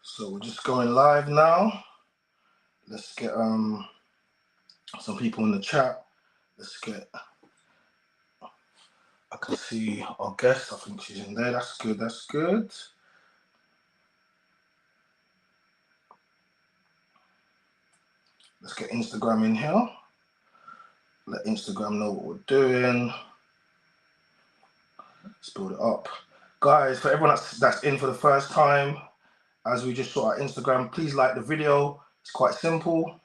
So we're just going live now. Let's get some people in the chat. Let's get. I can see our guest. I think she's in there. That's good. That's good. Let's get Instagram in here. Let Instagram know what we're doing. Let's build it up, guys. For everyone that's in for the first time, as we just saw our Instagram, please like the video. It's quite simple.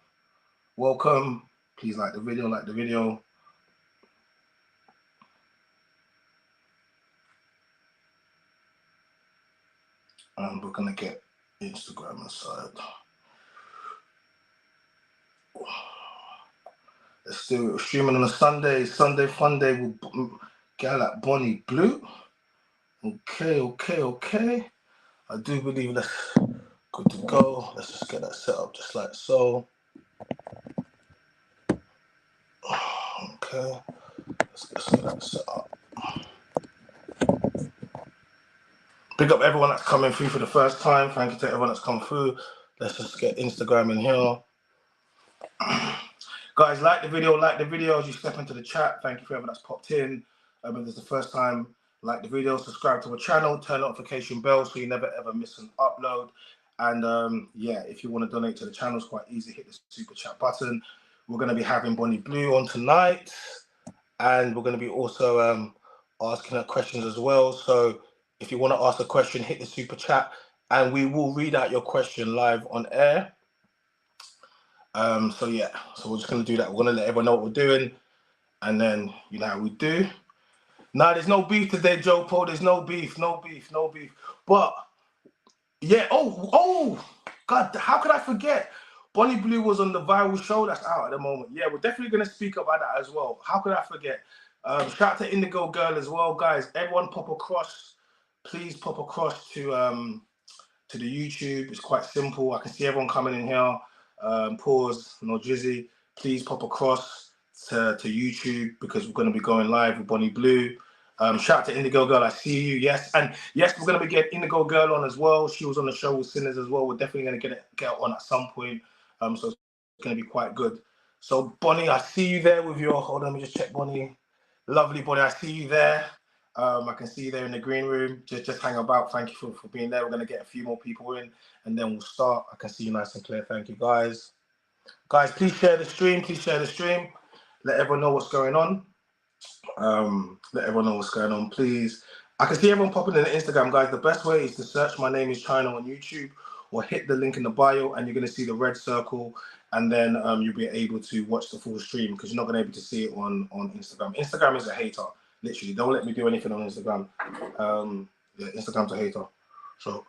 Welcome. Please like the video. Like the video. And we're gonna get Instagram aside. Let's do it. Streaming on a Sunday fun day with gal like Bonnie Blue. Okay. I do believe that's good to go. Let's just get that set up just like so. Okay. Let's get that set up. Big up everyone that's coming through for the first time. Thank you to everyone that's come through. Let's just get Instagram in here. Guys, like the video as you step into the chat. Thank you for everyone that's popped in. If it's the first time, like the video, subscribe to our channel, turn notification bell so you never ever miss an upload. And yeah, if you want to donate to the channel, it's quite easy. Hit the super chat button. We're going to be having Bonnie Blue on tonight, and we're going to be also asking her questions as well. So if you want to ask a question, hit the super chat, and we will read out your question live on air. So yeah, so we're just gonna do that. We're gonna let everyone know what we're doing, and then you know how we do. Nah, there's no beef today, Joe Paul. There's no beef. But yeah, oh, God, how could I forget? Bonnie Blue was on the viral show that's out at the moment. Yeah, we're definitely gonna speak about that as well. How could I forget? Shout out to Indigo Girl as well, guys. Everyone pop across. Please pop across to the YouTube. It's quite simple. I can see everyone coming in here. Pause, no Drizzy. Please pop across to YouTube because we're going to be going live with Bonnie Blue. Shout out to Indigo Girl, I see you. Yes, and yes, we're going to be getting Indigo Girl on as well. She was on the show with Sinners as well. We're definitely going to get on at some point. So it's going to be quite good. So Bonnie, I see you there with your. Hold on, let me just check Bonnie. Lovely Bonnie, I see you there. I can see you there in the green room. Just hang about. Thank you for being there. We're going to get a few more people in, and then we'll start. I can see you nice and clear. Thank you, guys. Guys, please share the stream. Let everyone know what's going on. Please. I can see everyone popping in the Instagram, guys. The best way is to search My Name is China on YouTube or hit the link in the bio, and you're going to see the red circle, and then you'll be able to watch the full stream because you're not going to be able to see it on Instagram. Instagram is a hater. Literally, don't let me do anything on Instagram. Yeah, Instagram's a hater. So,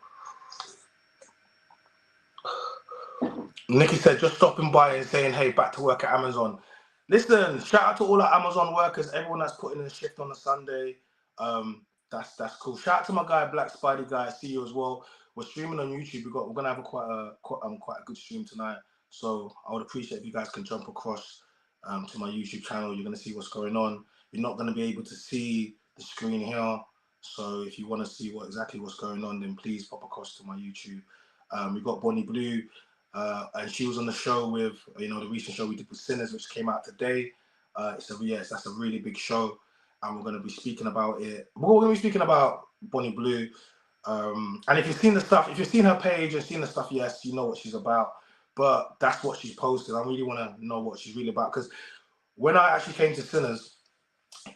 Nikki said, just stopping by and saying, hey, back to work at Amazon. Listen, shout out to all our Amazon workers, everyone that's putting in a shift on a Sunday. That's cool. Shout out to my guy, Black Spidey guy. I see you as well. We're streaming on YouTube. We're gonna have quite a good stream tonight. So I would appreciate if you guys can jump across to my YouTube channel. You're gonna see what's going on. You're not gonna be able to see the screen here. So if you want to see exactly what's going on, then please pop across to my YouTube. We've got Bonnie Blue, and she was on the show with the recent show we did with Sinners, which came out today. That's a really big show, and we're going to be speaking about it. We're going to be speaking about Bonnie Blue, and if you've seen the stuff, if you've seen her page and seen the stuff, yes, you know what she's about. But that's what she's posted. I really want to know what she's really about, because when I actually came to Sinners,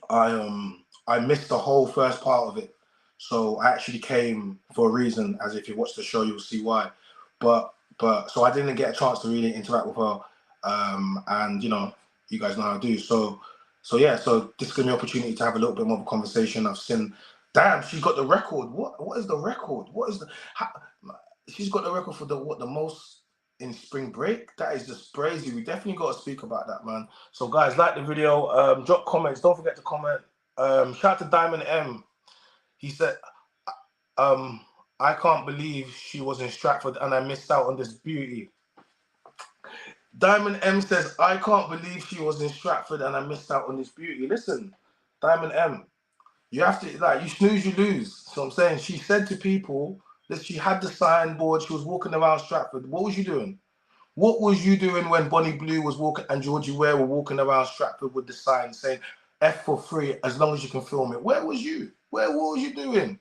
I missed the whole first part of it. So I actually came for a reason, as if you watch the show, you'll see why. But so I didn't get a chance to really interact with her. And you guys know how I do. So yeah, so this gives me an opportunity to have a little bit more of a conversation. I've seen, damn, she got the record. What is the record? She's got the record for the most in spring break? That is just crazy. We definitely got to speak about that, man. So guys, like the video, drop comments, don't forget to comment. Shout out to Diamond M. He said, I can't believe she was in Stratford and I missed out on this beauty. Diamond M says, I can't believe she was in Stratford and I missed out on this beauty. Listen, Diamond M, you have to, you snooze, you lose. So I'm saying, she said to people, She had the signboard. She was walking around Stratford. What was you doing? What was you doing when Bonnie Blue was walking and Georgie Ware were walking around Stratford with the sign saying F for free as long as you can film it? Where was you? What was you doing?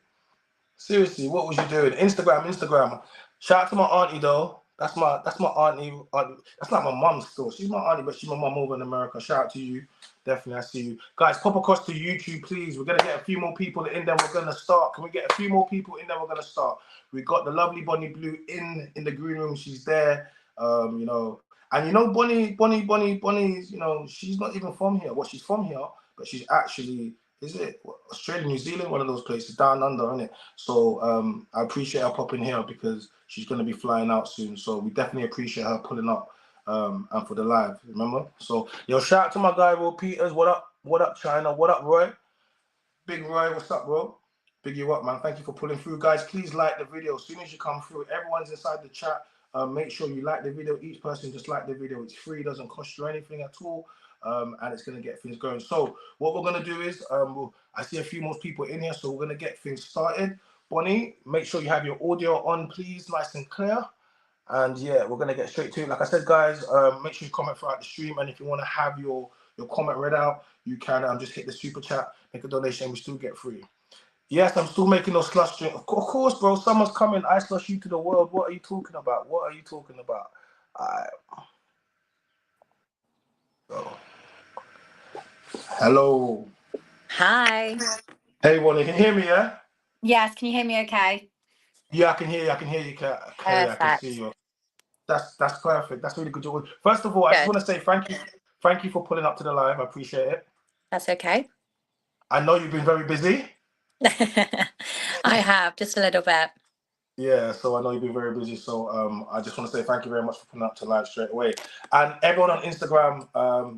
Seriously, what was you doing? Instagram. Shout out to my auntie though. That's my auntie. That's like my mum still. She's my auntie, but she's my mum over in America. Shout out to you. Definitely, I see you. Guys, pop across to YouTube, please. We're gonna get a few more people in there. We're gonna start. Can we get a few more people in there? We're gonna start. We got the lovely Bonnie Blue in the green room. She's there. You know, and you know, Bonnie's, you know, she's not even from here. Well, she's from here, but she's actually, is it Australia, New Zealand, one of those places down under, isn't it? So I appreciate her popping here because she's going to be flying out soon. So we definitely appreciate her pulling up and for the live, remember? So yo, shout out to my guy Will Peters. What up? What up, China? What up, Roy? Big Roy, what's up, bro? Big you up, man. Thank you for pulling through, guys. Please like the video as soon as you come through. Everyone's inside the chat. Make sure you like the video. Each person just like the video. It's free, doesn't cost you anything at all. And it's going to get things going. So what we're going to do is, I see a few more people in here, so we're going to get things started. Bonnie, make sure you have your audio on, please, nice and clear. And yeah, we're going to get straight to it. Like I said, guys, make sure you comment throughout the stream. And if you want to have your comment read out, you can just hit the super chat, make a donation, we still get free. Yes, I'm still making those slush drinks. Of course, bro. Summer's coming. I slush you to the world. What are you talking about? What are you talking about? Hello. Hi. Hey, Wally, can you hear me, yeah? Yes, can you hear me okay? Yeah, I can hear you. I can hear you, Claire. I can see you. That's perfect. That's really good. First of all, I just want to say thank you. Thank you for pulling up to the live. I appreciate it. That's okay. I know you've been very busy. I have, just a little bit. Yeah, so I know you've been very busy. So I just want to say thank you very much for putting up to live straight away. And everyone on Instagram,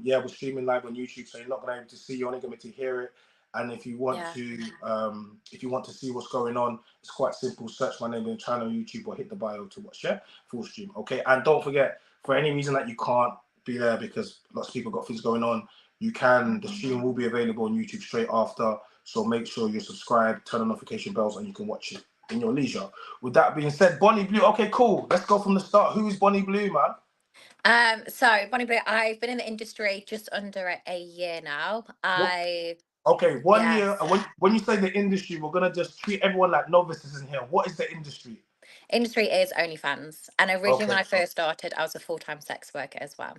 yeah, we're streaming live on YouTube, so you're not going to be able to see, you're only going to be able to hear it. And if you want to see what's going on, it's quite simple. Search my name in the channel, YouTube, or hit the bio to watch full stream. Okay, and don't forget, for any reason that you can't be there because lots of people got things going on, you can. The stream will be available on YouTube straight after. So make sure you're subscribed, turn on notification bells, and you can watch it in your leisure. With that being said, Bonnie Blue. Okay, cool. Let's go from the start. Who's Bonnie Blue, man? So Bonnie Blue, I've been in the industry just under a year now. Okay, 1 year. When you say the industry, we're gonna just treat everyone like novices in here. What is the industry? Industry is OnlyFans, and originally when I first started, I was a full-time sex worker as well.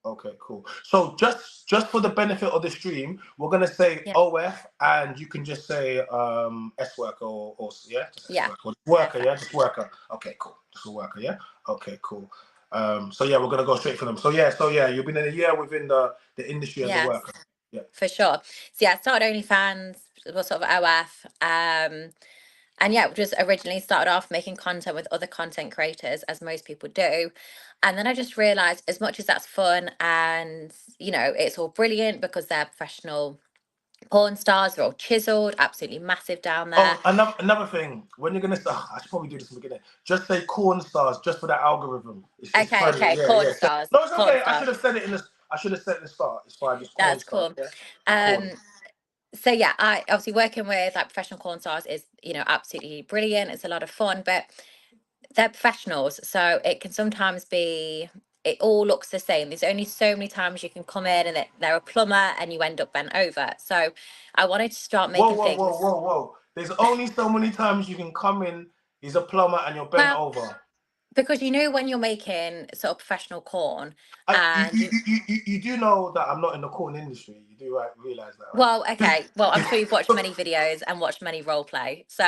Okay, cool. So just for the benefit of the stream, we're gonna say OF, and you can just say S worker or yeah, just S worker. Or worker, yeah, just worker. Okay, cool. Just a worker, yeah. Okay, cool. So yeah, we're gonna go straight for them. So yeah, you've been in a year within the industry as a worker. Yeah, for sure. So yeah, I started OnlyFans, was sort of OF, and yeah, just originally started off making content with other content creators, as most people do. And then I just realized, as much as that's fun and, you know, it's all brilliant because they're professional porn stars, they're all chiseled, absolutely massive down there. Oh, another thing, when you're going to start, I should probably do this in the beginning. Just say corn stars, just for that algorithm. It's okay, yeah, corn stars. No, it's okay. I should have said it in the start. It's fine. Just that's cool. Yeah? So yeah, I obviously working with like professional corn stars is, you know, absolutely brilliant. It's a lot of fun, but they're professionals, so it can sometimes be, it all looks the same. There's only so many times you can come in and they're a plumber and you end up bent over. So I wanted to start making things. Whoa. There's only so many times you can come in, he's a plumber and you're bent over. Because you know when you're making sort of professional corn, and you do know that I'm not in the corn industry. You do realize that, right? Well, okay. Well, I'm sure you've watched many videos and watched many role play, so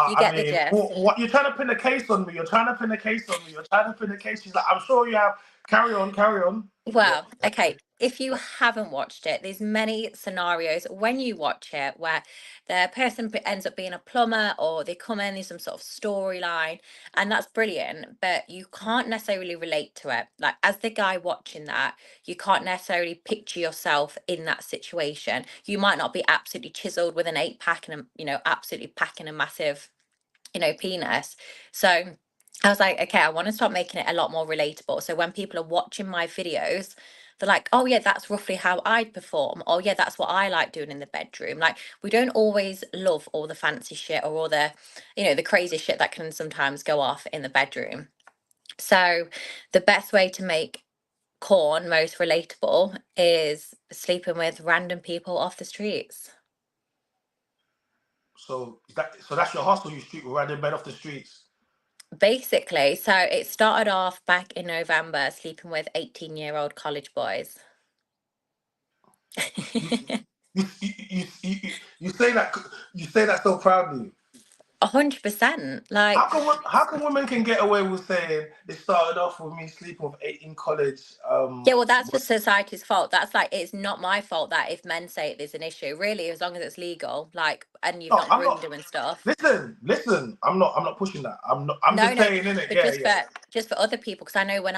you get the gist. What you're trying to pin a case on me? You're trying to pin a case on me. You're trying to pin a case. She's like, I'm sure you have. Carry on. Well, okay. If you haven't watched it, there's many scenarios when you watch it where the person ends up being a plumber or they come in, there's some sort of storyline, and that's brilliant, but you can't necessarily relate to it. Like, as the guy watching that, you can't necessarily picture yourself in that situation. You might not be absolutely chiseled with an 8-pack and, you know, absolutely packing a massive, you know, penis. So I was like, okay, I want to start making it a lot more relatable. So when people are watching my videos, they're like, oh yeah, that's roughly how I'd perform. Oh yeah, that's what I like doing in the bedroom. Like, we don't always love all the fancy shit or all the, the crazy shit that can sometimes go off in the bedroom. So the best way to make corn most relatable is sleeping with random people off the streets. So that's your hustle. You street riding bed off the streets. Basically, so it started off back in November, sleeping with 18-year-old college boys. You say that so proudly. 100%. Like, How come women can get away with saying it started off with me sleeping with 18 college? yeah, well, that's just society's fault. That's like, it's not my fault that if men say it, there's an issue. Really, as long as it's legal, like, and you've No, not I'm groomed not. them and stuff. Listen. I'm not pushing that. I'm not. I'm No, just no, saying, innit? but Yeah, just yeah. for other people, because I know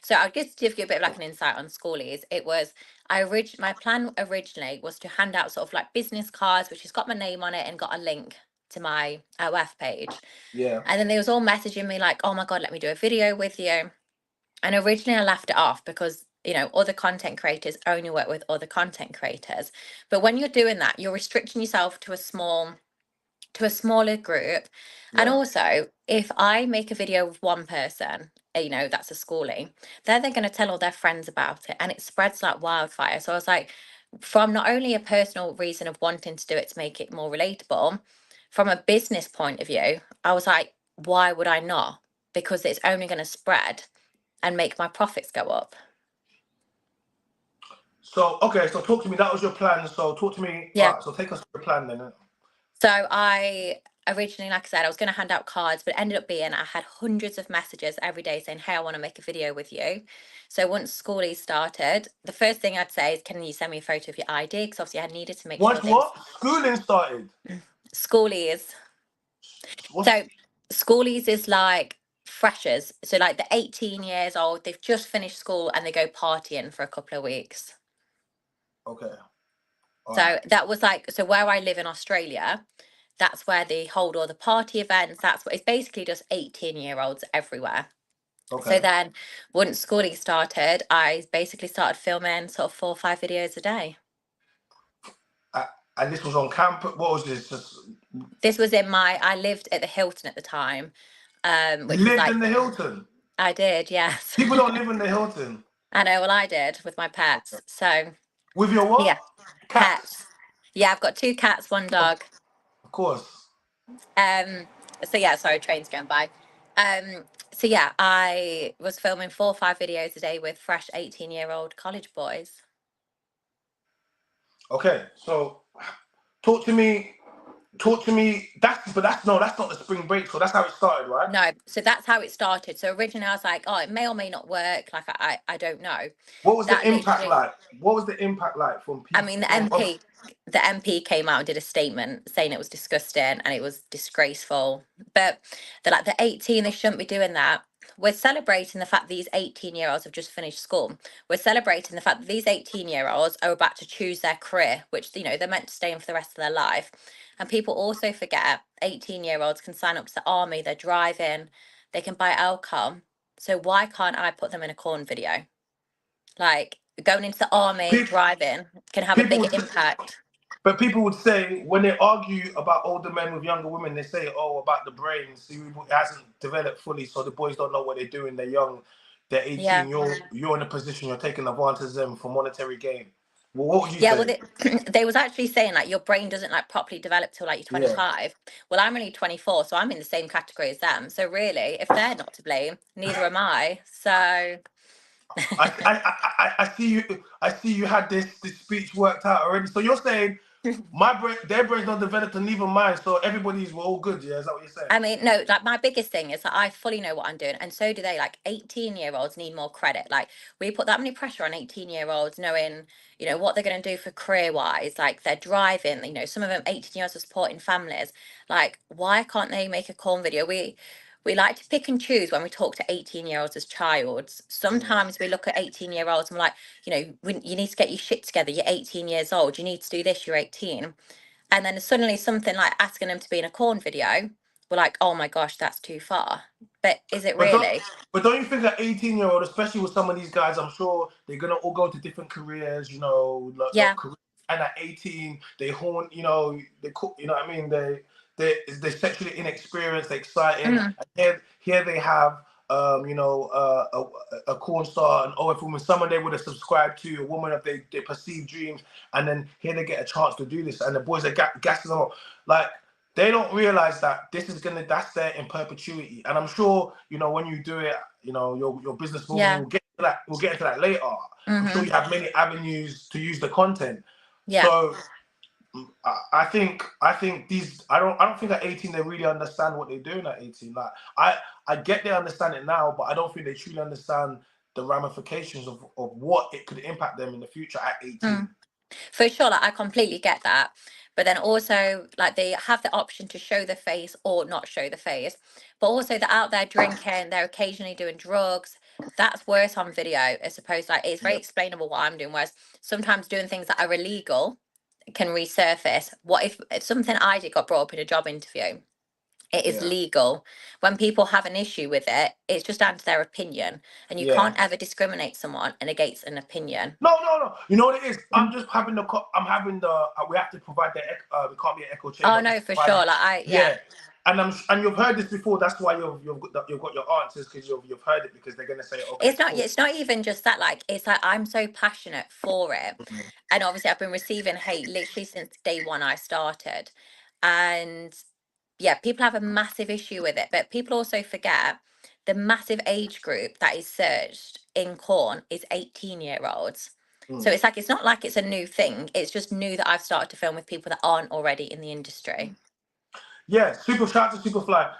so I'll just give you a bit of like an insight on schoolies. It was my plan originally was to hand out sort of like business cards, which has got my name on it and got a link to my OF page. Yeah. And then they was all messaging me like, oh my God, let me do a video with you. And originally I laughed it off because, other content creators only work with other content creators. But when you're doing that, you're restricting yourself to a smaller group. And Yeah. also, if I make a video with one person, that's a schooling, they're going to tell all their friends about it and it spreads like wildfire. So I was like, from not only a personal reason of wanting to do it to make it more relatable, from a business point of view, I was like, why would I not? Because it's only going to spread and make my profits go up. So okay, so talk to me. That was your plan. So talk to me. Yeah. Right. So take us through the plan then. So I originally, like I said, I was going to hand out cards, but it ended up being I had hundreds of messages every day saying, hey, I want to make a video with you. So once schoolies started, the first thing I'd say is, can you send me a photo of your ID? Because obviously I needed to make sure Once what? Schooling started. Schoolies. So schoolies is like freshers. So like the 18 years old, they've just finished school and they go partying for a couple of weeks. Okay. So that was like, so where I live in Australia, that's where they hold all the party events. That's what it's basically just 18-year-olds everywhere. Okay. So then once schooling started, I basically started filming sort of 4 or 5 videos a day. And this was on campus. What was this? This was I lived at the Hilton at the time. Which You was lived like, in the Hilton? I did, yes. People don't live in the Hilton. I know, well, I did with my pets. Okay. So with your what? Yeah. Pets. Yeah, I've got 2 cats, 1 dog. Of course. So yeah, sorry, train's going by. So yeah, I was filming 4 or 5 videos a day with fresh 18-year-old college boys. Okay, so talk to me. That's not the spring break. So that's how it started, right? No, so that's how it started. So originally I was like, oh, it may or may not work. Like I don't know. What was the impact like? What was the impact like from people? I mean, the MP came out and did a statement saying it was disgusting and it was disgraceful. But they're like, the 18, they shouldn't be doing that. We're celebrating the fact these 18-year-olds have just finished school. We're celebrating the fact that these 18-year-olds are about to choose their career, which, they're meant to stay in for the rest of their life. And people also forget 18-year-olds can sign up to the army, they're driving, they can buy alcohol. So why can't I put them in a corn video? Like, going into the army, driving can have a bigger impact. But people would say, when they argue about older men with younger women, they say, oh, about the brains, it hasn't developed fully, so the boys don't know what they're doing, they're young, they're 18, yeah. You're in a position, you're taking advantage of them for monetary gain. Well, what would you say? Yeah, well, they was actually saying, like, your brain doesn't, like, properly develop till, like, you're 25. Yeah. Well, I'm only 24, so I'm in the same category as them. So really, if they're not to blame, neither am I. So... I see you. I see you had this speech worked out already. So you're saying their brains not developed, and neither mine. So we're all good. Yeah, is that what you're saying? I mean, no. Like, my biggest thing is that I fully know what I'm doing, and so do they. Like, 18-year-olds need more credit. Like, we put that many pressure on 18-year-olds, knowing what they're going to do for career-wise. Like, they're driving. Some of them 18-year-olds are supporting families. Like, why can't they make a corn video? We like to pick and choose when we talk to 18-year-olds as childs. Sometimes we look at 18-year-olds and we're like, you need to get your shit together. You're 18 years old. You need to do this. You're 18. And then suddenly something like asking them to be in a corn video, we're like, oh my gosh, that's too far. But is it But really? don't you think an 18-year-old, especially with some of these guys, I'm sure they're gonna all go to different careers, you know, Yeah. and at 18 they horn, you know, they cook, you know what I mean? They're sexually inexperienced, they're exciting, Mm. and here they have you know, a corn star, an OF woman, someone they would have subscribed to, a woman of their perceived dreams, and then here they get a chance to do this, and the boys are gassing them up. Like, they don't realize that that's there in perpetuity. And I'm sure, you know, when you do it, you know, your businesswoman, Yeah. we'll get into that later. I'm sure Mm-hmm. you have many avenues to use the content. Yeah. So I think I don't think at 18 they really understand what they're doing at 18. Like, I get they understand it now, but I don't think they truly understand the ramifications of what it could impact them in the future at 18. Mm. For sure, like I completely get that. But then also, like, they have the option to show the face or not show the face. But also, they're out there drinking, they're occasionally doing drugs. That's worse on video, I suppose. Like, it's very Yeah. explainable what I'm doing, whereas sometimes doing things that are illegal can resurface. What if something I did got brought up in a job interview? It is Yeah. legal. When people have an issue with it, it's just down to their opinion. And you Yeah. can't ever discriminate someone and against an opinion. No. You know what it is? I'm just having I'm having the. We have to provide the. We can't be an echo Oh chamber. no, for sure. Yeah. Yeah, and you've heard this before. That's why you've got your answers, because you've heard it, because they're gonna say, okay, cool. It's not even just that, like, it's like I'm so passionate for it. Mhm. And obviously I've been receiving hate literally since day one I started. And yeah, people have a massive issue with it, but people also forget the massive age group that is searched in corn is 18-year-olds. So Mm. it's like, it's not like it's a new thing. It's just new that I've started to film with people that aren't already in the industry. Yeah, shout out to Superfly.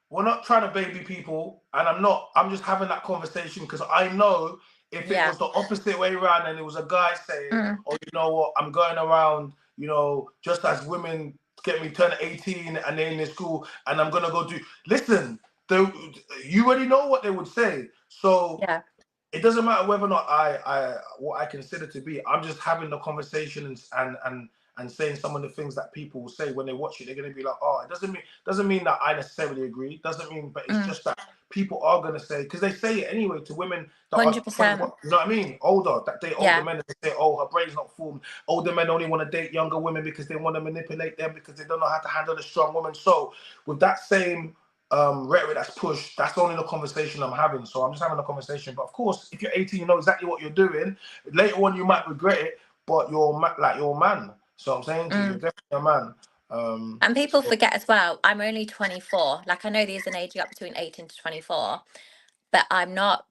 We're not trying to baby people, and I'm just having that conversation because I know if it Yeah. was the opposite way around and it was a guy saying, Mm. oh, you know what, I'm going around, you know, just as women get me turn 18 and they're in their school, and I'm gonna go do. Listen, you already know what they would say. So Yeah. it doesn't matter whether or not what I consider to be. I'm just having the conversation and saying some of the things that people will say when they watch it. They're going to be like, oh, it doesn't mean that I necessarily agree. Doesn't mean, but it's Mm. just that people are going to say, because they say it anyway to women that are 100%. you know what I mean, older, that date older Yeah. men. They say, oh, her brain's not formed. Older men only want to date younger women because they want to manipulate them, because they don't know how to handle a strong woman. So with that same rhetoric that's pushed, that's only the conversation I'm having. So I'm just having a conversation. But of course, if you're 18, you know exactly what you're doing. Later on, you might regret it, but you're a man. So I'm saying to you, you're definitely a man. And people So, forget as well, I'm only 24. Like, I know there's an age gap between 18 to 24, but I'm not,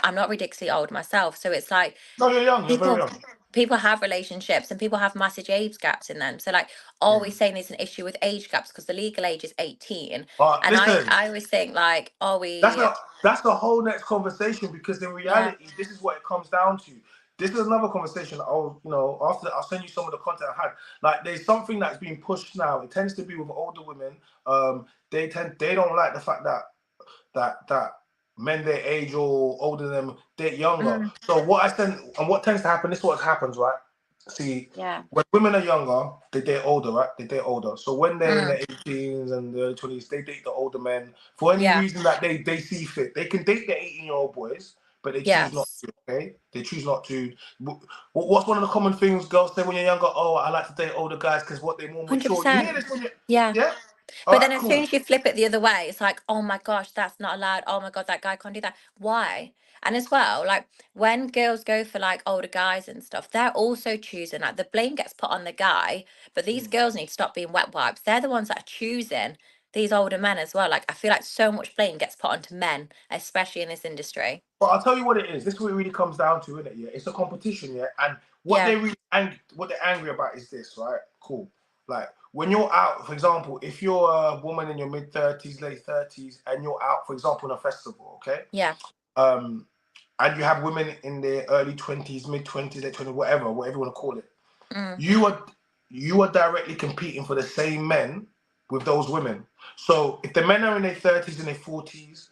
I'm not ridiculously old myself. So it's like no, you're young. You're very people young. people have relationships and people have massive age gaps in them. So like, always saying there's an issue with age gaps because the legal age is 18. And Listen, I always think like, are that's we? a whole next conversation, because in Yeah. reality, this is what it comes down to. This is another conversation. After I'll send you some of the content I had. Like, there's something that's being pushed now. It tends to be with older women. They don't like the fact that men their age or older than them date younger. Mm, So what tends to happen, this is what happens, right? See, yeah. when women are younger, they date older, right? They date older. So when they're in Mm, their 18s and the early 20s, they date the older men for any yeah. reason that they see fit. They can date the 18-year-old boys, but they choose not Yes. to, okay? They choose not to. What's one of the common things girls say when you're younger? Oh, I like to date older guys because what, they're more mature. You hear 100%. this when you, Yeah. yeah? All But right, then as soon cool. as you flip it the other way, it's like, oh my gosh, that's not allowed. Oh my God, that guy can't do that. Why? And as well, like when girls go for like older guys and stuff, they're also choosing, like the blame gets put on the guy, but these girls need to stop being wet wipes. They're the ones that are choosing these older men as well. Like I feel like so much blame gets put onto men, especially in this industry. But I'll tell you what it is. This is what it really comes down to, isn't it? Yeah, it's a competition, yeah. And Yeah. what they're angry about is this, right? Cool. Like when you're out, for example, if you're a woman in your mid-30s, late 30s, and you're out, for example, in a festival, okay? Yeah. Um, and you have women in their early 20s, mid-20s, late 20s, whatever you want to call it. Mm. You are directly competing for the same men with those women. So if the men are in their 30s and their 40s,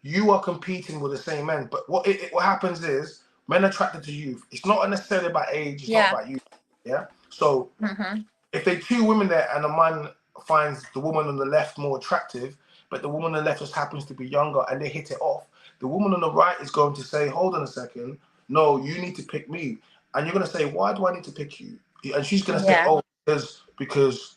you are competing with the same men. But what happens is men are attracted to youth. It's not necessarily about age. It's not Yeah. about youth. Yeah. So Mm-hmm. if they two women there and a man finds the woman on the left more attractive, but the woman on the left just happens to be younger, and they hit it off, the woman on the right is going to say, hold on a second, no, you need to pick me. And you're going to say, why do I need to pick you? And she's going to say, oh, because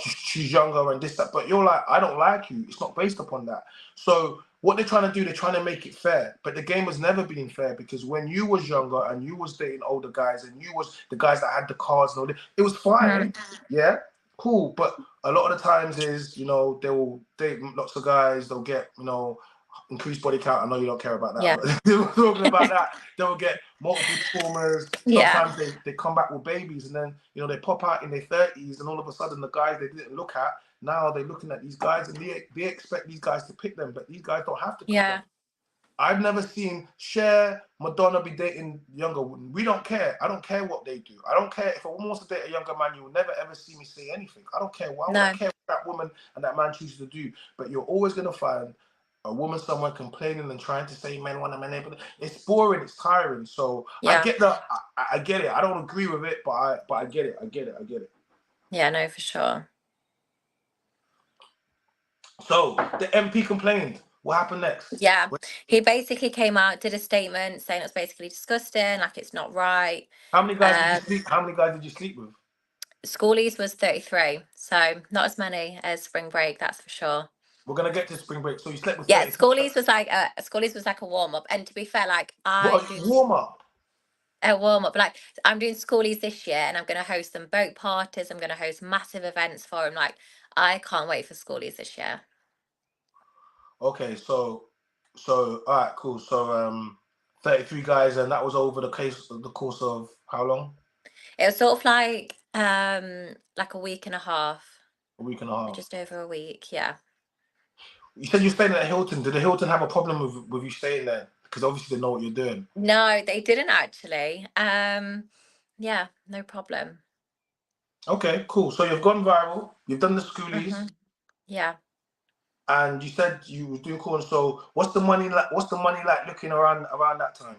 she's younger and this, that. But you're like, I don't like you. It's not based upon that. So what they're trying to do, they're trying to make it fair. But the game has never been fair, because when you was younger and you was dating older guys and you was the guys that had the cars and all that, it was fine. Yeah, cool. But a lot of the times is, they will date lots of guys. They'll get, increased body count. I know you don't care about that. Yeah. But they were talking about that. They'll get multiple traumas. Sometimes they come back with babies, and then they pop out in their 30s, and all of a sudden the guys they didn't look at, now they're looking at these guys, and they expect these guys to pick them, but these guys don't have to pick them. I've never seen Cher, Madonna be dating younger women. We don't care. I don't care what they do. I don't care if a woman wants to date a younger man. You will never ever see me say anything. I don't care. Why would I care what that woman and that man chooses to do? But you're always going to find a woman somewhere complaining and trying to say men want to manipulate. It's boring. It's tiring. So I get that. I get it. I don't agree with it, but I get it. I get it. Yeah, no, for sure. So the MP complained. What happened next? Yeah, he basically came out, did a statement saying it's basically disgusting, like it's not right. How many guys did you sleep? How many guys did you sleep with? Schoolies was 33, so not as many as spring break, that's for sure. We're gonna get to spring break. So you slept with Schoolies was like a warm up, and to be fair, like warm up. A warm up, like I'm doing schoolies this year, and I'm gonna host some boat parties. I'm gonna host massive events for them. Like I can't wait for schoolies this year. Okay, so all right, cool. So 33 guys, and that was over the course of how long? It was sort of like a week and a half. A week and a half. Just over a week, yeah. You said you're staying at Hilton. Did the Hilton have a problem with you staying there? Because obviously they know what you're doing. No, they didn't actually. Yeah, no problem. Okay, cool. So you've gone viral. You've done the schoolies. Yeah. And you said you were doing cool. So what's the money like? What's the money like looking around that time?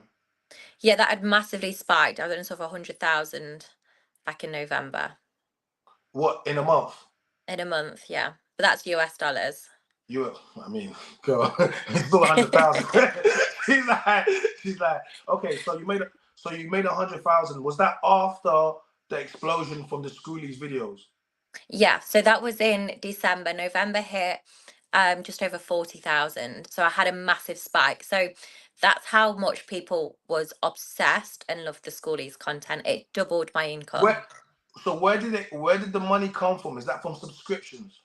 Yeah, that had massively spiked. I was in sort of 100,000 back in November. What, in a month? In a month, yeah. But that's US dollars. I mean, girl, it's still 100,000. she's like, okay, so you made 100,000. Was that after the explosion from the schoolies videos? Yeah, so that was in December. November hit just over 40,000. So I had a massive spike. So that's how much people was obsessed and loved the schoolies content. It doubled my income. Where did the money come from? Is that from subscriptions?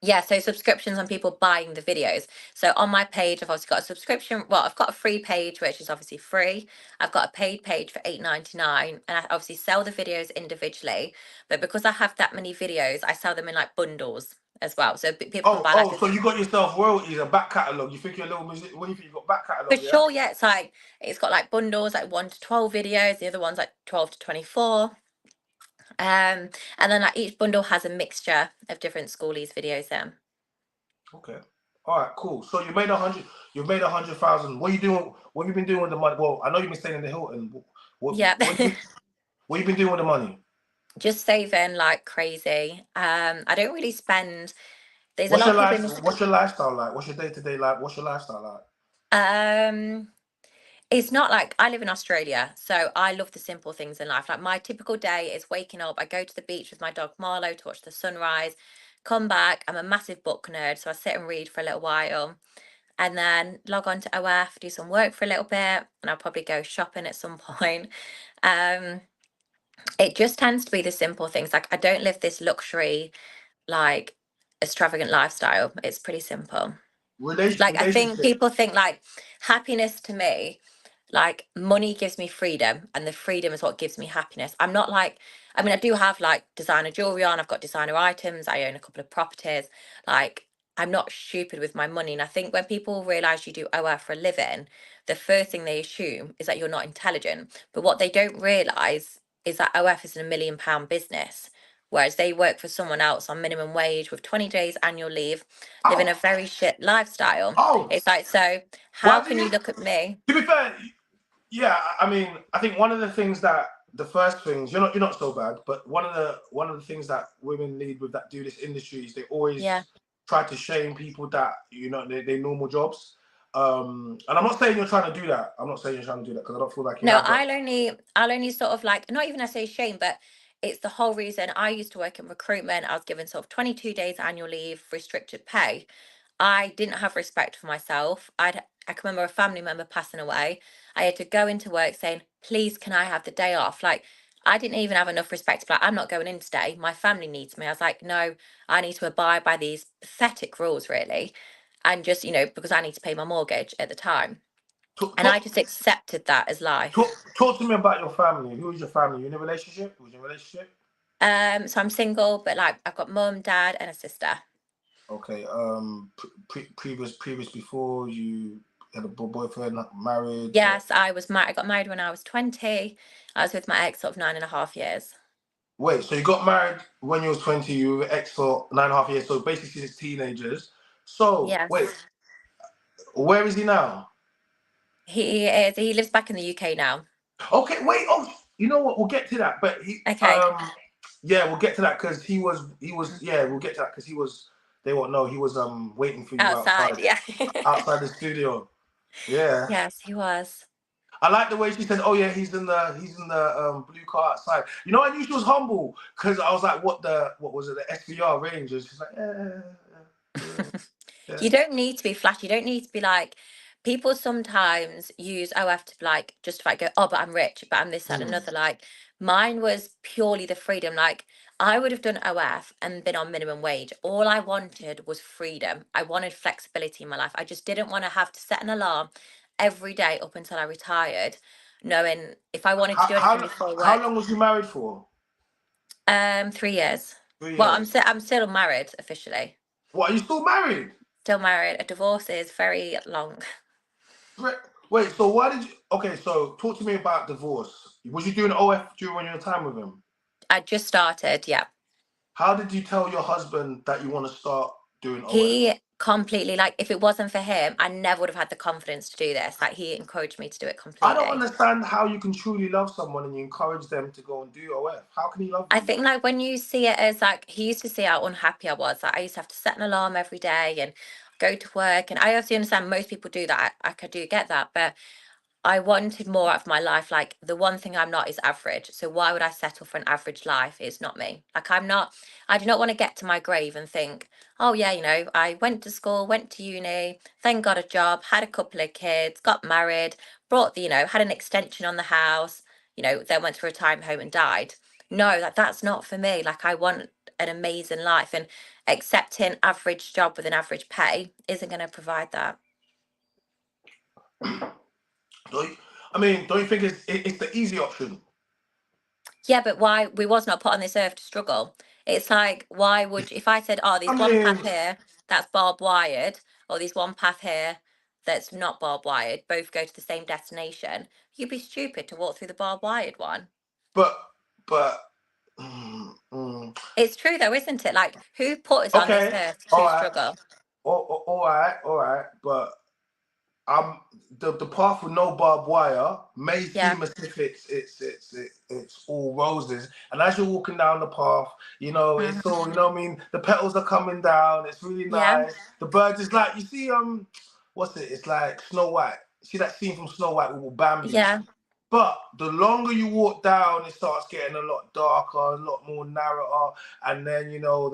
Yeah, so subscriptions on people buying the videos. So on my page, I've obviously got a subscription. Well, I've got a free page, which is obviously free. I've got a paid page for $8.99, and I obviously sell the videos individually. But because I have that many videos, I sell them in like bundles as well. So people can buy so you got yourself royalties, a back catalogue. You think you're a little music? What do you think you got back catalogue? For sure, yeah. It's got like bundles, like 1 to 12 videos. The other one's like 12 to 24. And then like each bundle has a mixture of different schoolies videos then. Okay. All right, cool. So you made 100. You've made 100,000. What are you doing? What have you been doing with the money? Well, I know you've been staying in the Hilton. What have you been doing with the money? Just saving like crazy. I don't really spend. What's your lifestyle like? What's your day-to-day like? What's your lifestyle like? It's not like I live in Australia, so I love the simple things in life. Like my typical day is waking up, I go to the beach with my dog Marlo to watch the sunrise, come back. I'm a massive book nerd, so I sit and read for a little while, and then log on to OF, do some work for a little bit, and I'll probably go shopping at some point. It just tends to be the simple things. Like I don't live this luxury, like extravagant lifestyle. It's pretty simple. Like I think people think like happiness to me, like money gives me freedom, and the freedom is what gives me happiness. I'm not like, I mean, I do have like designer jewelry on, I've got designer items, I own a couple of properties. Like I'm not stupid with my money. And I think when people realize you do OR for a living, the first thing they assume is that you're not intelligent. But what they don't realize is that OF is a £1 million business, whereas they work for someone else on minimum wage with 20 days annual leave, living a very shit lifestyle. It's like, so how can you look at me? To be fair, yeah, I mean, I think one of the things that the first things you're not so bad, but one of the things that women need with that do this industry is they always try to shame people that, you know, they normal jobs. And I'm not saying you're trying to do that. I'm not saying you're trying to do that because I don't feel like you No, have, but I'll only sort of like, not even I say shame, but it's the whole reason I used to work in recruitment. I was given sort of 22 days annual leave, restricted pay. I didn't have respect for myself. I can remember a family member passing away. I had to go into work saying, please, can I have the day off? Like, I didn't even have enough respect to be like, I'm not going in today. My family needs me. I was like, no, I need to abide by these pathetic rules, really. And just, you know, because I need to pay my mortgage at the time. talk, And I talk, just accepted that as talk, life. talk to me about your family. Who is your family? You in a relationship? Who's in a relationship? So I'm single, but like I've got mum, dad, and a sister. Okay. Previous before you had a boyfriend, married. Yes, I was married. I got married when I was 20. I was with my ex sort of 9.5 years. Wait, so you got married when you was 20, you were ex for 9.5 years, so basically since teenagers. So, wait, Yes, where is he now? he is. He lives back in the UK now. Okay, wait, oh, you know what, we'll get to that, but Okay, yeah, we'll get to that because yeah, we'll get to that because they won't know, he was, waiting for you outside. Yeah. outside the studio. Yeah. Yes, he was. I like the way she said, "Oh yeah, he's in the blue car outside." You know, I knew she was humble because I was like, what was it, the SVR Rangers?" She's like, yeah, yeah. You don't need to be flashy. You don't need to be like, people sometimes use OF to like justify, go, oh, but I'm rich, but I'm this, that, and Mm. another. Like, mine was purely the freedom. Like, I would have done OF and been on minimum wage. All I wanted was freedom. I wanted flexibility in my life. I just didn't want to have to set an alarm every day up until I retired, knowing if I wanted to How, do anything how before how work. long was you married for? 3 years. 3 years. Well, I'm still married officially. What, are you still married? Still married. A divorce is very long. Wait, so why did you? Okay, so talk to me about divorce. Was you doing OF during your time with him? I just started, yeah. How did you tell your husband that you want to start doing OF? He completely, like, if it wasn't for him, I never would have had the confidence to do this. Like, he encouraged me to do it I don't completely. understand how you can truly love someone and you encourage them to go and do OF. How can he love I you? think, like, when you see it as, like, he used to see how unhappy I was. Like, I used to have to set an alarm every day and go to work. And I obviously understand most people do that. I do get that. But I wanted more out of my life. Like, the one thing I'm not is average. So why would I settle for an average life? It's not me. Like, I do not want to get to my grave and think, oh yeah, you know, I went to school, went to uni, then got a job, had a couple of kids, got married, brought the, you know, had an extension on the house, you know, then went to a retirement home and died. No, that's not for me. Like, I want an amazing life, and accepting average job with an average pay isn't going to provide that. Don't you think it's the easy option? Yeah, but why, we was not put on this earth to struggle. It's like, why would if I said, oh, I there's one mean, path here that's barbed wired, or there's one path here that's not barbed wired, both go to the same destination, you'd be stupid to walk through the barbed wired one. but but mm, mm. It's true though, isn't it? Like, who put us on this Okay, earth all to right, struggle? all right, but the path with no barbed wire may Yeah. seem as if it's all roses, and as you're walking down the path, you know it's Mhm. all, you know what I mean. The petals are coming down. It's really Yeah. nice. The birds is like, you see, what's it? It's like Snow White. See that scene from Snow White with Bambi? Yeah. But the longer you walk down, it starts getting a lot darker, a lot more narrower, and then you know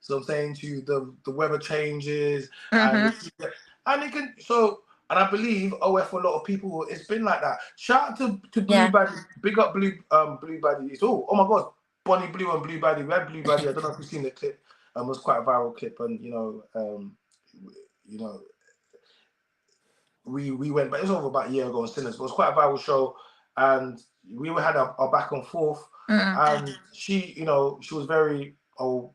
so I'm saying to you, the weather changes, and Hmm. and it can so. And I believe OF for a lot of people, it's been like that. Shout out to Blue Yeah. Baddie, big up Blue Baddie. It's oh my god, Bonnie Blue and Blue Baddie. We had Blue Baddie. I don't know if you've seen the clip. It was quite a viral clip, and you know, we went, but it was over about a year ago on Sinners, but it was quite a viral show, and we had our back and forth, Mm. and she, you know, she was very, oh,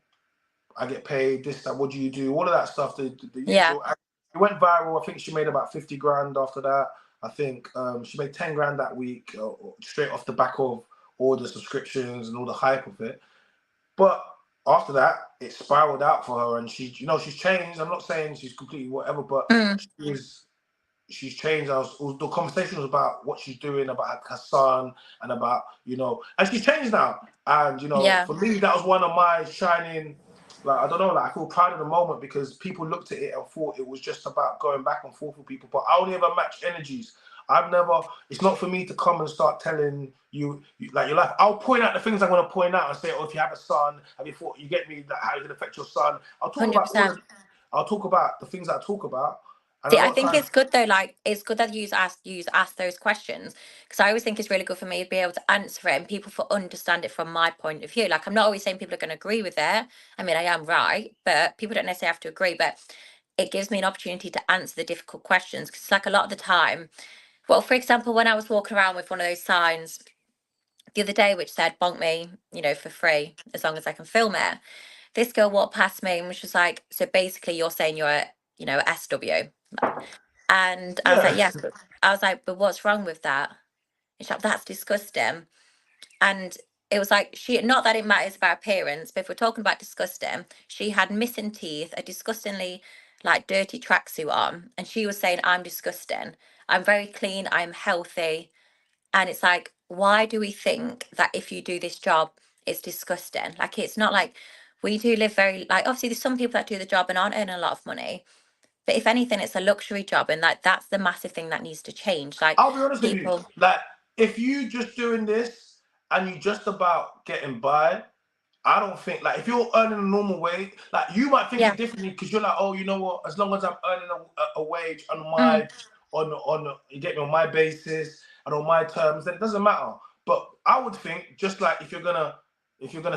I get paid, this, that, what do you do, all of that stuff, the Yeah. usual. And it went viral. I think she made about 50 grand after that. I think she made 10 grand that week, straight off the back of all the subscriptions and all the hype of it. But after that, it spiraled out for her, and she, you know, she's changed. I'm not saying she's completely whatever, but Mm. she's changed. The conversation was about what she's doing, about her son, and about, you know, and she's changed now. And you know, Yeah. for me, that was one of my shining. like, I don't know, like I feel proud of the moment because people looked at it and thought it was just about going back and forth with people. But I only ever match energies. I've never. It's not for me to come and start telling you like your life. I'll point out the things I'm going to point out and say, oh, if you have a son, have you thought? You get me? That how it can affect your son. I'll talk about all. 100%. I'll talk about the things I talk about, and a See, I lot of think times. it's good though. Like, it's good that you ask those questions, because I always think it's really good for me to be able to answer it and people for understand it from my point of view. Like, I'm not always saying people are going to agree with it. I mean, I am right, but people don't necessarily have to agree. But it gives me an opportunity to answer the difficult questions, because like a lot of the time, well, for example, when I was walking around with one of those signs the other day which said "bonk me," for free as long as I can film it. This girl walked past me and was just like, "So basically, you're saying you're a SW?" And I was Yeah. like, "Yes." But I was like, "But what's wrong with that?" And she's like, "That's disgusting." And it was like, not that it matters about appearance, but if we're talking about disgusting, she had missing teeth, a disgustingly like dirty tracksuit on, and she was saying, "I'm disgusting. I'm very clean. I'm healthy." And it's like, why do we think that if you do this job, it's disgusting? Like, it's not like we do live very, like, obviously, there's some people that do the job and aren't earning a lot of money. But if anything, it's a luxury job. And like, that's the massive thing that needs to change. Like, I'll be honest with you. people, Like, if you just doing this and you just about getting by, I don't think like if you're earning a normal wage, like you might think yeah. it differently because you're like, oh, you know what? As long as I'm earning a wage on Mm, my on you get me on my basis and on my terms, then it doesn't matter. But I would think just like if you're gonna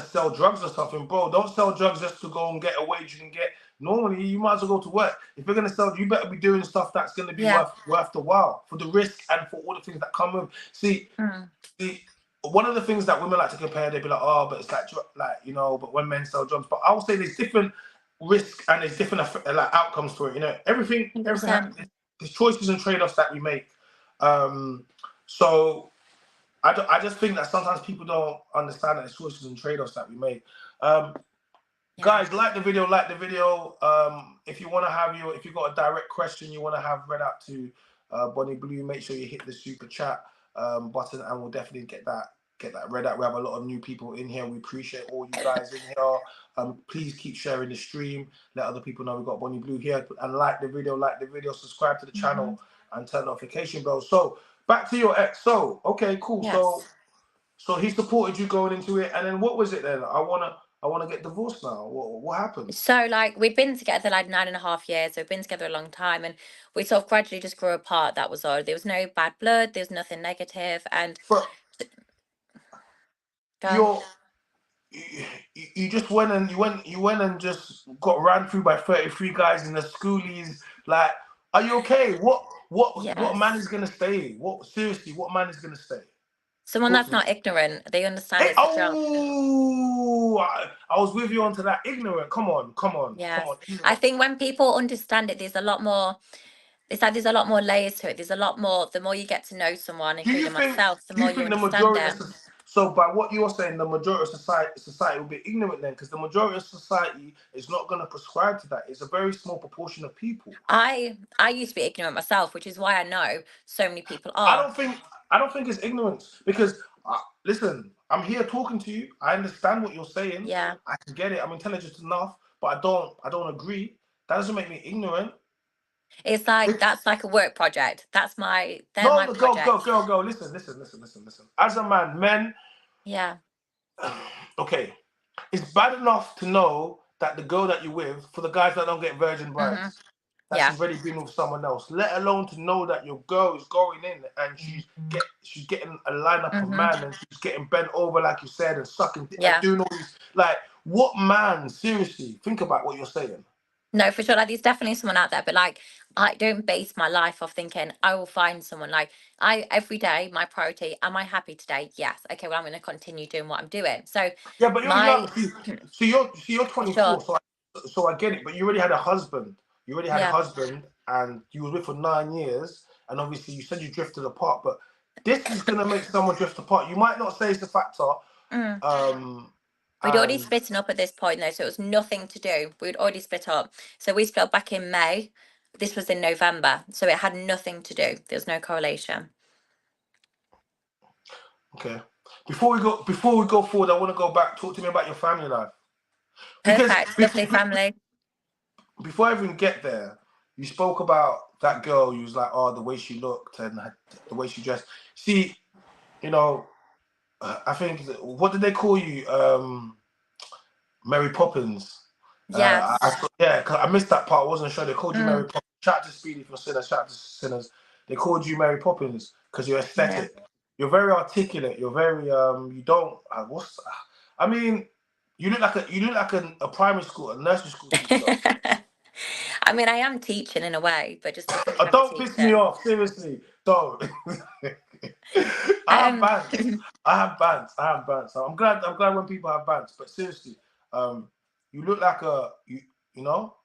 sell drugs or something, bro, don't sell drugs just to go and get a wage you can get. Normally, you might as well go to work. If you're gonna sell, you better be doing stuff that's gonna be yeah. worth the while for the risk and for all the things that come with. See, Mm, the one of the things that women like to compare, they'd be like, oh, but it's like, but when men sell jobs, but I would say there's different risk and there's different like outcomes to it. Everything 100%. there's choices and trade-offs that we make. So I just think that sometimes people don't understand that there's choices and trade-offs that we make. Um, Yeah. Guys, like the video, like the video. If you want to if you got a direct question you want to have read out to Bonnie Blue, make sure you hit the super chat button, and we'll definitely get that read out. We have a lot of new people in here. We appreciate all you guys in here. Please keep sharing the stream. Let other people know we got Bonnie Blue here, and like the video, subscribe to the channel, and turn notification bell. So back to your ex. So okay, cool. Yes. So he supported you going into it, and then what was it then? I wanna get divorced now. What happened? So, like, we'd been together like 9.5 years. So we've been together a long time, and we sort of gradually just grew apart. That was all. There was no bad blood. There was nothing negative. And But go, you're you just went and you went and just got ran through by 33 guys in the schoolies. Like, are you okay? What man is yes. gonna stay? What man is gonna stay? Someone Talk that's to me. not ignorant, they understand Hey, it's a job. I was with you onto that. Ignorant. Come on, come on, come Yes. on. I Ignorant. think when people understand it, there's a lot more, it's like there's a lot more layers to it. There's a lot more, the more you get to know someone, Do you including think? myself, the Do you more you think the understand majority of it. so by what you're saying, the majority of society will be ignorant then, because the majority of society is not going to prescribe to that. It's a very small proportion of people. I used to be ignorant myself, which is why I know so many people I are. don't think I don't think it's ignorance because listen, I'm here talking to you. I understand what you're saying. Yeah. I can get it. I'm intelligent enough, but I don't agree. That doesn't make me ignorant. It's like, It's, that's like a work project. They're no, my no, go, go, projects. go, go. Listen, listen, listen, listen, listen. As a man, men, Yeah. okay, it's bad enough to know that the girl that you're with, for the guys that don't get virgin Hmm. brides, that Yeah. she's already been with someone else. Let alone to know that your girl is going in and she's getting a lineup of Hmm. man and she's getting bent over like you said and sucking and Yeah. doing all these like what man seriously think about what you're saying. No, for sure. Like, there's definitely someone out there, but like, I don't base my life off thinking I will find someone. Like, every day, my priority, am I happy today? Yes. Okay, well, I'm going to continue doing what I'm doing. So, Yeah, but you're young. my, See, you're for 24, sure. so I get it. But you already had a husband. You already had a Yeah. husband, and you was with for 9 years. And obviously, you said you drifted apart. But this is gonna make someone drift apart. You might not say it's a factor. Mm. We'd already And splitting up at this point, though. So it was nothing to do. We'd already split up. So we split up back in May. This was in November. So it had nothing to do. There was no correlation. okay, before we go forward, I want to go back. Talk to me about your family life. Because Perfect, lovely family. before I even get there, you spoke about that girl. You was like, oh, the way she looked and the way she dressed. See, you know, I think what did they call you? Mary Poppins. Yes. Yeah, 'cause I missed that part. I wasn't sure. They called you Mary Mm, Poppins. Shout out to Speedy for Sinners. Shout out to Sinners. They called you Mary Poppins because you're yeah. aesthetic. You're very articulate. You're very You don't. I mean, you look like a primary school, a nursery school teacher. I mean, I am teaching in a way, but just different type of Don't piss me teaching. off. Seriously, don't. I have Um, bands. I have bands. I have bands. So I'm glad. I'm glad when people have bands. But seriously, um, you look like you know.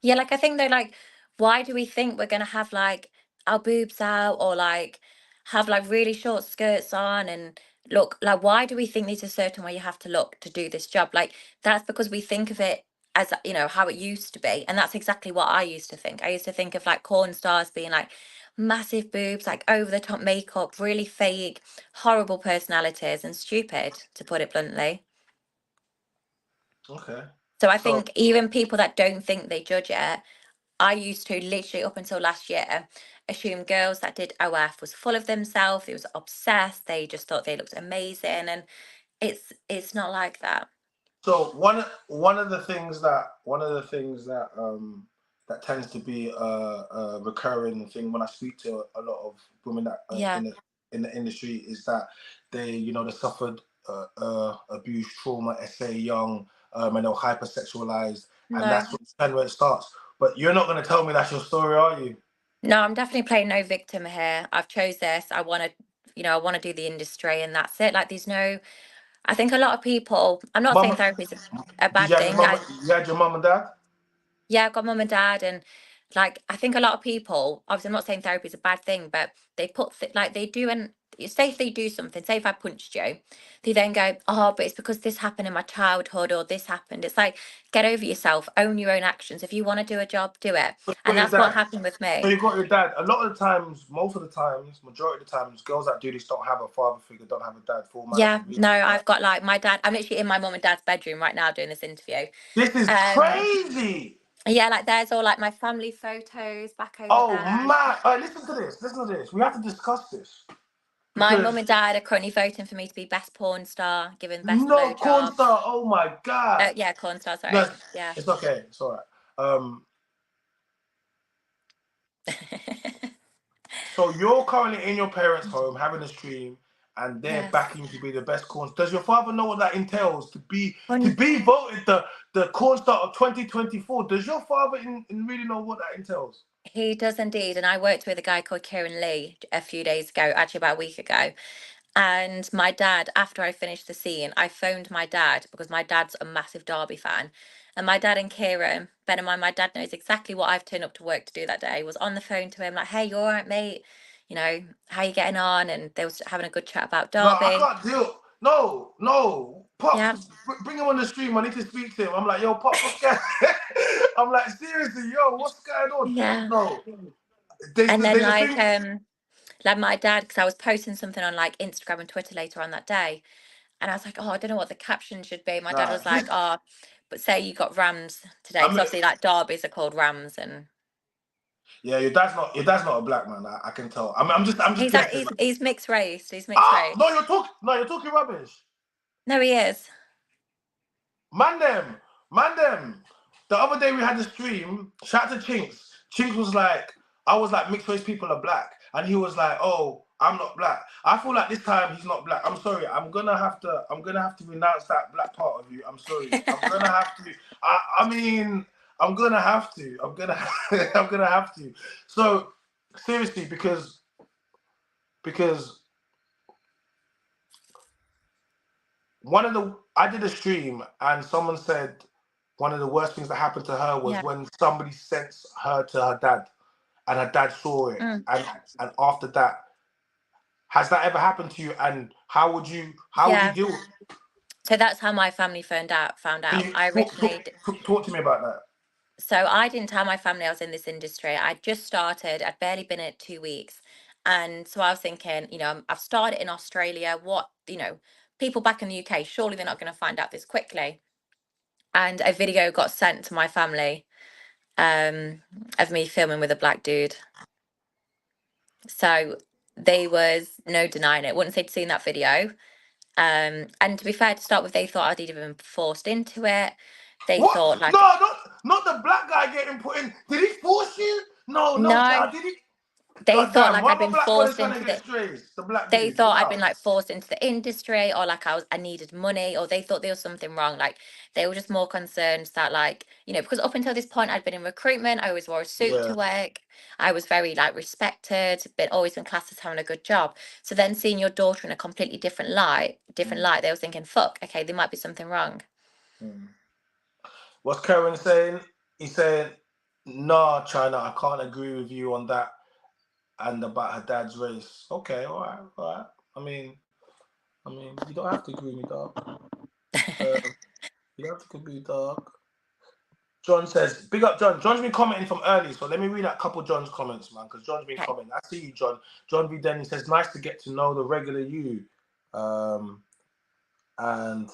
yeah, like I think they're like, why do we think we're gonna have like our boobs out or like have like really short skirts on and look like why do we think there's a certain way you have to look to do this job? Like that's because we think of it as how it used to be, and that's exactly what I used to think. I used to think of like porn stars being like massive boobs, like over the top makeup, really fake, horrible personalities, and stupid, to put it bluntly. Okay. So I So think even people that don't think they judge it, I used to literally up until last year assume girls that did OF was full of themselves, they was obsessed, they just thought they looked amazing, and it's not like that. So one of the things that tends to be a recurring thing when I speak to a lot of women that Yeah. in the industry is that they suffered abuse, trauma, SA young, and they were hypersexualized, and No. that's kind of where it starts. But you're not going to tell me that's your story, are you? No, I'm definitely playing no victim here. I've chose this. I want to, I want to do the industry and that's it. Like there's no, I think a lot of people, I'm not saying Mom, therapy is a did bad you have your thing. mom? You had your mom and dad? Yeah, I've got mum and dad, and like I think a lot of people, obviously, I'm not saying therapy is a bad thing, but they put like they do, and say if they do something, say if I punched you, they then go, oh, but it's because this happened in my childhood or this happened. It's like get over yourself, own your own actions. If you want to do a job, do it, So you and got your that's what dad. happened with So me. you got your dad. A lot of the times, most of the times, majority of the times, girls that do this don't have a father figure, don't have a dad for all manners Yeah, of reasons, no, right? I've got like my dad. I'm literally in my mum and dad's bedroom right now doing this interview. This is Um, crazy. yeah, like there's all like my family photos back over Oh there. man! All right, listen to this. Listen to this. We have to discuss this My because mum and dad are currently voting for me to be best porn star, given best no corn blowjobs. star. Oh my god! Yeah, corn star. No, Sorry. Yeah. it's okay. It's all right. Um, so you're currently in your parents' home having a stream, and they're Yes. backing you to be the best corn. Does your father know what that entails to Hun- be voted the corn star of 2024? Does your father really know what that entails? He does indeed. And I worked with a guy called Kieran Lee a few days ago, actually about a week ago. And my dad, after I finished the scene, I phoned my dad because my dad's a massive Derby fan. And my dad and Kieran, bear in mind, my dad knows exactly what I've turned up to work to do that day, was on the phone to him like, hey, you all right, mate? How you getting on? And they was having a good chat about No, I Derby. can't deal. No, no, pops, Yeah. bring him on the stream. I need to speak to him. I'm like, yo, pops, what's going? I'm like, seriously, yo, what's going on? Yeah. No, And then there's a thing. like my dad, because I was posting something on like Instagram and Twitter later on that day, and I was like, oh, I don't know what the caption should be. My dad Nah, was like, oh, but say you got Rams today, I because mean, obviously like derbies are called Rams, and yeah, your dad's not a black man. I can tell. I'm just he's like guessing. he's mixed race. He's mixed Ah, race. no, you're talking rubbish. No, he is. Man them, man them. The other day we had a stream. Shout out to Chinks. Chinks was like, I was like, mixed race people are black, and he was like, oh, I'm not black. I feel like this time he's not black. I'm sorry. I'm gonna have to renounce that black part of you. I'm sorry. I'm gonna have to. I mean, I'm gonna have to. I'm gonna have to. So seriously, because I did a stream and someone said one of the worst things that happened to her was Yeah. when somebody sent her to her dad and her dad saw it, Mm. and after that, has that ever happened to you, and how would you Yeah. deal with it? So that's how my family found out. Found Can out. you I talk, originally. talk, talk, talk to me about that? So I didn't tell my family I was in this industry. I just started. I'd barely been in it 2 weeks. And so I was thinking, I've started in Australia. What, people back in the UK, surely they're not going to find out this quickly. and a video got sent to my family of me filming with a black dude. So there was no denying it. Once they'd seen that video, and to be fair, to start with, they thought I'd either been forced into it. They What? thought like, No, not the black guy getting put in. Did he force you? No, no, child. Did he? they God thought damn. like One I'd more been black boy is forced trying to into get the. strays. The black They dude. thought I'd been Wow. like forced into the industry, or like I needed money, or they thought there was something wrong. Like they were just more concerned that, like, because up until this point I'd been in recruitment. I always wore a suit Yeah. to work. I was very like respected, always been classed as having a good job. So then seeing your daughter in a completely different light, they were thinking, fuck, okay, there might be something wrong. What's Karen saying? He's saying, nah, China, I can't agree with you on that and about her dad's race. Okay, all right. I mean, you don't have to agree with me, dog. You don't have to agree, dog. John says, big up John. John's been commenting from early, so let me read out a couple of John's comments, man, because John's been Okay. commenting. I see you, John. John V. Denny says, nice to get to know the regular you. And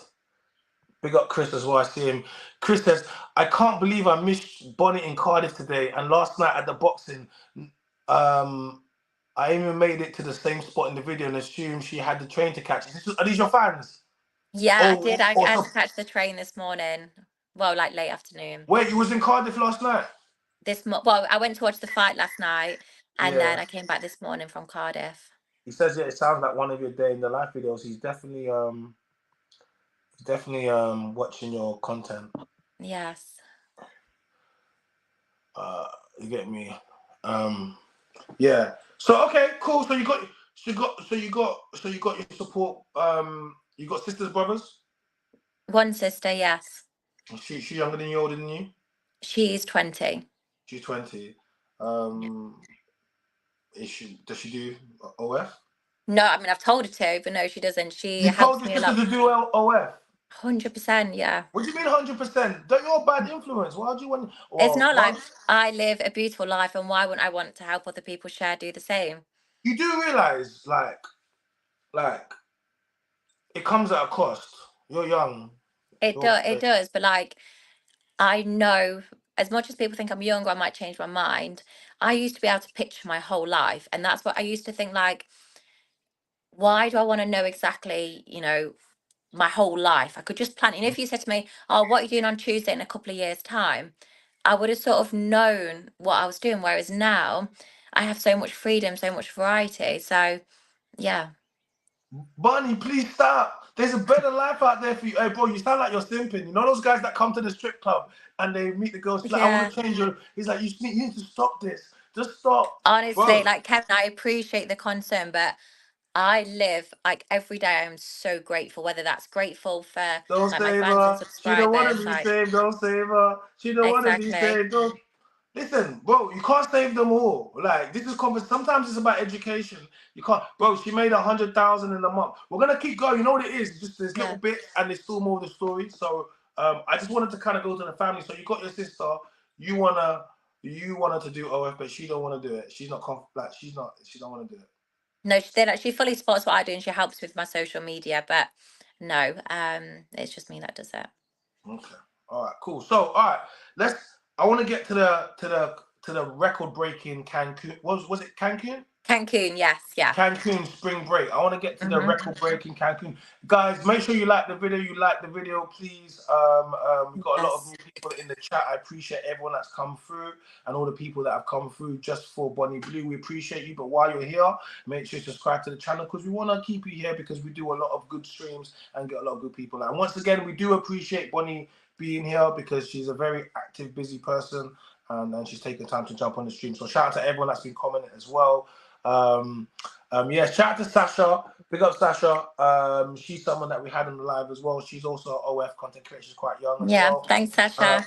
big up Chris as well. I see him. Chris says, I can't believe I missed Bonnie in Cardiff today. And last night at the boxing, I even made it to the same spot in the video and assumed she had the train to catch. Are these your fans? Yeah, I did. I had to catch the train this morning. Well, like late afternoon. Wait, you was in Cardiff last night? Well, I went to watch the fight last night, and Yeah. then I came back this morning from Cardiff. He says, yeah, it sounds like one of your day in the life videos. He's definitely watching your content. Yes. You get me? Yeah. So okay, cool. So you got your support. You got sisters, brothers? One sister, yes. She younger than you, older than you? She's 20. She's 20. Does she do OF? No, I mean I've told her to, but no, she doesn't. She You helps told me your a lot. sister to do OF? 100%, yeah. What do you mean 100%? Don't you're a bad influence. Why do you want? It's not like I live a beautiful life, and why wouldn't I want to help other people do the same? You do realize, like, it comes at a cost. You're young. It does, but like, I know, as much as people think I'm young or I might change my mind, I used to be able to picture my whole life, and that's what I used to think, like, why do I want to know exactly, my whole life? I could just plan. If you said to me, oh, what are you doing on Tuesday in a couple of years' time? I would have sort of known what I was doing. Whereas now I have so much freedom, so much variety. So, yeah. Bunny, please stop. There's a better life out there for you. Hey, bro, you sound like you're simping. You know those guys that come to the strip club and they meet the girls? Like, I want to change you. He's like, you need to stop this. Just stop. Honestly, bro. like Kevin, I appreciate the concern, but I live like every day. I'm so grateful. Whether that's grateful for Don't like my save fans and her. She don't want to subscribers, be like saved. Don't save her. She don't want to be exactly. saved. Don't. Listen, bro, you can't save them all. Like, this is sometimes it's about education. You can't, bro. She made 100,000 in a month. We're gonna keep going. You know what it is? Just there's little bits, and there's still more of the story. So, I just wanted to kind of go to the family. So you got your sister. You wanna to do OF, but she don't want to do it. She's not she don't want to do it. No, she fully supports what I do, and she helps with my social media. But no, it's just me that does it. Okay. All right. Cool. So, all right. I want to get to the record breaking Cancun. Was it Cancun? Cancun, yes, yeah. Cancun spring break. I want to get to the record breaking Cancun. Guys, make sure you like the video. Please. We've got a lot of new people in the chat. I appreciate everyone that's come through and all the people that have come through just for Bonnie Blue. We appreciate you. But while you're here, make sure you subscribe to the channel because we want to keep you here because we do a lot of good streams and get a lot of good people. And once again, we do appreciate Bonnie being here because she's a very active, busy person and she's taking time to jump on the stream. So shout out to everyone that's been commenting as well. Yeah, shout out to Sasha. Big up Sasha. She's someone that we had on the live as well. She's also OF content creator. She's quite young as well. Thanks, Sasha.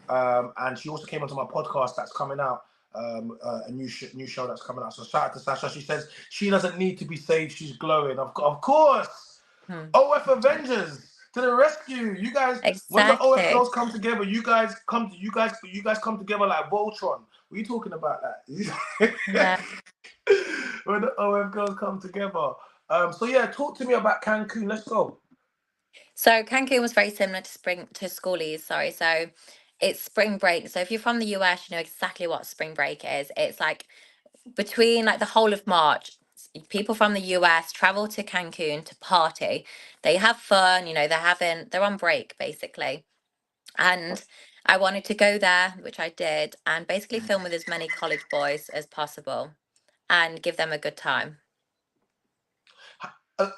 And she also came onto my podcast that's coming out. A new show that's coming out. So shout out to Sasha. She says she doesn't need to be saved. She's glowing. Of course. OF Avengers to the rescue. You guys, when the OF girls come together, you guys come together like Voltron. What are you talking about that? Yeah. When the OF girls come together. So yeah, talk to me about Cancun. Let's go. So Cancun was very similar to schoolies, sorry. So it's spring break. So if you're from the US, you know exactly what spring break is. It's like between like the whole of March, people from the US travel to Cancun to party. They have fun, you know, they're on break basically. And I wanted to go there, which I did, and basically film with as many college boys as possible and give them a good time.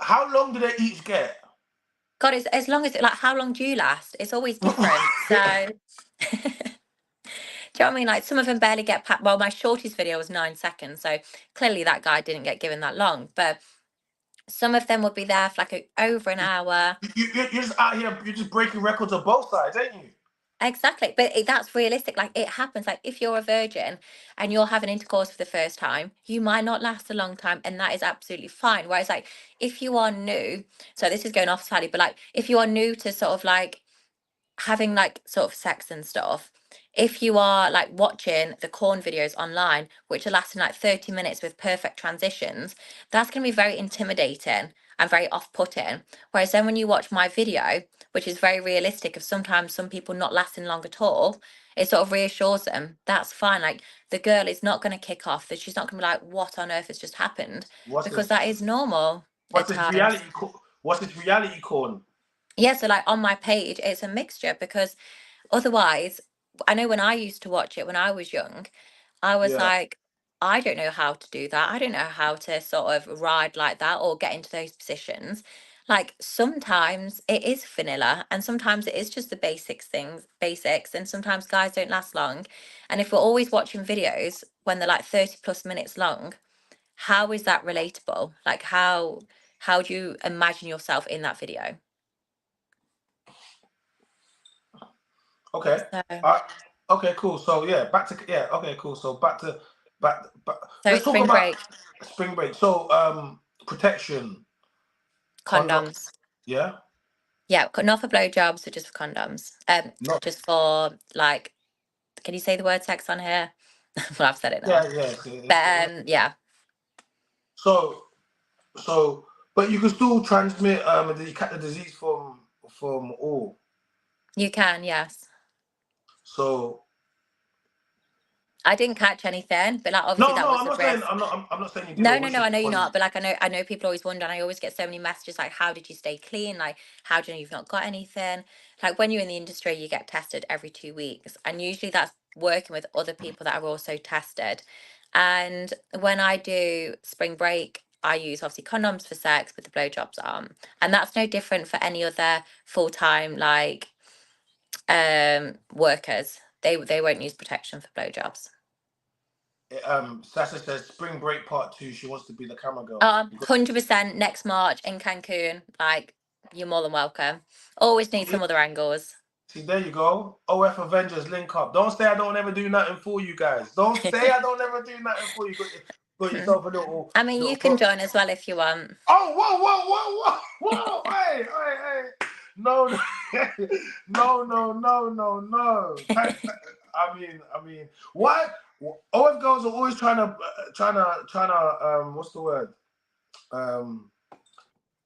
How long do they each get? God, it's as long as like how long do you last? It's always different. So do you know what I mean? Like some of them barely get past. Well, my shortest video was 9 seconds, so clearly that guy didn't get given that long. But some of them would be there for like over an hour. You're just out here. You're just breaking records on both sides, ain't you? Exactly, but that's realistic. Like it happens. Like if you're a virgin and you're having intercourse for the first time, you might not last a long time, and that is absolutely fine. Whereas, like if you are new, so this is going off slightly, but like if you are new to sort of like having like sort of sex and stuff, if you are like watching the corn videos online which are lasting like 30 minutes with perfect transitions, that's going to be very intimidating and very off-putting. Whereas then when you watch my video, which is very realistic of sometimes some people not lasting long at all, it sort of reassures them that's fine. Like the girl is not going to kick off, that she's not going to be like what on earth has just happened, What's because this? that is normal at What's this times. reality? What's this reality corn? Yeah, so like on my page it's a mixture, because otherwise, I know when I used to watch it when I was young, I was Yeah. like, I don't know how to do that. I don't know how to sort of ride like that or get into those positions. Like sometimes it is vanilla and sometimes it is just the basics, and sometimes guys don't last long. And if we're always watching videos when they're like 30 plus minutes long, how is that relatable? Like how do you imagine yourself in that video? Okay. So Okay. Cool. So yeah, back to yeah. Okay. Cool. So back. so Let's it's talk spring about break, spring break. So protection, condom. condoms. Yeah. Yeah, not for blowjobs, but just for condoms. No. Just for like, can you say the word sex on here? Well, I've said it now. Yeah. Yeah. But yeah, So so, but you can still transmit the disease from all. you can. Yes, So I didn't catch anything, but like obviously no, that no, was I'm a not saying risk. I'm not saying you did. I No, no, wish no. it I know you're upon you. not, but like I know people always wonder, and I always get so many messages like, "How did you stay clean? Like, how do you know you've not got anything?" Like when you're in the industry, you get tested every 2 weeks, and usually that's working with other people that are also tested. And when I do spring break, I use obviously condoms for sex, but the blowjobs aren't, and that's no different for any other full time like workers. They won't use protection for blowjobs. Sasha says spring break part 2. She wants to be the camera girl. 100% next March in Cancun. Like, you're more than welcome. Always need some other angles. See, there you go. OF Avengers link up. Don't say I don't ever do nothing for you guys. Don't say I don't ever do nothing for you. Got yourself a little I mean, you can pro. join as well if you want. Oh, whoa! Hey! No, no. I mean, why? OF girls are always trying to what's the word? Um,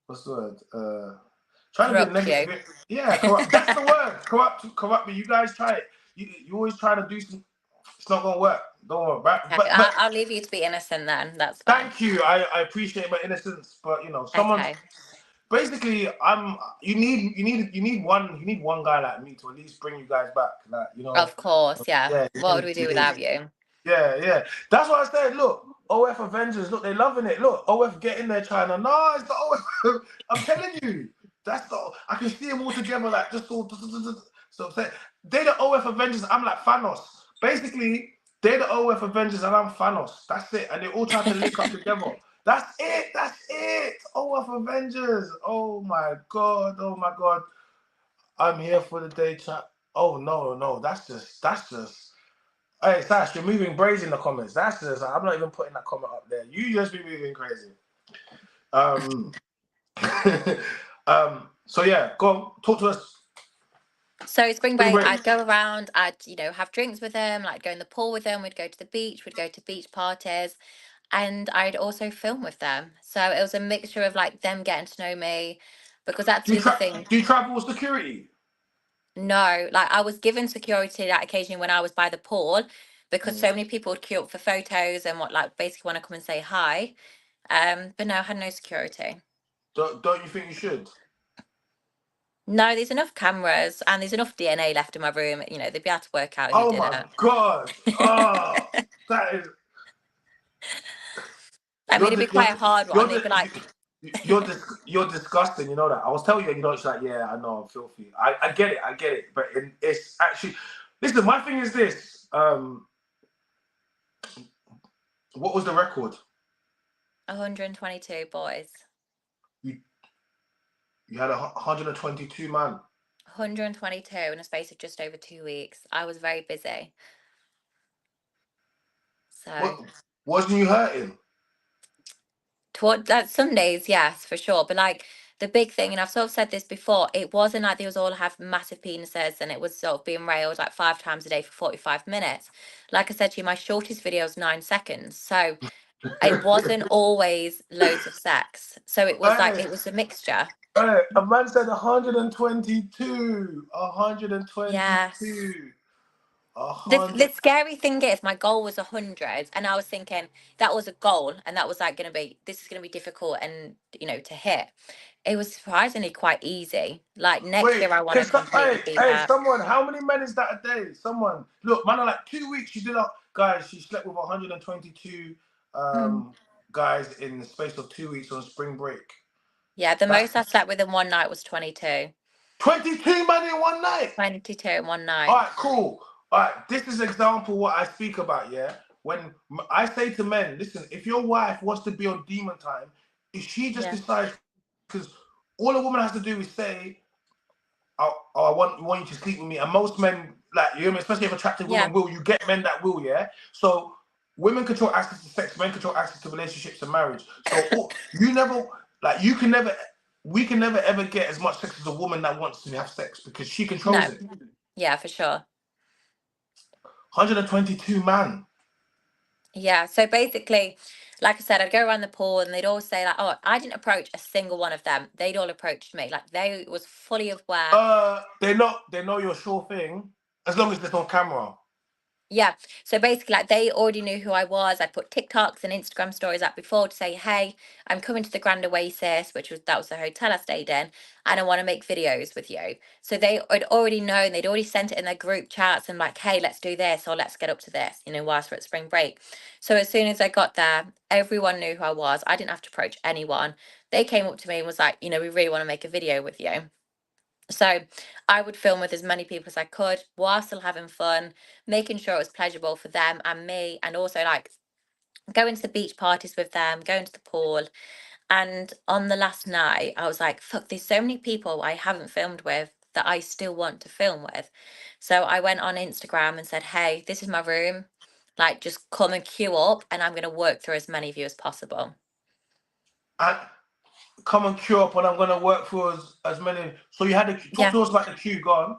what's the word? Trying to be Corrupt you. negative. Yeah, corrupt. That's the word. Corrupt. But you guys try it. You always try to do some. It's not gonna work. Don't worry. Okay, But I'll leave you to be innocent then. That's fine. thank you. I appreciate my innocence. But someone Okay. basically you need one guy like me to at least bring you guys back. Like Of course, yeah. yeah, What would we do without you? yeah. That's what I said. Look, OF Avengers. Look, they loving it. Look, OF get in there, China. No, it's the OF. I'm telling you, that's the. I can see them all together, like just all. So they're the OF Avengers. I'm like Thanos. Basically, they're the OF Avengers, and I'm Thanos. That's it. And they all try to link up together. That's it. That's it. OF Avengers. Oh my god. Oh my god. I'm here for the day chat. Oh no. That's just. Hey, Sash, you're moving brazy in the comments. That's just, I'm not even putting that comment up there. You just be moving crazy. So yeah, go on, talk to us. So spring Spring break, break. I'd go around, I'd, have drinks with them, like go in the pool with them, we'd go to the beach, we'd go to beach parties, and I'd also film with them. So it was a mixture of like them getting to know me, because that's Do the you other thing. do you travel with security? No, like I was given security that occasionally when I was by the pool, because so many people would queue up for photos and what, like, basically want to come and say hi. But no, I had no security. Don't you think you should? No, there's enough cameras and there's enough DNA left in my room. You know, they'd be able to work out who Oh did my god! Oh, it. that is I mean, you're it'd be di- quite a hard you're one. They'd be di- like, you're disgusting. You know that. I was telling you, you know, it's like, yeah, I know, I'm filthy. I get it, but it's actually. Listen, my thing is this. What was the record? 122 boys. You you had 122 man. 122 in a space of just over 2 weeks. I was very busy. So, What wasn't you hurting? toward that, some days, yes, for sure. But like the big thing, and I've sort of said this before, it wasn't like they was all have massive penises and it was sort of being railed like 5 times a day for 45 minutes. Like I said to you, my shortest video is 9 seconds. So it wasn't always loads of sex. So it was like, Hey, it was a mixture. hey, a man said 122. Yes. 122. The 100. scary thing is my goal was 100 and I was thinking that was a goal and that was like going to be, this is going to be difficult and, you know, to hit. It was surprisingly quite easy. Like next Wait, year I want to completely beat that. someone, how many men is that a day? Someone, look, man, like 2 weeks, she did up, guys, she slept with 122 Mm. guys in the space of 2 weeks on spring break. Yeah, the That's most I slept with in one night was 22. 22 men in one night. 22 in one All night. right, cool. All right, this is example what I speak about, yeah? When I say to men, listen, if your wife wants to be on demon time, if she just Yeah. decides, because all a woman has to do is say, I want you to sleep with me. And most men, like, you know, especially if attractive Yeah. women will, you get men that will, yeah? So women control access to sex, men control access to relationships and marriage. So you never, like, we can never ever get as much sex as a woman that wants to have sex because she controls No. it. Yeah, for sure. 122 man. Yeah. So basically, like I said, I'd go around the pool and they'd all say like, oh, I didn't approach a single one of them. They'd all approached me. Like they was fully aware. They know your sure thing as long as it's on camera. Yeah. So basically, like they already knew who I was. I put TikToks and Instagram stories up before to say, hey, I'm coming to the Grand Oasis, that was the hotel I stayed in, and I want to make videos with you. So they had already known, they'd already sent it in their group chats and like, hey, let's do this or let's get up to this, you know, whilst we're at spring break. So as soon as I got there, everyone knew who I was. I didn't have to approach anyone. They came up to me and was like, you know, we really want to make a video with you. So I would film with as many people as I could while still having fun, making sure it was pleasurable for them and me, and also like going to the beach parties with them, going to the pool. And on the last night, I was like, fuck, there's so many people I haven't filmed with that I still want to film with. So I went on Instagram and said, hey, this is my room. Like, just come and queue up, and I'm going to work through as many of you as possible. And come and queue up, and I'm gonna work for as many. So you had to talk to us about the queue. Go on.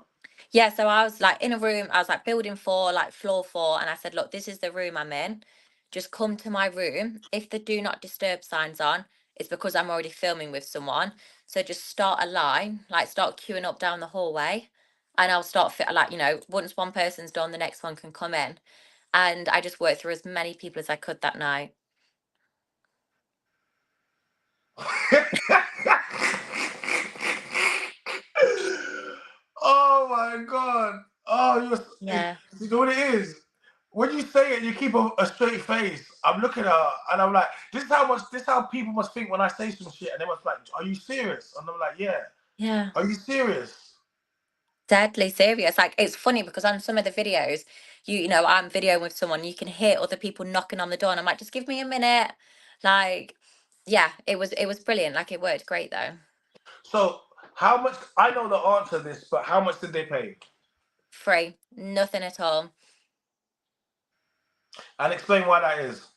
Yeah, so I was like in a room, I was like building 4, like floor 4, and I said, look, this is the room I'm in. Just come to my room. If the do not disturb sign's on, it's because I'm already filming with someone. So just start a line, like start queuing up down the hallway, and I'll start like, you know, once one person's done, the next one can come in. And I just worked through as many people as I could that night. Oh my god! Oh, Yeah. you know what it is? When you say it, you keep a straight face. I'm looking at her, and I'm like, this is how people must think when I say some shit, and they must be like, are you serious? And I'm like, yeah. Yeah. Are you serious? Deadly serious. Like it's funny because on some of the videos, you know, I'm videoing with someone, you can hear other people knocking on the door, and I'm like, just give me a minute. Like, yeah, it was brilliant. Like it worked great though. So, how much? I know the answer to this, but how much did they pay? Free, nothing at all. And explain why that is.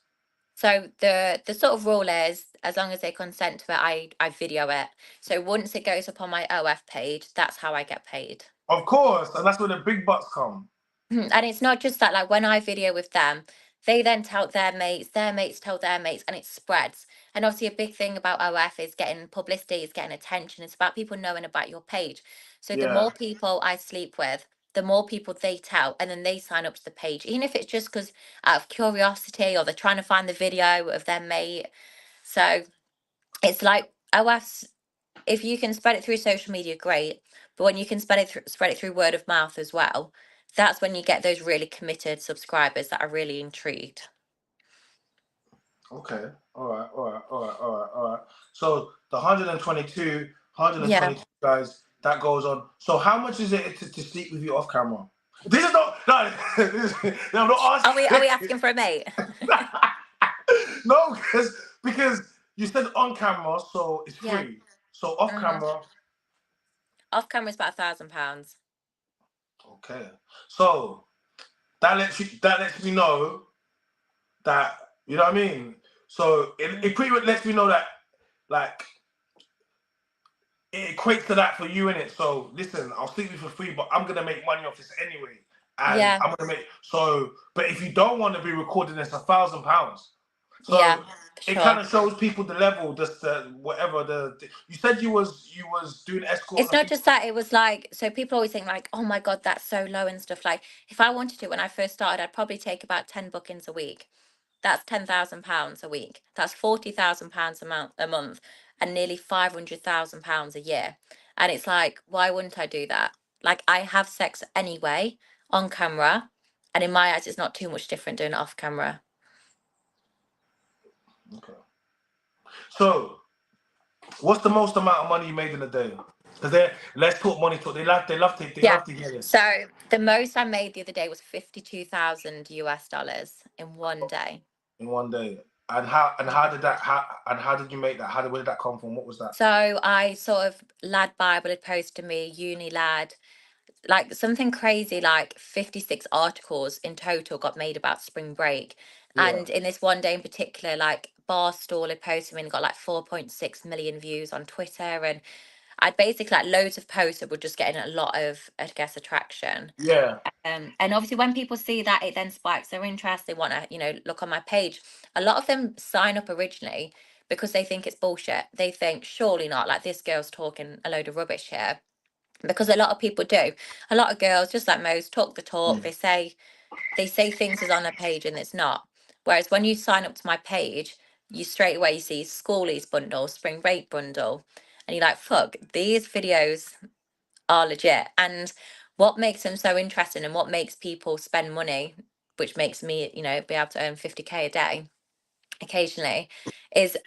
So the sort of rule is, as long as they consent to it, I video it. So once it goes up on my OF page, that's how I get paid. Of course, and that's where the big bucks come. And it's not just that, like when I video with them, they then tell their mates tell their mates, and it spreads. And obviously, a big thing about OF is getting publicity, is getting attention. It's about people knowing about your page. So the Yeah. more people I sleep with, the more people they tell, and then they sign up to the page, even if it's just because out of curiosity or they're trying to find the video of their mate. So it's like OF's, if you can spread it through social media, great. But when you can spread it through word of mouth as well, that's when you get those really committed subscribers that are really intrigued. Okay. All right. All right. All right. All right. All right. So the 122, Yeah. guys, that goes on. So how much is it to sleep with you off camera? This is not no. No, I'm not Are asking. we asking for a mate? No, because you said on camera, so it's Yeah. free. So off Hmm. camera, Off camera is about £1,000. okay. So that lets me know that, you know what I mean. So it pretty much lets me know that, like, it equates to that for you, innit? So listen, I'll sleep with you for free, but I'm gonna make money off this anyway, and Yeah. I'm gonna make so. But if you don't want to be recording, it's £1,000. Yeah. So it kind Sure. of shows people the level, just the whatever you said you was doing escort It's on a not female. just that, it was like, so people always think like, oh my God, that's so low and stuff. Like, if I wanted to, when I first started, I'd probably take about 10 bookings a week. That's £10,000 a week. That's £40,000 a month, and nearly £500,000 a year. And it's like, why wouldn't I do that? Like, I have sex anyway on camera, and in my eyes, it's not too much different doing it off camera. Okay. So what's the most amount of money you made in a day? Because let's talk money talk. They Yeah. love to hear this. So the most I made the other day was 52,000 US dollars in one day. In one day. And how did you make that? Where did that come from? What was that? So I sort of, Lad Bible had posted to me, uni lad, like something crazy, like 56 articles in total got made about spring break. Yeah. And in this one day in particular, like Barstool had posted me and got like 4.6 million views on Twitter. And I'd basically like loads of posts that were just getting a lot of, I guess, attraction. Yeah. And obviously when people see that, it then spikes their interest. They want to, look on my page. A lot of them sign up originally because they think it's bullshit. They think, surely not, like this girl's talking a load of rubbish here. Because a lot of people do. A lot of girls, just like most, talk the talk. Mm. They say things is on a page and it's not. Whereas when you sign up to my page, you straight away see schoolies bundle, spring break bundle, and you're like, fuck, these videos are legit. And what makes them so interesting and what makes people spend money, which makes me, be able to earn 50k a day occasionally, is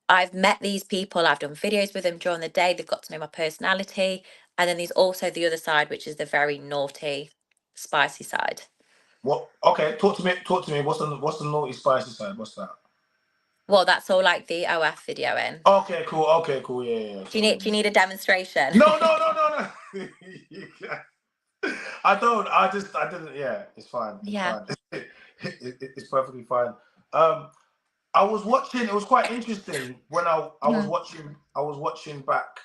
I've met these people, I've done videos with them during the day, they've got to know my personality. And then there's also the other side, which is the very naughty, spicy side. What? Okay, talk to me. Talk to me. What's the naughty spicy side? What's that? Well, that's all like the OF video in. Okay, cool. Okay, cool. Yeah, yeah. Do you So need do you need a demonstration? no, no, no, no, no. I don't. I didn't. Yeah, it's fine. It's Yeah. fine. It's perfectly fine. I was watching. It was quite interesting when I was Mhm. watching. I was watching back.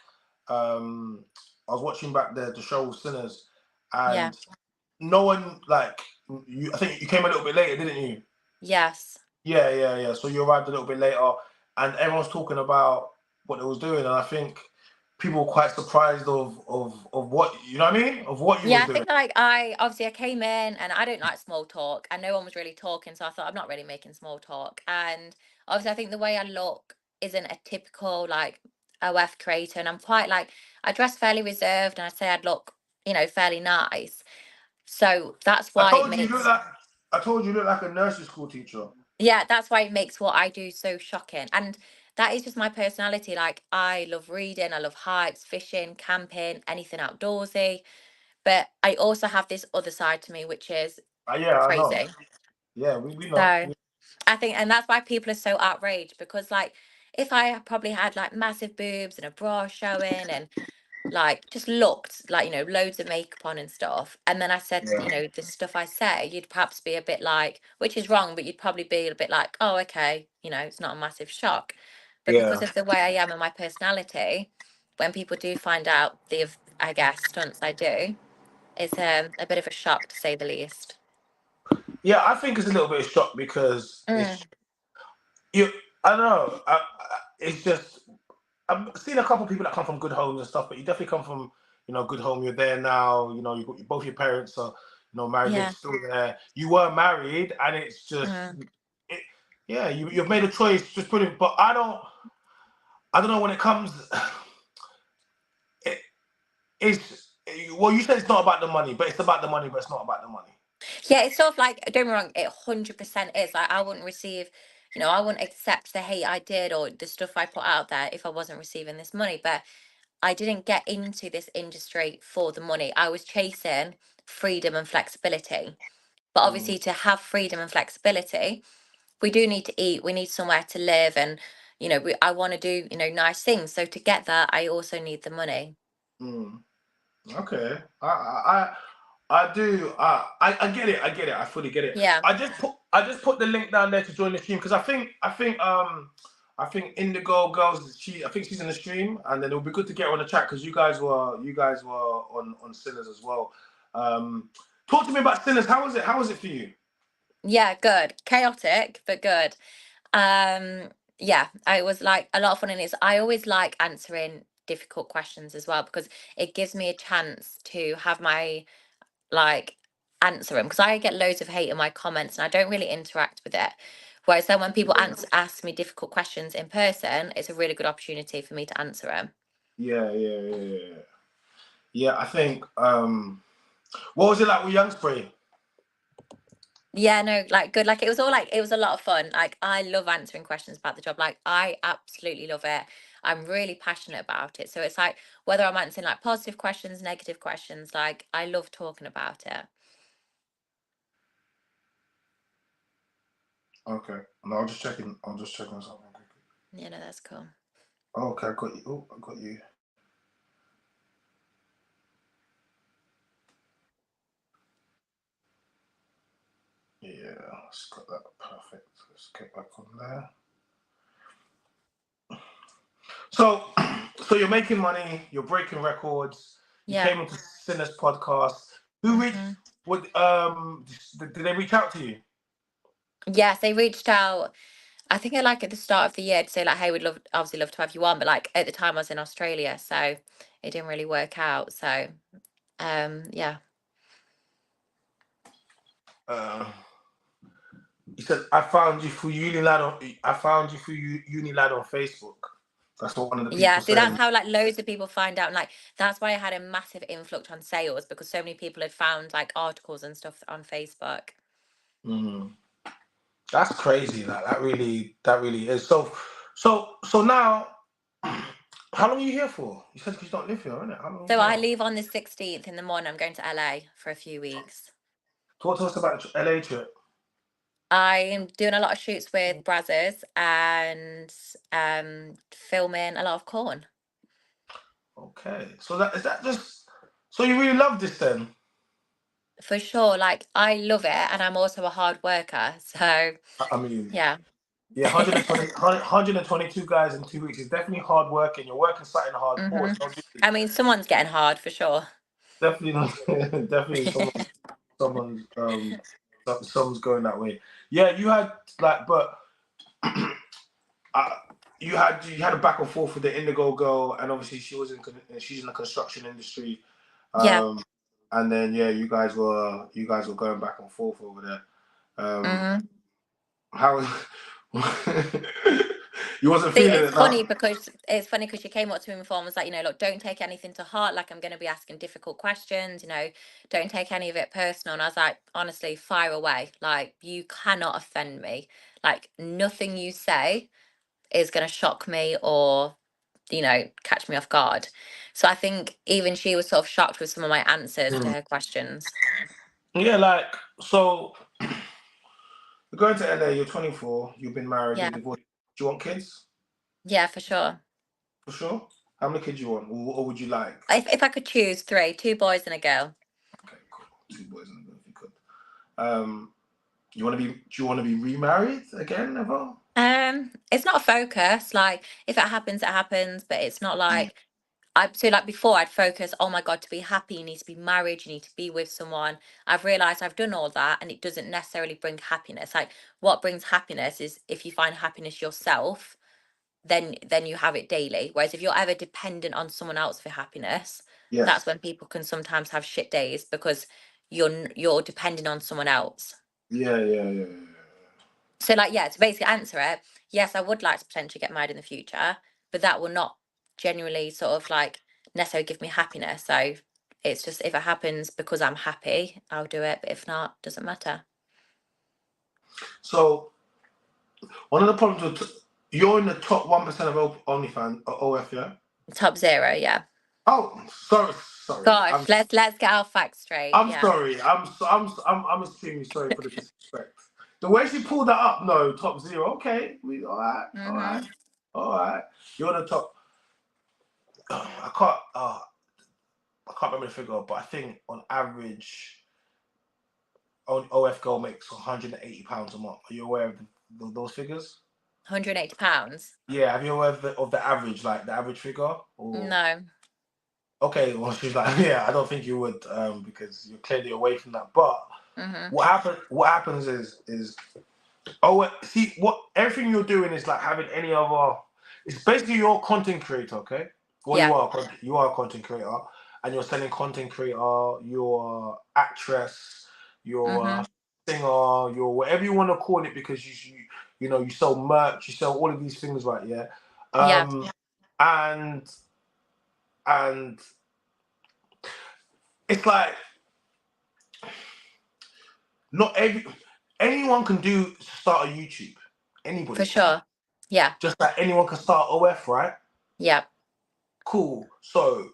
I was watching back the show Sinners, Yeah. and no one like you. I think you came a little bit later, didn't you? Yes. Yeah, yeah, yeah. So you arrived a little bit later, and everyone's talking about what they was doing, and I think people were quite surprised of what, you know what I mean, of what you Yeah, was I doing. think like I came in and I don't like small talk and no one was really talking, so I thought I'm not really making small talk. And obviously I think the way I look isn't a typical like OF creator, and I'm quite like, I dress fairly reserved and I'd say I'd look, fairly nice. So that's I why it told you you look makes, like I told you you look like a nursery school teacher. yeah, that's why it makes what I do so shocking. And that is just my personality. Like I love reading, I love hikes, fishing, camping, anything outdoorsy. But I also have this other side to me, which is Yeah, I know. crazy. Yeah, we know. So I think, and that's why people are so outraged, because like if I probably had like massive boobs and a bra showing and like just looked like, loads of makeup on and stuff, and then I said, Yeah, the stuff I say, you'd perhaps be a bit like, which is wrong, but you'd probably be a bit like, oh, okay, it's not a massive shock. But yeah. because of the way I am and my personality, when people do find out the, I guess, stunts I do, it's a bit of a shock to say the least. Yeah, I think it's a little bit of shock because it's you. I don't know. It's just I've seen a couple of people that come from good homes and stuff, but you definitely come from good home. You're there now. You got both your parents are married. They're Yeah. still there. You were married, and it's just it, yeah. You've made a choice. Just put it. But I don't know when it comes. It, it's well, you said it's not about the money, but it's about the money, but it's not about the money. Yeah, it's sort of like, don't get me wrong, it 100% is. Like, I wouldn't receive, I wouldn't accept the hate I did or the stuff I put out there if I wasn't receiving this money. But I didn't get into this industry for the money. I was chasing freedom and flexibility. But Mm, obviously, to have freedom and flexibility, we do need to eat, we need somewhere to live, and, I want to do, nice things. So to get that, I also need the money. mm. Okay. I do. I get it. I get it. I fully get it. Yeah. I just put the link down there to join the stream because I think Indigo Girls. I think she's in the stream, and then it would be good to get her on the chat because you guys were on Sinners as well. Talk to me about Sinners. How was it? How was it for you? Yeah, good. Chaotic, but good. Yeah, I was like a lot of fun in it. I always like answering difficult questions as well because it gives me a chance to have my like answer them, because I get loads of hate in my comments and I don't really interact with it. Whereas then when people ask me difficult questions in person, it's a really good opportunity for me to answer them. Yeah, yeah, yeah, yeah. Yeah, I think. What was it like with Young Spray? Yeah, no, like good. Like it was a lot of fun. Like I love answering questions about the job. Like I absolutely love it. I'm really passionate about it. So it's like whether I'm answering like positive questions, negative questions, like I love talking about it. Okay. No, I'm just checking. I'm just checking something. You know, that's cool. Oh, okay, I got you. Oh, I got you. Yeah, let's got that perfect. Let's get back on there. So, so you're making money. You're breaking records. You Yeah. came into Sinners podcast. Who reached? Hmm. What? Did they reach out to you? Yes, they reached out. I think like at the start of the year to say like, hey, we'd obviously love to have you on, but like at the time I was in Australia, so it didn't really work out. So yeah. Uh, he said, "I found you through Unilad on. I found you through Unilad on Facebook." That's what one of the Yeah, people see, said. that's how like loads of people find out. And like that's why I had a massive influx on sales, because so many people had found like articles and stuff on Facebook. Mm. That's crazy. That really is. So now, how long are you here for? You said you don't live here, innit? How long are you So I here? leave on the 16th in the morning. I'm going to LA for a few weeks. Talk to us about the LA trip. I'm doing a lot of shoots with Brazzers and filming a lot of corn. Okay. So that is that just so you really love this then? For sure. Like I love it, and I'm also a hard worker. So I mean, yeah. yeah, 122 guys in 2 weeks is definitely hard working. You're working something hard. Hmm. Pause. Don't do it. I mean, someone's getting hard for sure. Definitely not. Definitely someone's going that way. Yeah, you had like, but uh, you had a back and forth with the Indigo girl, and obviously she's in the construction industry. Yeah. Um, and then yeah, you guys were going back and forth over there. Hmm. How you wasn't See, feeling it's it now? funny because she came up to me before and was like, look, don't take anything to heart. Like I'm going to be asking difficult questions. Don't take any of it personal. And I was like, honestly, fire away. Like you cannot offend me. Like nothing you say is going to shock me or catch me off guard. So I think even she was sort of shocked with some of my answers to Mm. her questions. Yeah, like so. You're going to LA. You're 24. You've been married. Yeah, You're divorced. Do you want kids? yeah, for sure. For sure. How many kids you want, or would you like? If I could choose three, two boys and a girl. Okay, cool. Two boys and a girl, if you could. Um, do you want to be remarried again, ever? It's not a focus. Like if it happens, it happens. But it's not like So like before I'd focus, oh my God, to be happy, you need to be married, you need to be with someone. I've realized I've done all that and it doesn't necessarily bring happiness. Like what brings happiness is if you find happiness yourself, then you have it daily. Whereas if you're ever dependent on someone else for happiness, that's Yes. when people can sometimes have shit days because you're depending on someone else. Yeah. So like, yeah, to basically answer it, yes, I would like to potentially get married in the future, but that will not genuinely sort of like necessarily give me happiness. So it's just if it happens because I'm happy, I'll do it. But if not, doesn't matter. So one of the problems with you're in the top 1% of OnlyFans OF, yeah. Top zero, yeah. Oh, sorry. Gosh, let's get our facts straight. I'm Yeah. sorry. I'm extremely sorry for the disrespect. The way she pulled that up, no, top zero. Okay, we Mhm. all right. You're the top. I can't. I can't remember the figure, but I think on average, OF girl makes £180 a month. Are you aware of those figures? £180. Yeah. Have you aware of the average, like the average figure? Or No. okay, well, she's like, yeah, I don't think you would, because you're clearly away from that. But Mhm. what happens is see what everything you're doing is like having any other. It's basically you're a content creator, okay? Well, Yeah. you are a content creator, and you're selling content creator. You're actress. You're a Mhm. singer. You're whatever you want to call it because you know you sell merch. You sell all of these things, right? Yeah. Yeah. And and it's like not anyone can start a YouTube. For Anybody can. sure. Yeah. Just like anyone can start OF, right? Yeah. Cool. So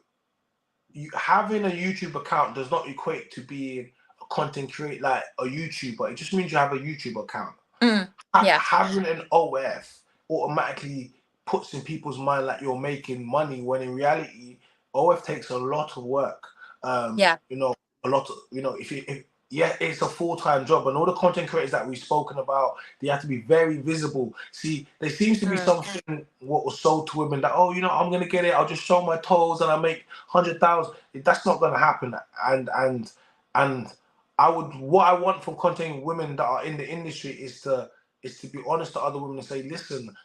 having a YouTube account does not equate to being a content creator, like a YouTuber. It just means you have a YouTube account. Mm. Yeah. Having an OF automatically puts in people's mind like you're making money when in reality OF takes a lot of work. Yeah. You know, a lot of if yeah, it's a full-time job, and all the content creators that we've spoken about, they have to be very visible. See, there seems to be Mm. something what was sold to women that, oh, I'm gonna get it, I'll just show my toes and I make 100,000. That's not gonna happen. And what I want from content women that are in the industry is to be honest to other women and say, listen,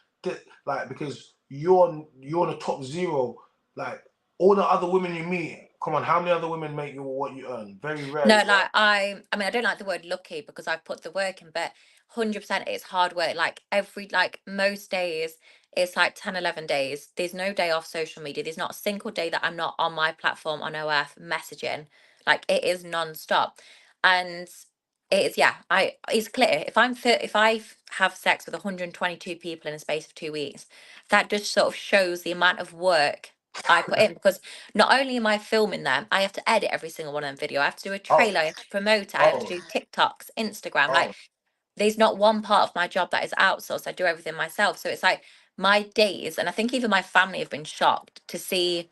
like because you're in the top zero, like all the other women you meet. Come on, how many other women make you what you earn? Very No, rarely, right? like I mean, I don't like the word lucky because I've put the work in, but 100% it's hard work. Like like most days, it's like 10, 11 days. There's no day off social media. There's not a single day that I'm not on my platform on OF messaging. Like it is non-stop. And yeah, it's clear. If I have sex with 122 people in a space of 2 weeks, that just sort of shows the amount of work I put in because not only am I filming them, I have to edit every single one of them video. I have to do a Oh, trailer, I have to promote it, I have to oh, do TikToks, Instagram. Like oh. there's not one part of my job that is outsourced. I do everything myself. So it's like my days, and I think even my family have been shocked to see,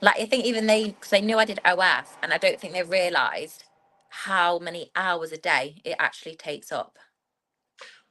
like I think even because they knew I did OF, and I don't think they realised how many hours a day it actually takes up.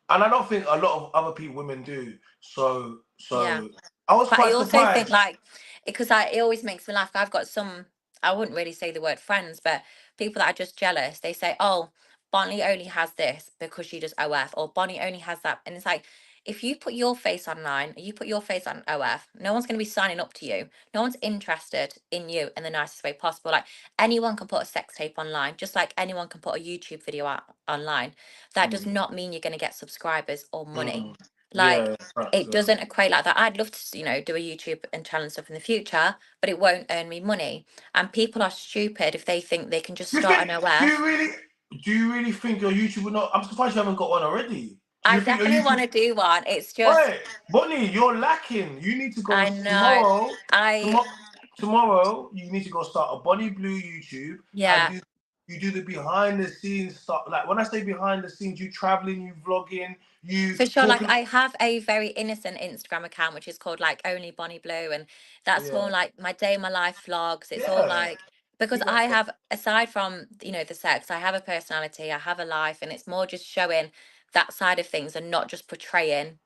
And I don't think a lot of other people, women do. So, Yeah. I was But I quite also think surprised. like because it always makes me laugh. I've got some, I wouldn't really say the word friends, but people that are just jealous. They say, "Oh, Bonnie only has this because she does OF," or "Bonnie only has that," and it's like if you put your face online, you put your face on OF, no one's going to be signing up to you. No one's interested in you in the nicest way possible. Like anyone can put a sex tape online, just like anyone can put a YouTube video out online. That does Mm, not mean you're going to get subscribers or money. mm. Like Yeah, facts, it yeah. doesn't equate like that. I'd love to, do a YouTube and channel stuff in the future, but it won't earn me money. And people are stupid if they think they can just Do you start an think? OF. Do you really think your YouTube would not? I'm surprised you haven't got one already. Do I you think your definitely want YouTube? to do one. It's just, Wait, Bonnie, you're lacking. You need to go I know. tomorrow. I, Tomorrow, tomorrow, you need to go start a Bonnie Blue YouTube and yeah. you do the behind the scenes stuff. Like when I say behind the scenes, you traveling, you vlogging, you For sure, like talking. I have a very innocent Instagram account which is called like Only Bonnie Blue, and that's all Yeah, like my day in my life vlogs. It's all yeah. like because Do that I for. have, aside from the sex, I have a personality, I have a life, and it's more just showing that side of things and not just portraying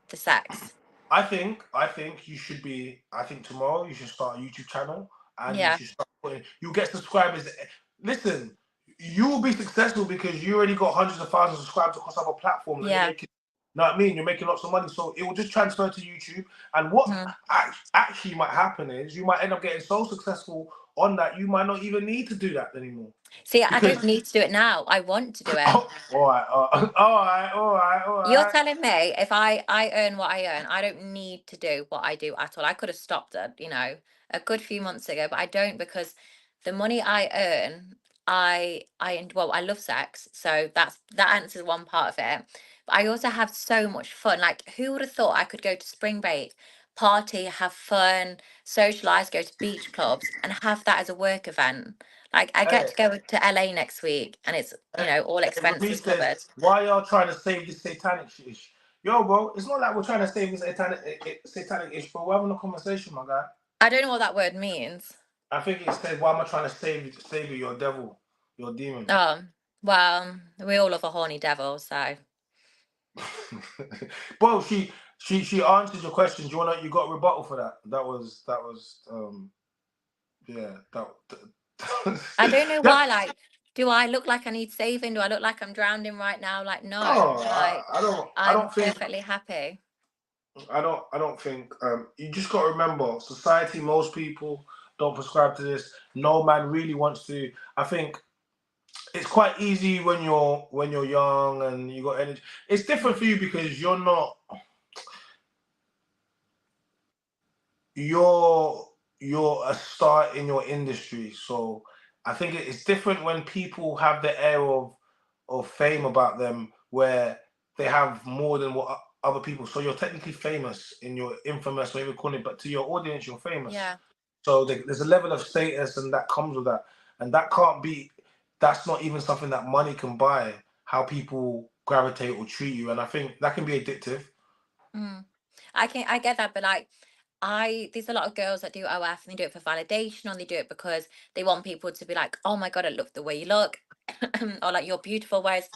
the sex. I think you should be. I think tomorrow you should start a YouTube channel and you Yeah, should start putting. You get subscribers. Listen, you will be successful because you already got hundreds of thousands of subscribers across other platforms, and you're yeah. making. You know what I mean? You're making lots of money, so it will just transfer to YouTube. And what Mhm. actually might happen is you might end up getting so successful on that you might not even need to do that anymore See, I because. don't need to do it now. I want to do it. Oh, all right, all You're right. telling me if I earn what I earn, I don't need to do what I do at all. I could have stopped it, a good few months ago, but I don't because the money I earn, well, I love sex, so that answers one part of it. But I also have so much fun. Like, who would have thought I could go to spring break, party, have fun, socialize, go to beach clubs, and have that as a work event? Like, I get Hey, to go to LA next week, and it's all Rafi expenses says, covered. why y'all trying to save this satanic shit? Yo, bro, it's not like we're trying to save this satanic ish, bro. We're having a conversation, my guy. I don't know what that word means. I think it said, why am I trying to save you, your devil, your demon? Oh, well, we all love a horny devil, so. Bro, she answered your question. Do you want to, you got a rebuttal for that? Yeah, I don't know that, why, like, do I look like I need saving? Do I look like I'm drowning right now? Like, no, no, like, I I'm don't think. perfectly happy. I don't think you just got to remember society, most people don't prescribe to this. No man really wants to. I think it's quite easy when you're young and you got energy. It's different for you because you're a star in your industry. So I think it's different when people have the air of fame about them where they have more than what other people. So you're technically famous in your infamous, whatever you call it, but to your audience, you're famous. Yeah. So there's a level of status and that comes with that. And that can't be, that's not even something that money can buy, how people gravitate or treat you. And I think that can be addictive. Mm. I get that, but like, there's a lot of girls that do OF and they do it for validation or they do it because they want people to be like, oh my God, I love the way you look, or like, you're beautiful. Whereas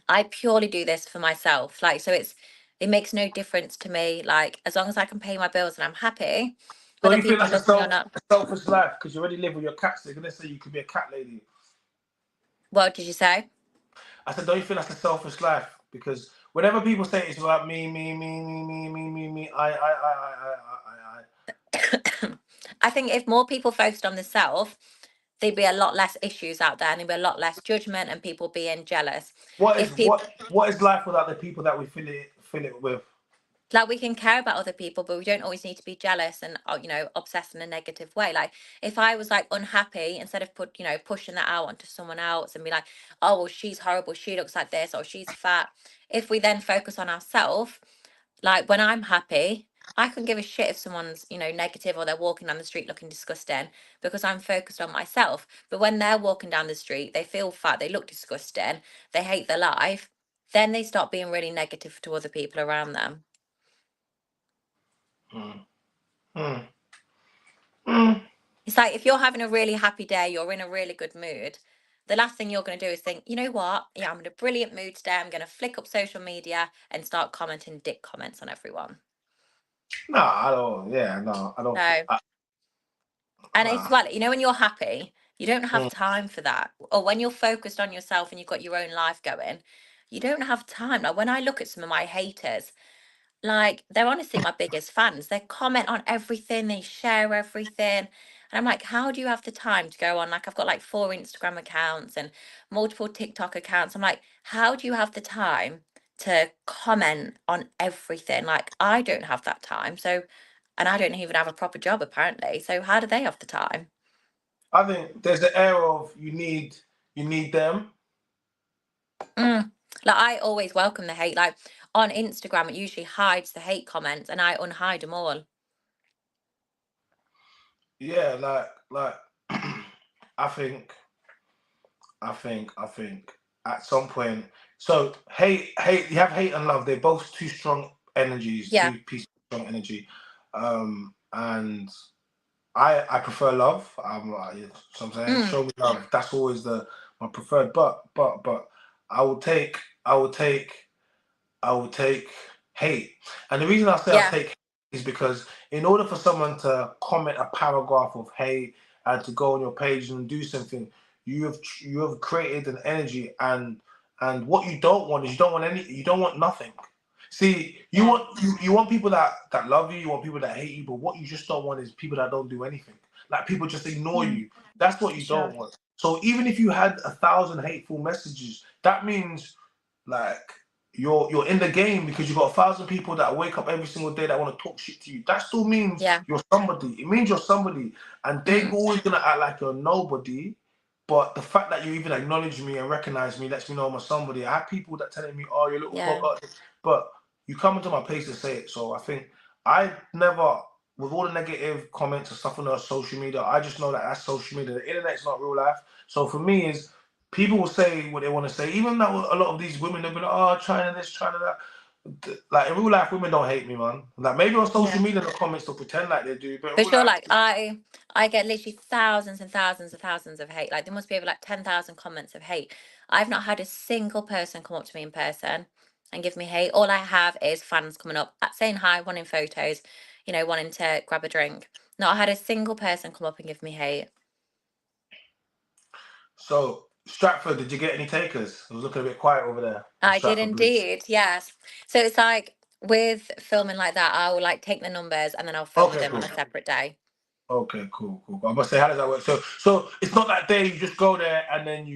I purely do this for myself. Like, so it makes no difference to me. Like, as long as I can pay my bills and I'm happy, Don't whether you feel people that's a love me or not. selfish life because you already live with your cats? They're gonna say you could be a cat lady. What did you say? I said, don't you feel that's a selfish life? Because whenever people say it's about me, I. I think if more people focused on the self, there'd be a lot less issues out there and there'd be a lot less judgment and people being jealous. What is If people, what is life without the people that we fill it with? like, we can care about other people, but we don't always need to be jealous and obsessed in a negative way. Like, if I was like unhappy, instead of pushing that out onto someone else and be like, oh well, she's horrible, she looks like this, or she's fat. If we then focus on ourselves, like, when I'm happy, I couldn't give a shit if someone's negative or they're walking down the street looking disgusting, because I'm focused on myself. But when they're walking down the street, they feel fat, they look disgusting, they hate their life, then they start being really negative to other people around them. Hmm. Hmm. Hmm. It's like, if you're having a really happy day, you're in a really good mood, the last thing you're going to do is think, you know what? Yeah, I'm in a brilliant mood today. I'm going to flick up social media and start commenting dick comments on everyone. No, I don't. Yeah, no, I don't. So, and it's, Nah. well, when you're happy, you don't have Hmm. time for that. Or when you're focused on yourself and you've got your own life going, you don't have time. Like, when I look at some of my haters, like, they're honestly my biggest fans. They comment on everything, they share everything. And I'm like, how do you have the time to go on? Like, I've got like 4 Instagram accounts and multiple TikTok accounts. I'm like, how do you have the time to comment on everything? Like, I don't have that time. So, and I don't even have a proper job apparently. So, how do they have the time? I think there's the air of you need them. Mm. Like, I always welcome the hate. Like, on Instagram, it usually hides the hate comments and I unhide them all. Yeah, like I think I think at some point. So hate. You have hate and love. They're both two strong energies, Yeah. two pieces of strong energy. And I prefer love. You know what I'm saying, Mm. show me love. That's always my preferred. But I will take I will take hate. And the reason I say I Yeah. take hate is because in order for someone to comment a paragraph of hate and to go on your page and do something, you have created an energy, and what you don't want is you don't want nothing. See, Yeah. you want people that love you want people that hate you, but what you just don't want is people that don't do anything. Like people just ignore you. That's what For you sure. don't want. So even if you had 1,000 hateful messages, that means like you're in the game because you've got 1,000 people that wake up every single day that want to talk shit to you. That still means Yeah. you're somebody. It means you're somebody, and they're Mm. always gonna act like you're nobody. But the fact that you even acknowledge me and recognize me lets me know I'm a somebody. I have people that telling me, "Oh, your little Yeah. cock," but you come into my page to say it. So I think I never, with all the negative comments and stuff on social media, I just know that that's social media. The internet's not real life. So for me, is people will say what they want to say. Even though a lot of these women, they'll be like, "Oh, China this, China that." Like in real life, women don't hate me, man. Like maybe on social Yeah. media, in the comments they'll pretend like they do, but in For real sure, life, like I get literally thousands and thousands and thousands of hate. Like there must be over like 10,000 comments of hate. I've not had a single person come up to me in person and give me hate. All I have is fans coming up saying hi, wanting photos, wanting to grab a drink. Not had a single person come up and give me hate. so Stratford, did you get any takers? It was looking a bit quiet over there in I did Stratford Bridge. indeed, yes. So it's like with filming like that, I will like take the numbers and then I'll film Okay, them cool. on a separate day. Okay, cool. I must say, how does that work? So it's not that day you just go there and then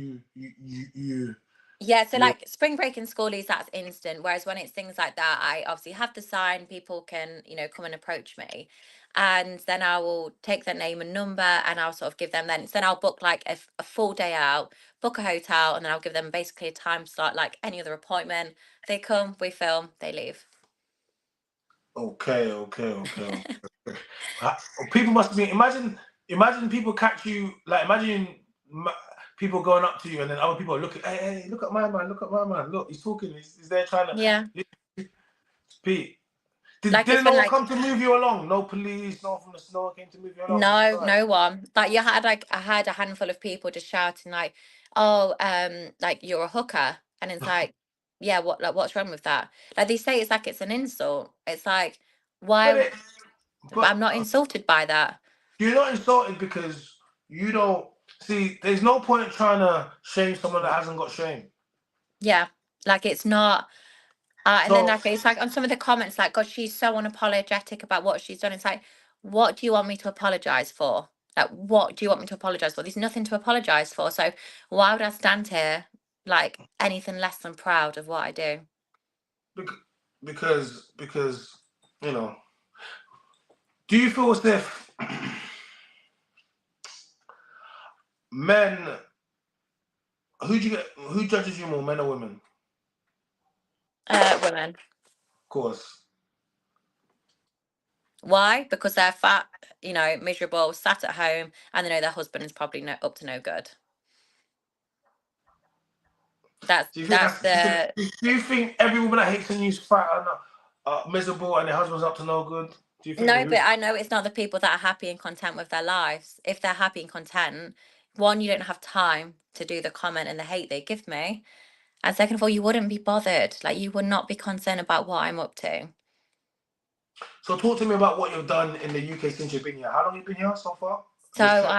Yeah, so you. like spring break in schoolies, that's instant. Whereas when it's things like that, I obviously have the sign, people can, come and approach me. And then I will take their name and number and I'll sort of give them then I'll book like a full day out, book a hotel, and then I'll give them basically a time slot like any other appointment. They come, we film, they leave. Okay. People must be imagine people catch you like people going up to you and then other people are looking. Hey, look at my man! Look at my man! Look, he's talking. He's there trying to. Yeah. Pete, Like it's didn't when no one like come to move you along? No police, no one from the snow came to move you along. You just no, like. no one. Like you had like I had a handful of people just shouting like, "Oh, like you're a hooker," and it's like, yeah, what's wrong with that? Like they say it's like it's an insult. It's like But why? it, I'm but not insulted by that. you're not insulted because you don't see. There's no point trying to shame someone that hasn't got shame. Yeah, like it's not. And then So like it's like on some of the comments, like, God, she's so unapologetic about what she's done. It's like, what do you want me to apologize for? Like, what do you want me to apologize for? There's nothing to apologize for. So why would I stand here like anything less than proud of what I do? because you know, do you feel as if men who judges you more, men or women? Women. Of course. Why? Because they're fat, miserable, sat at home, and they know their husband is probably up to no good. That's Do you think that's that's the do you think every woman that hates on you is fat and miserable and their husband's up to no good? Do you think No, there but is? I know it's not the people that are happy and content with their lives. If they're happy and content, one, you don't have time to do the comment and the hate they give me. And second of all, you wouldn't be bothered. Like you would not be concerned about what I'm up to. So talk to me about what you've done in the UK since you've been here. How long have you been here so far on So this trip?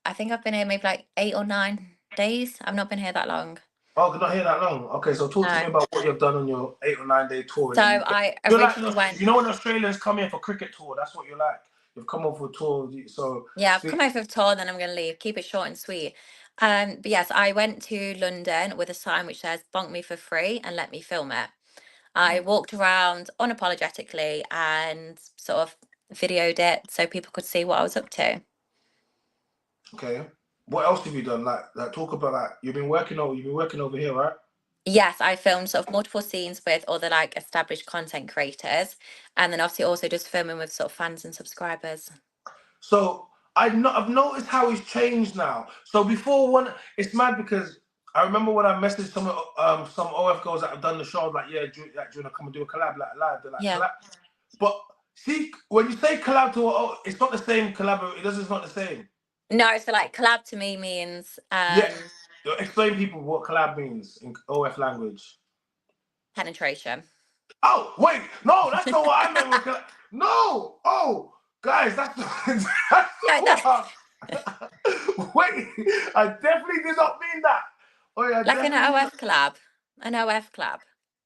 I think I've been here maybe like 8 or 9 days. I've not been here that long. Oh, not here that long. Okay, so talk to me No. about what you've done on your 8 or 9 day tour in So the UK. I You're like, originally went. you know, when Australians come here for cricket tour, that's what you're like. You've come over for a tour, so Yeah, I've speak. come over for a tour, then I'm going to leave. Keep it short and sweet. But yes, I went to London with a sign which says "Bonk me for free and let me film it." I walked around unapologetically and sort of videoed it so people could see what I was up to. Okay. What else have you done? Like talk about that. You've been working over here, right? Yes, I filmed sort of multiple scenes with other like established content creators, and then obviously also just filming with sort of fans and subscribers. So I've noticed how he's changed now. So before when it's mad because I remember when I messaged some OF girls that have done the show, like, yeah, do you wanna come and do a collab like live? They're like Yeah. collab. But see, when you say collab it's not the same collab. It's not the same. No, so like collab to me means Yeah. Explain people what collab means in OF language. penetration. Oh, wait, no, that's not what I meant. No, oh, guys, that's that's Yeah, what wait, I definitely did not mean that. Oh, yeah, I like an definitely did OF not. collab. An OF collab.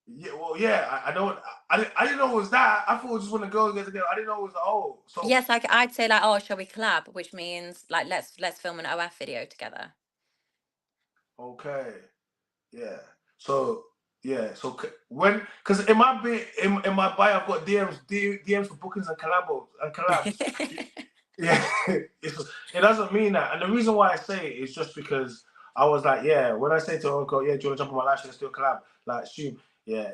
Yeah, well, yeah, I don't. I didn't know it was that. I thought it was just when the girls get together. I didn't know it was the oh. So Yes, like I'd say like, oh, shall we collab? Which means like let's film an OF video together. okay, yeah. So yeah, so when because in my in my bio I've got DMs for bookings and collabs. Yeah, it doesn't mean that. And the reason why I say it is just because I was like, yeah, when I say to her, okay, yeah, do you want to jump on my live show, let's do a collab? Like, assume, yeah,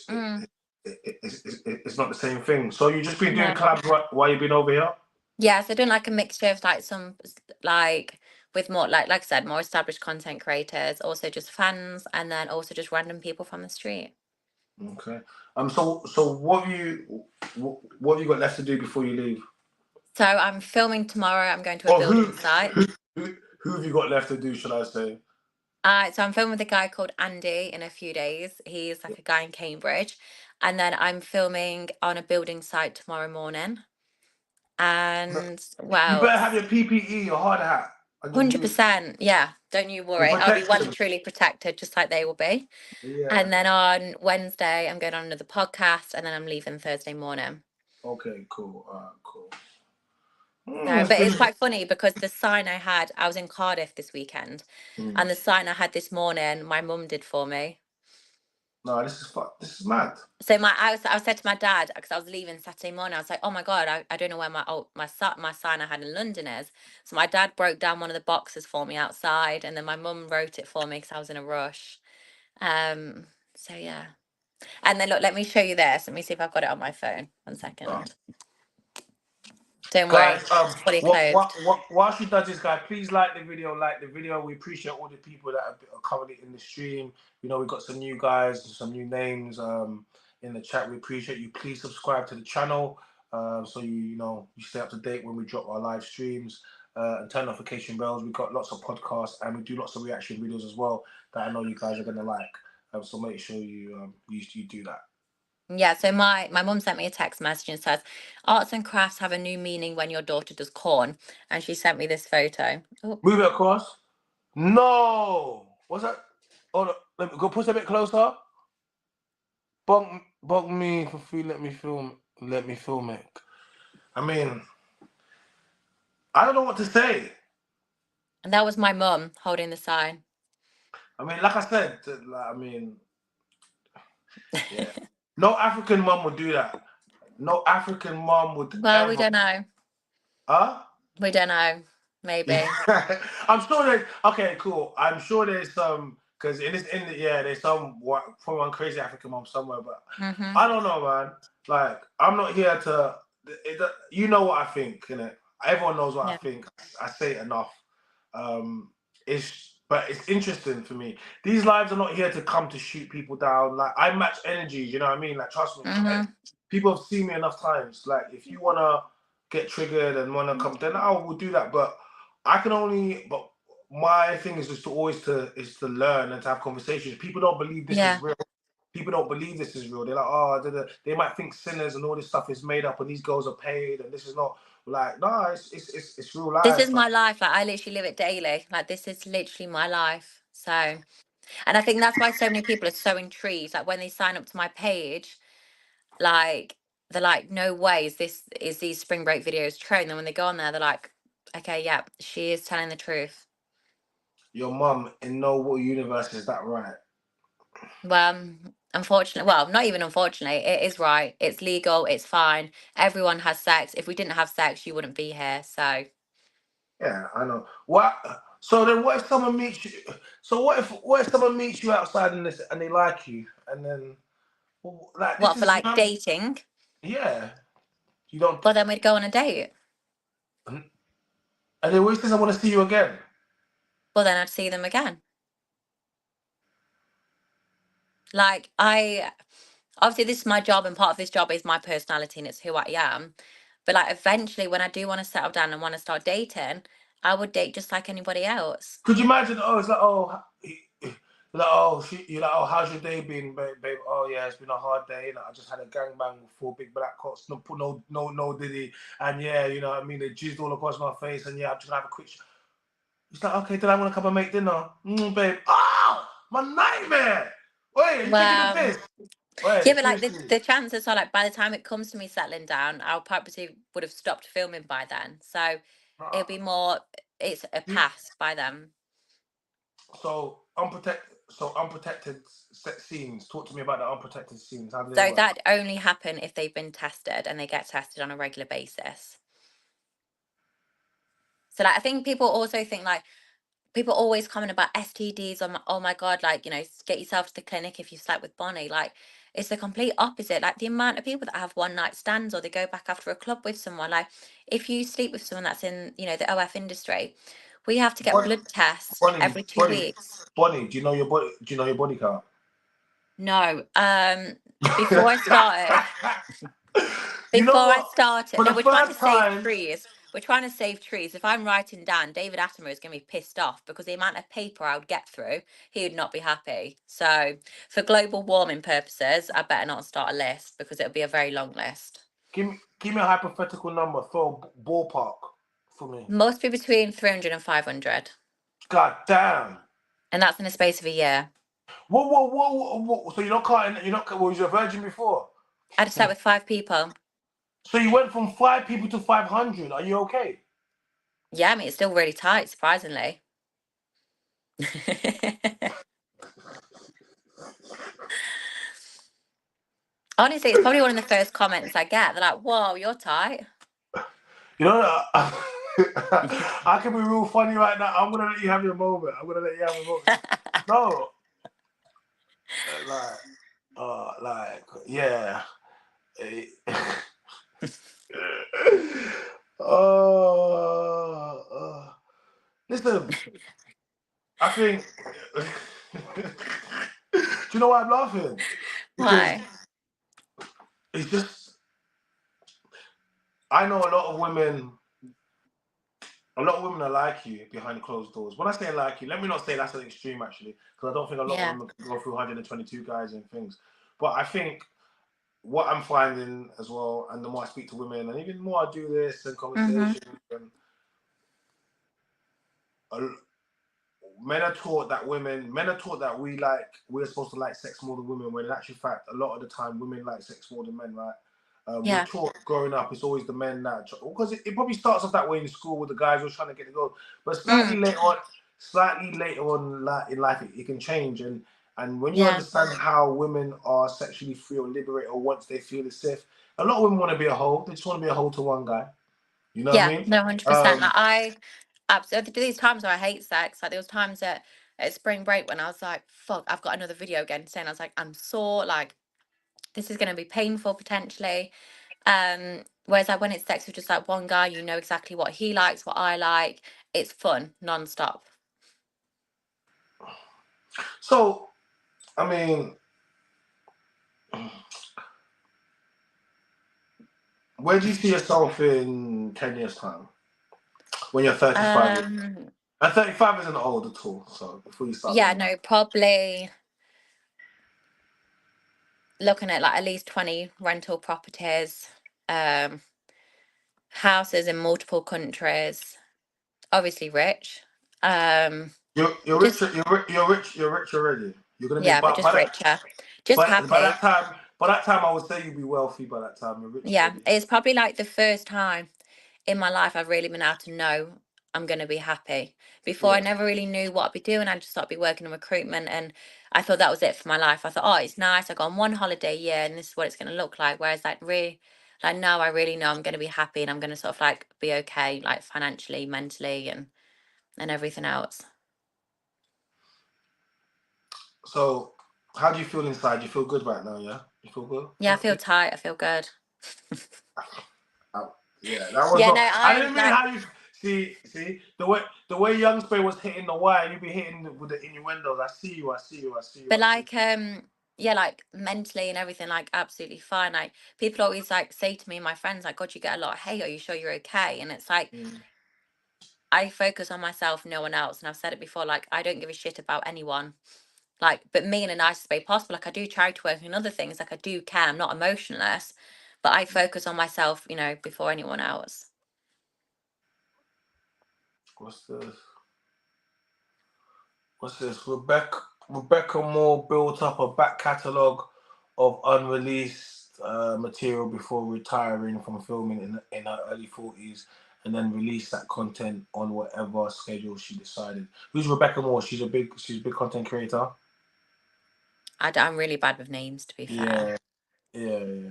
Mm, it's not the same thing. So you just been doing no. collabs while you've been over here? Yeah, so doing like a mixture of like some like with more like I said, more established content creators, also just fans, and then also just random people from the street. Okay. So what have you got left to do before you leave? So I'm filming tomorrow. I'm going to a Or building site. who have you got left to do? Should I say? So I'm filming with a guy called Andy in a few days. He's like a guy in Cambridge. And then I'm filming on a building site tomorrow morning. And what You better have else? your PPE, your hard hat, and your boots, 100%. Yeah. Don't you your worry. I'll be well and protection. truly protected, just like they will be. Yeah. And then on Wednesday, I'm going on another podcast. And then I'm leaving Thursday morning. Okay. Cool. Cool. So, That's but good. it's quite funny because the sign I was in Cardiff this weekend. Mm. And the sign I had this morning, my mum did for me. No, this is fun. This is mad. So I said to my dad because I was leaving Saturday morning. I was like, oh my god, I don't know where my sign I had in London is. So my dad broke down one of the boxes for me outside, and then my mum wrote it for me because I was in a rush. Um, so yeah, and then look, let me show you this. Let me see if I've got it on my phone. One Uh, second. Don't worry, Guys, fully clothed. while she does this, guys, please like the video. Like the video. We appreciate all the people that are currently in the stream. You know, we've got some new guys, some new names in the chat. We appreciate you. Please subscribe to the channel so you know you stay up to date when we drop our live streams and turn notification bells. We've got lots of podcasts and we do lots of reaction videos as well that I know you guys are gonna like. So make sure you do that. Yeah, so my mum sent me a text message and says, arts and crafts have a new meaning when your daughter does corn, and she sent me this photo. Oh. Move it across. No, what's that? Oh, let me go push a bit closer. Bug me for free. Let me film. Let me film it. I mean, I don't know what to say. And that was my mum holding the sign. I mean, like I said, I mean, yeah. No African mum would do that. No African mum would Well, we ever. don't know. Huh? We don't know. Maybe. I'm sure there's. Okay, cool. I'm sure there's some because there's some from one crazy African mom somewhere, but Mm-hmm. I don't know, man. Like I'm not here to. You know what I think, innit? Everyone knows what I Yeah. think. I say it enough. But it's interesting for me. These lives are not here to come to shoot people down. Like I match energy. You know what I mean? Like trust me. Mm-hmm. People have seen me enough times. Like if you wanna get triggered and wanna come, then I will do that. But I can only. But my thing is just to always to learn and to have conversations. People don't believe this is Yeah. real. People don't believe this is real. They're like, oh, they might think sinners and all this stuff is made up, and these girls are paid, and this is not like, no, it's real This life. is my life. Like I literally live it daily. Like this is literally my life. So, and I think that's why so many people are so intrigued. Like when they sign up to my page, like they're like, no way is these spring break videos true. And then when they go on there, they're like, okay, yeah, she is telling the truth. Your mum in no universe is that right? Well, unfortunately, well, not even unfortunately, it is right. It's legal. It's fine. Everyone has sex. If we didn't have sex, you wouldn't be here. So, Yeah, I know. What? So then, what if someone meets you? So what if someone meets you outside and they like you, and then like this what for is like dating? yeah, you don't, Well, then we'd go on a date. and they always says I want to see you again. Well, then I'd see them again. Like, obviously, this is my job, and part of this job is my personality and it's who I am. But like, eventually, when I do want to settle down and want to start dating, I would date just like anybody else. Could you imagine? Oh, it's like Like, oh, you're like, oh, how's your day been, babe? Oh, yeah, it's been a hard day. Like, I just had a gangbang with 4 big black coats, no diddy, and yeah, you know what I mean. They jizzed all across my face, and yeah, I'm just gonna have a quick. It's like, okay, then I'm gonna come and make dinner, babe. Oh, my nightmare. Wait, are you taking the Well, piss? Wait, yeah, but like seriously. the chances are like by the time it comes to me settling down, I'll probably would have stopped filming by then. So it'll be more. It's a pass by then. So unprotected set scenes. Talk to me about the unprotected scenes. How do they So work? that only happen if they've been tested and they get tested on a regular basis. So like I think people also think like people always comment about STDs on oh my god, like, you know, get yourself to the clinic if you slept with Bonnie. Like it's the complete opposite. Like the amount of people that have one night stands or they go back after a club with someone. Like if you sleep with someone that's in, you know, the OF industry, we have to get Bonnie, blood tests Bonnie, every two Bonnie, weeks. Bonnie. Do you know your body? Do you know your body count? No. Before I started, You know Before I what? started, For no, the we're trying to first save time, trees. We're trying to save trees. If I'm writing down, David Attenborough is going to be pissed off because the amount of paper I would get through, he would not be happy. So, for global warming purposes, I better not start a list because it'll be a very long list. give me a hypothetical number. Throw a ballpark for me. Must be between 300 and 500. God damn. And that's in the space of a year. Whoa. So you're not cutting. You're not. Was you a virgin before? I had to start with 5 people. So you went from 5 people to 500. Are you okay? Yeah, I mean, it's still really tight, surprisingly. Honestly, it's probably one of the first comments I get. They're like, whoa, you're tight. You know, I can be real funny right now. I'm gonna let you have your moment. No, yeah. uh, Listen, I think. Do you know why I'm laughing? Because Why? it's just. I know a lot of women. A lot of women are like you behind closed doors. When I say like you, let me not say that's an extreme actually, because I don't think a lot of Yeah. women can go through 122 guys and things. But I think what I'm finding as well, and the more I speak to women, and even more I do this and conversations, and men are taught that we're supposed to like sex more than women, when in actual fact, a lot of the time, women like sex more than men, right? We're Yeah. taught growing up, it's always the men that, because it probably starts off that way in school with the guys who are trying to get the goal, but slightly later on in life, it can change. And when you Yeah. understand how women are sexually free or liberated, or once they feel it's safe, a lot of women want to be a hoe. They just want to be a hoe to one guy. You know what I Yeah, mean? no, 100%. Like I absolutely these times where I hate sex. Like there was times at spring break when I was like, "Fuck, I've got another video again." Saying I was like, "I'm sore. Like this is going to be painful potentially." Whereas like when it's sex with just like one guy, you know exactly what he likes, what I like. It's fun, non-stop. So, I mean, where do you see yourself in 10 years' time? When you're 35? Um, And 35 isn't old at all, so before you start yeah, being mad. no, probably looking at like at least 20 rental properties, um, houses in multiple countries, obviously rich. You're rich, Just you're rich already. You're gonna be, yeah, but just richer. Just by happy. that time, I would say you'd be wealthy. By that time, you're rich Yeah. already. It's probably like the first time in my life I've really been able to know I'm gonna be happy. Before I Yeah. never really knew what I'd be doing. I just thought I'd be working in recruitment and I thought that was it for my life. I thought, oh, it's nice. I go on one holiday a year and this is what it's gonna look like. Whereas like no, I really know I'm gonna be happy and I'm gonna sort of like be okay, like financially, mentally and everything else. So, how do you feel inside? You feel good right now? Yeah, you feel good. Yeah, I feel tight, I feel good. Yeah, that was Yeah, not. no, I I'm didn't mean like how you see the way Young Spray was hitting the wire. You be hitting with the innuendos. I see you. but like yeah, like mentally and everything, like absolutely fine. Like people always like say to me, my friends, like, God, you get a lot of hate, are you sure you're okay? And it's like I focus on myself, no one else. And I've said it before, like I don't give a shit about anyone. like, but me in a nicest way possible. Like I do charity work and other things, like I do care, I'm not emotionless, but I focus on myself, you know, before anyone else. What's this? What's this? Rebecca Moore built up a back catalogue of unreleased material before retiring from filming in her early 40s, and then released that content on whatever schedule she decided. Who's Rebecca Moore? She's a big content creator. I'm really bad with names, to be fair. Yeah.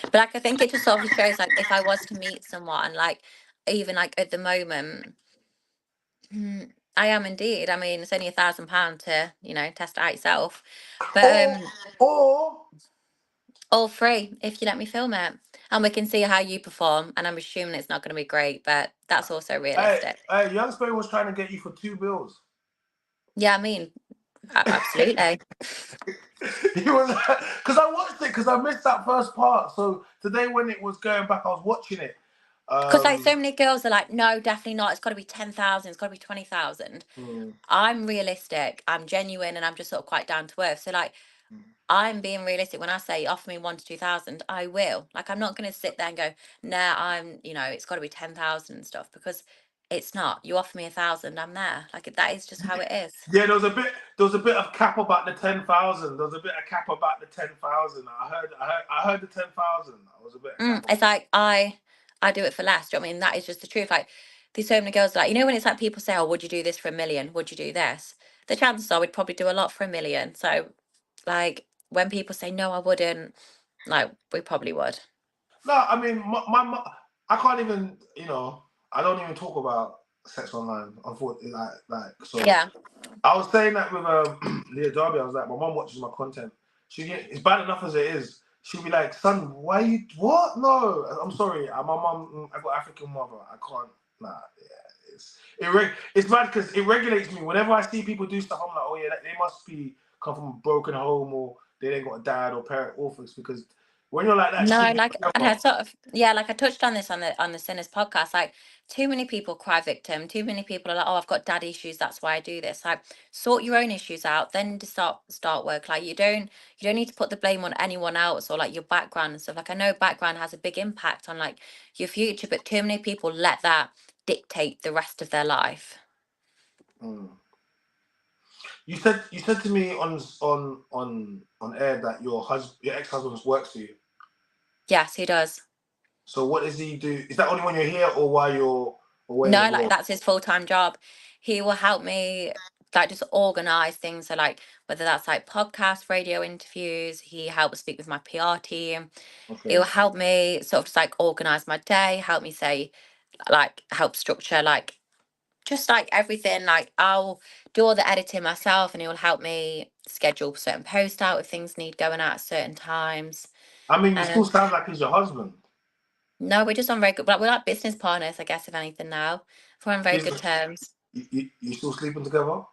But like I think it just sort of shows, like, if I was to meet someone, like even like at the moment, I am indeed. I mean, it's only £1,000 to, you know, test it out yourself. But Or all free if you let me film it. And we can see how you perform. And I'm assuming it's not going to be great, but that's also realistic. Young Spray was trying to get you for 2 bills. Yeah, I mean, absolutely. He was, because I watched it because I missed that first part. So today when it was going back, I was watching it. Because like so many girls are like, no, definitely not. It's got to be 10,000. It's got to be 20,000. I'm realistic. I'm genuine, and I'm just sort of quite down to earth. So like, I'm being realistic when I say offer me 1 to 2,000. I will. Like, I'm not going to sit there and go, nah, you know, it's got to be 10,000 and stuff, because it's not. You offer me 1,000, I'm there. Like, that is just how it is. Yeah, there was a bit of cap about the 10,000. There was a bit of cap about the 10,000. I heard the 10,000. I was a bit. It's like I do it for less. Do you know what I mean? That is just the truth. Like, there's so many girls, like, you know, when it's like people say, oh, would you do this for 1 million? Would you do this? The chances are we'd probably do a lot for 1 million. So, like, when people say no, I wouldn't, like, we probably would. No, I mean, I can't even, you know, I don't even talk about sex online. Unfortunately, so. Yeah. I was saying that with Leah Darby. I was like, my mom watches my content. It's bad enough as it is. She'll be like, son, why you what? No, I'm sorry. My mom, I got African mother. I can't. Nah, yeah, it's bad because it regulates me. Whenever I see people do stuff, I'm like, oh yeah, they must come from a broken home, or they ain't got a dad or parent orphans, because when you're like that, No, like, and I sort of, yeah, like I touched on this on the Sinners podcast. Like, too many people cry victim. Too many people are like, oh, I've got dad issues, that's why I do this. Like, sort your own issues out, then to start work. Like, you don't need to put the blame on anyone else, or like your background and stuff. Like, I know background has a big impact on like your future, but too many people let that dictate the rest of their life. You said to me on air that your ex-husband works for you. Yes, he does. So what does he do? Is that only when you're here, or while you're away? No, like that's his full-time job. He will help me like just organize things. So like whether that's like podcast, radio interviews, he helps speak with my PR team. Okay. It will help me sort of just like organize my day, help me say like help structure like just like everything. Like I'll do all the editing myself, and it will help me schedule certain posts out if things need going out at certain times. I mean, you still sound like he's your husband. No, we're just on very good. Like, we're like business partners, I guess, if anything. Now we're on very good terms. You still sleeping together?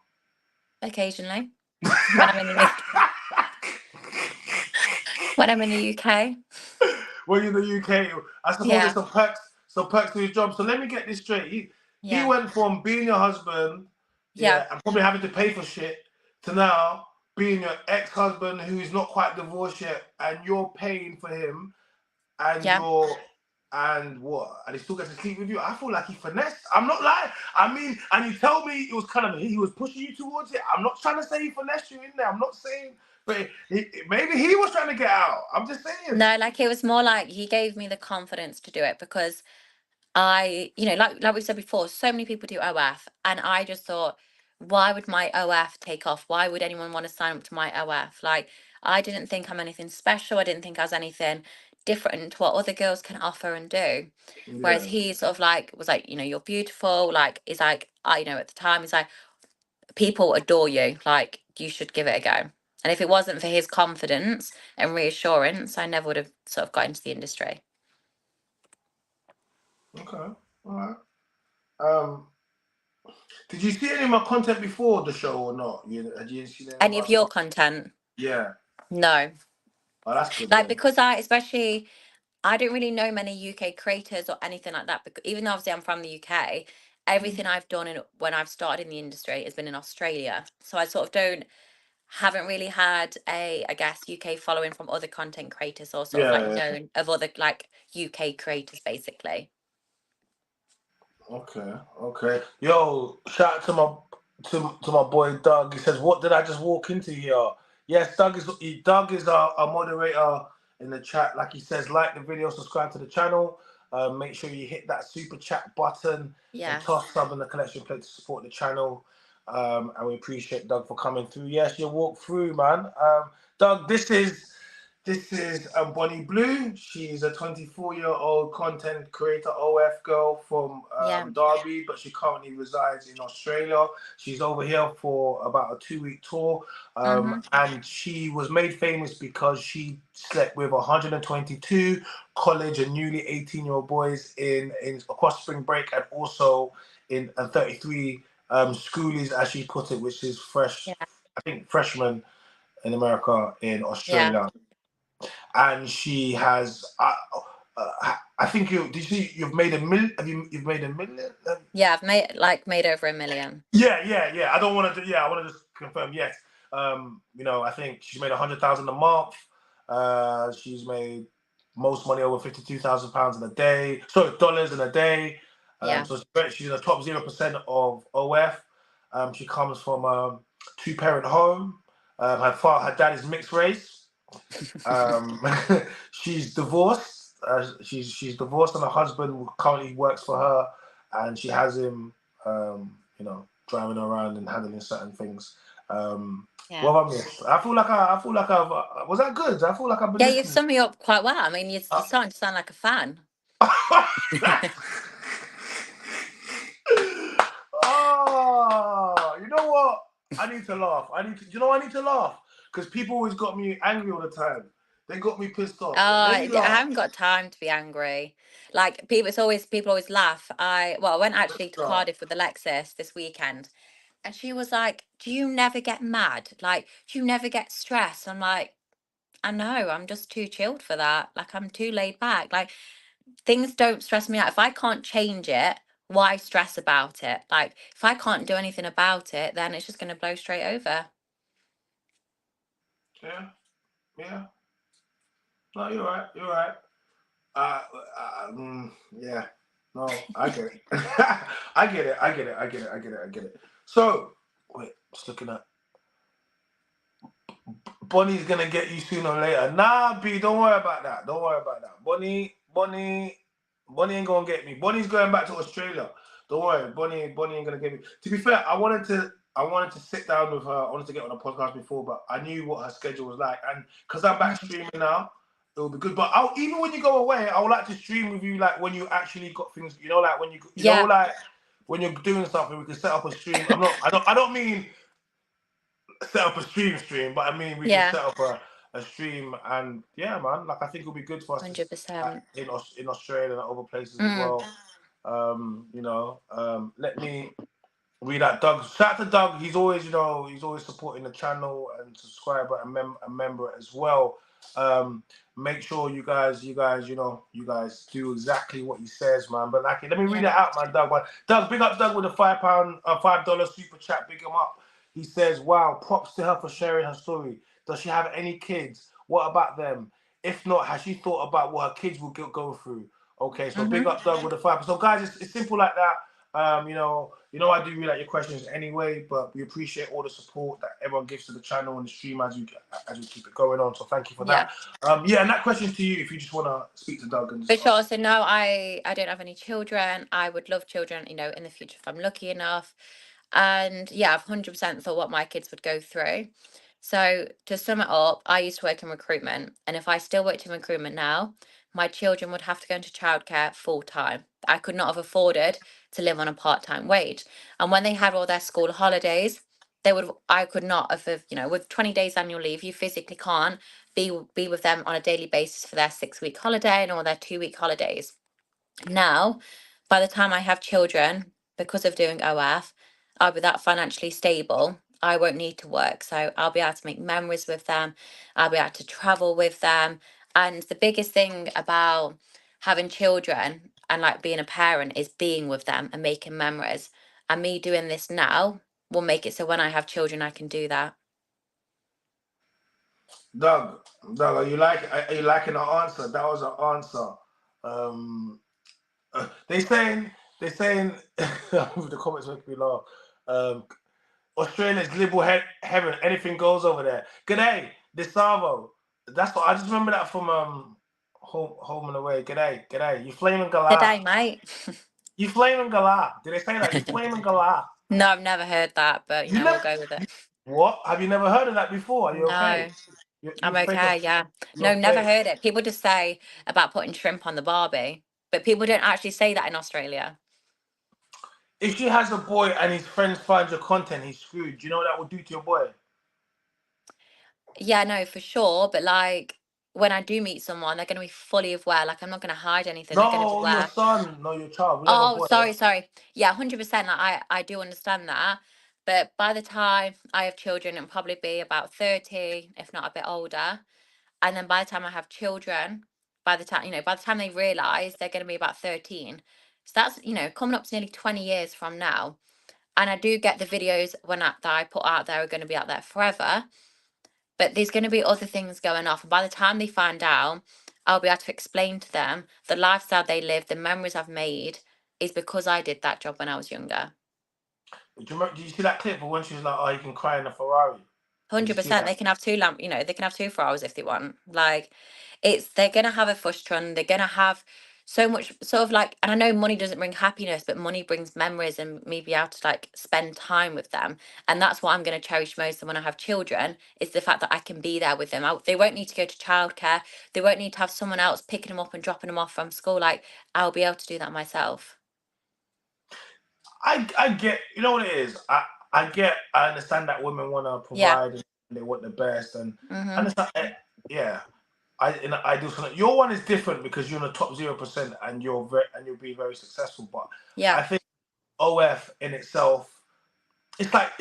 Occasionally, when I'm in the when I'm in the UK. When you're in the UK, I suppose there's some perks to his job. So let me get this straight. He went from being your husband, and probably having to pay for shit, to now being your ex-husband who's not quite divorced yet, and you're paying for him, and and he still gets to sleep with you. I feel like he finessed. I'm not lying. I mean, and you tell me it was kind of he was pushing you towards it. I'm not trying to say he finessed you in there. I'm not saying, but maybe he was trying to get out. I'm just saying. No, like it was more like he gave me the confidence to do it, because I, you know, like we said before, so many people do OF, and I just thought, why would my OF take off? Why would anyone want to sign up to my OF? Like, I didn't think I'm anything special. I didn't think I was anything different to what other girls can offer and do. Whereas he sort of like was like, you know, you're beautiful. Like, he's like, I, you know, at the time, he's like, people adore you. Like, you should give it a go. And if it wasn't for his confidence and reassurance, I never would have sort of got into the industry. Okay, all right. Did you see any of my content before the show or not? Had you seen any of your content? Yeah. No. Oh, that's good. Like, because I don't really know many UK creators or anything like that. Because even though obviously I'm from the UK, everything I've done when I've started in the industry has been in Australia. So I sort of haven't really had I guess, UK following from other content creators, or sort of like Yeah. known of other like UK creators, basically. Okay. Yo, shout out to my boy Doug. He says, "What did I just walk into here?" Yes, Doug is our moderator in the chat. Like he says, like the video, subscribe to the channel. Make sure you hit that super chat button and Yeah. toss sub in the collection plate to support the channel. And we appreciate Doug for coming through. Yes, you walk through, man. Doug, this is Bonnie Blue. She's a 24-year-old content creator, OF girl from Yeah. Derby, but she currently resides in Australia. She's over here for about a 2-week tour, and she was made famous because she slept with 122 college and newly 18-year-old boys in across spring break, and also in 33 schoolies, as she put it, which is fresh. Yeah. I think freshmen in America, in Yeah. Australia. And she has. I think you've made a million. You've made a million? Yeah, I've made over $1 million. Yeah. I don't want to. Yeah, I want to just confirm. Yes. I think she's made 100,000 a month. She's made most money over £52,000 in a day. Sorry, dollars in a day. Yeah. So she's in the top 0% of OF. She comes from a 2-parent home. Her dad is mixed race. She's divorced. She's divorced, and her husband currently works for her, and she has him, driving around and handling certain things. Yeah. What about me? I feel like I've. Was that good? I feel like I've been Yeah, you've listening. summed me up quite well. I mean, you're starting to sound like a fan. Oh, you know what? I need to laugh. I need to laugh because people always got me angry all the time. They got me pissed off. Let me I laugh. haven't got time to be angry. Like people always laugh. I went actually to Laugh. Cardiff with Alexis this weekend, and she was like, "Do you never get mad? Like, do you never get stressed?" I'm like, "I know. I'm just too chilled for that. Like, I'm too laid back. Like, things don't stress me out. If I can't change it, why stress about it? Like, if I can't do anything about it, then it's just going to blow straight over." Yeah. No, you're right. You're right. Uh, yeah. No, I get it. I get it. I get it. So, wait, just looking at. Bonnie's gonna get you sooner or later. Nah, B, don't worry about that. Don't worry about that. Bonnie ain't gonna get me. Bonnie's going back to Australia. Don't worry, Bonnie ain't gonna get me. To be fair, I wanted to sit down with her. I wanted to get on a podcast before, but I knew what her schedule was like, and because I'm back streaming now, it will be good. But even when you go away, I would like to stream with you, like when you actually got things. Like when Yeah. like when you're doing something, we can set up a stream. I don't mean set up a stream, but I mean we can Yeah. set up a stream, and yeah, man, like I think it'll be good for us to 100%. in Australia and other places as Mm. well. Let me read out Doug. Shout out to Doug. He's always supporting the channel and subscriber and a member as well. Make sure you guys do exactly what he says, man. But like, let me read it out, man, Doug. Doug, big up Doug with a $5 super chat. Big him up. He says, "Wow, props to her for sharing her story. Does she have any kids? What about them? If not, has she thought about what her kids will go through?" Okay, so big up Doug with the 5. So guys, it's simple like that. I do really like your questions anyway, but we appreciate all the support that everyone gives to the channel and the stream as we keep it going on. So thank you for that. And that question's to you if you just want to speak to Doug and For sure. So no, I don't have any children. I would love children, in the future if I'm lucky enough. And yeah, I've 100% thought what my kids would go through. So to sum it up, I used to work in recruitment, and if I still worked in recruitment now, my children would have to go into childcare full time. I could not have afforded to live on a part-time wage. And when they had all their school holidays, I could not have, with 20 days annual leave, you physically can't be with them on a daily basis for their 6-week holiday and all their 2-week holidays. Now, by the time I have children, because of doing OF, I'll be that financially stable. I won't need to work. So I'll be able to make memories with them. I'll be able to travel with them. And the biggest thing about having children, and like being a parent is being with them and making memories. And me doing this now will make it so when I have children, I can do that. Doug, are you liking the answer? That was an answer. Um, they saying the comments make me laugh. Um, Australia's liberal heaven. Anything goes over there. G'day, DeSavo. That's what I just remember that from home and away. G'day. You flaming Good galah. day, mate. You flaming galah. Did they say that? You flaming galah. No, I've never heard that, but You we'll never. go with it. What? Have you never heard of that before? Are you okay? No, You I'm fake. okay. Yeah. You're No, never fake. heard it. People just say about putting shrimp on the Barbie, but people don't actually say that in Australia. If she has a boy and his friends find your content, he's screwed. Do you know what that would do to your boy? Yeah, no, for sure. But like when I do meet someone, they're going to be fully aware. Like I'm not going to hide anything. They're going to be No, your aware. son, no, your child. We have a Oh, boy. Yeah? sorry. Yeah, 100%. Like, I do understand that. But by the time I have children, it'll probably be about 30, if not a bit older. And then by the time I have children, by the time they realize they're going to be about 13. So that's, coming up to nearly 20 years from now. And I do get the videos that I put out there are going to be out there forever. But there's going to be other things going off. And by the time they find out, I'll be able to explain to them the lifestyle they live, the memories I've made is because I did that job when I was younger. Did you see that clip of when she was like, "Oh, you can cry in a Ferrari"? Did you see 100%. that? They can have they can have two flowers if they want. Like, they're gonna have a frustration. They're gonna have so much sort of like, and I know money doesn't bring happiness, but money brings memories and me be able to like spend time with them. And that's what I'm gonna cherish most. And when I have children, is the fact that I can be there with them. They won't need to go to childcare. They won't need to have someone else picking them up and dropping them off from school. Like, I'll be able to do that myself. I get. You know what it is. I understand that women want to Yeah. provide and they want the best, and I Mm-hmm. understand. Yeah. I do something. Your one is different because you're in the top 0% and you'll be very successful. But Yeah. I think OF in itself, it's like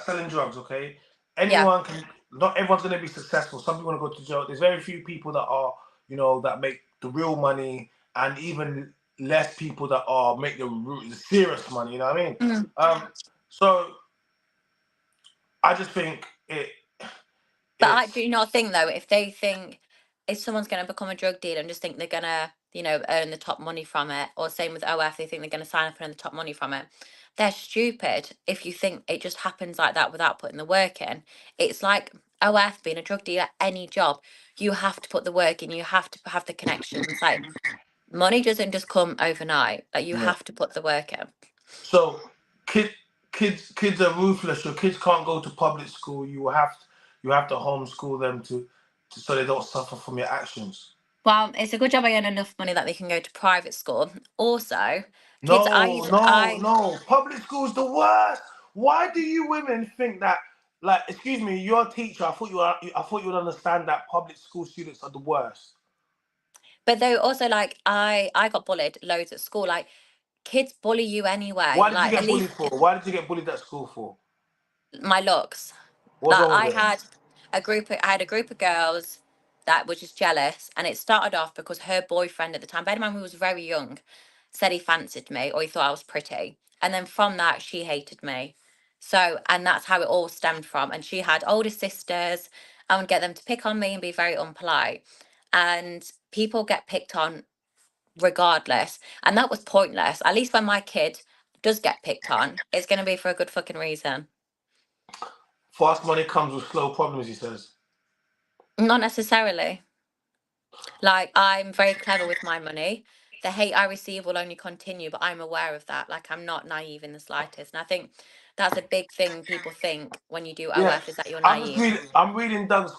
selling drugs. Okay, Yeah. anyone can. Not everyone's going to be successful. Some people want to go to jail. There's very few people that are that make the real money, and even less people that are make the serious money. You know what I mean? Mm-hmm. So I just think But I it's do not think though, if someone's going to become a drug dealer and just think they're going to, earn the top money from it, or same with OF, they think they're going to sign up and earn the top money from it. They're stupid if you think it just happens like that without putting the work in. It's like OF being a drug dealer, any job, you have to put the work in, you have to have the connections. Like money doesn't just come overnight. Like you no. have to put the work in. So kid, kids are ruthless. Your kids can't go to public school. You have to homeschool them so they don't suffer from your actions. Well, it's a good job I earn enough money that they can go to private school. Also, kids, No, no, I no. Public school's the worst. Why do you women think that? Like, excuse me, you're a teacher. I thought you would understand that public school students are the worst. but though also like I got bullied loads at school. Like kids bully you anyway. Why did you Like at get bullied least for? Why did you get bullied at school for? my looks. What's Like wrong with it? I had a group of girls that were just jealous, and it started off because her boyfriend at the time, bear in mind we was very young, said he fancied me or he thought I was pretty, and then from that she hated me. So, and that's how it all stemmed from. And she had older sisters. I would get them to pick on me and be very unpolite, and people get picked on regardless, and that was pointless. At least when my kid does get picked on, it's going to be for a good fucking reason. Fast money comes with slow problems, he says. Not necessarily. Like, I'm very clever with my money. The hate I receive will only continue, but I'm aware of that. Like, I'm not naive in the slightest. And I think that's a big thing people think when you do Yeah, OF is that you're naive. I'm reading Doug's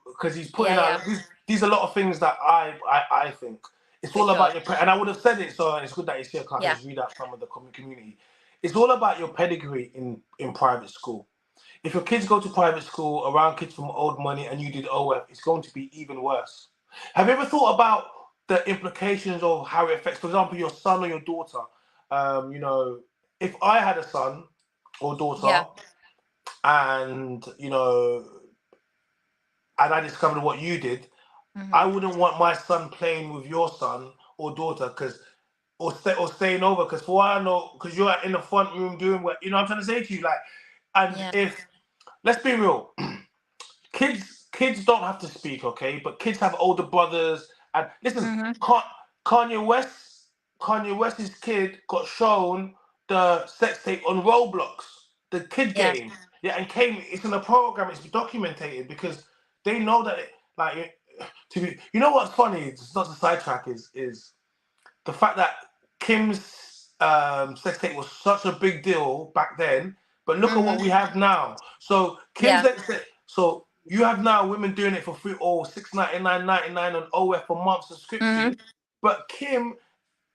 because he's putting Yeah, out yeah, these are a lot of things that I think it's for all about sure. your and I would have said it, so it's good that he's here. I can Yeah, just read out some of the community. It's all about your pedigree in private school. If your kids go to private school around kids from old money and you did OF, it's going to be even worse. Have you ever thought about the implications of how it affects, for example, your son or your daughter? If I had a son or yeah. daughter and and I discovered what you did, I Hmm. wouldn't want my son playing with your son or daughter because or staying over. Because for all I know, because you're in the front room doing what you know. What I'm trying to say to you, like, and Yeah. if let's be real, kids don't have to speak, okay? But kids have older brothers. And listen, Mhm. Kanye West, Kanye West's kid got shown the sex tape on Roblox, the kid Yeah. game. Yeah, and came. It's in the program. It's documented because they know that. To be, you know what's funny? It's not the sidetrack. Is the fact that Kim's sex tape was such a big deal back then, but look at what Mhm. we have now. So Kim's Yeah. sex tape. So you have now women doing it for free or $6.99.99 on OF for month subscription, Mhm. but Kim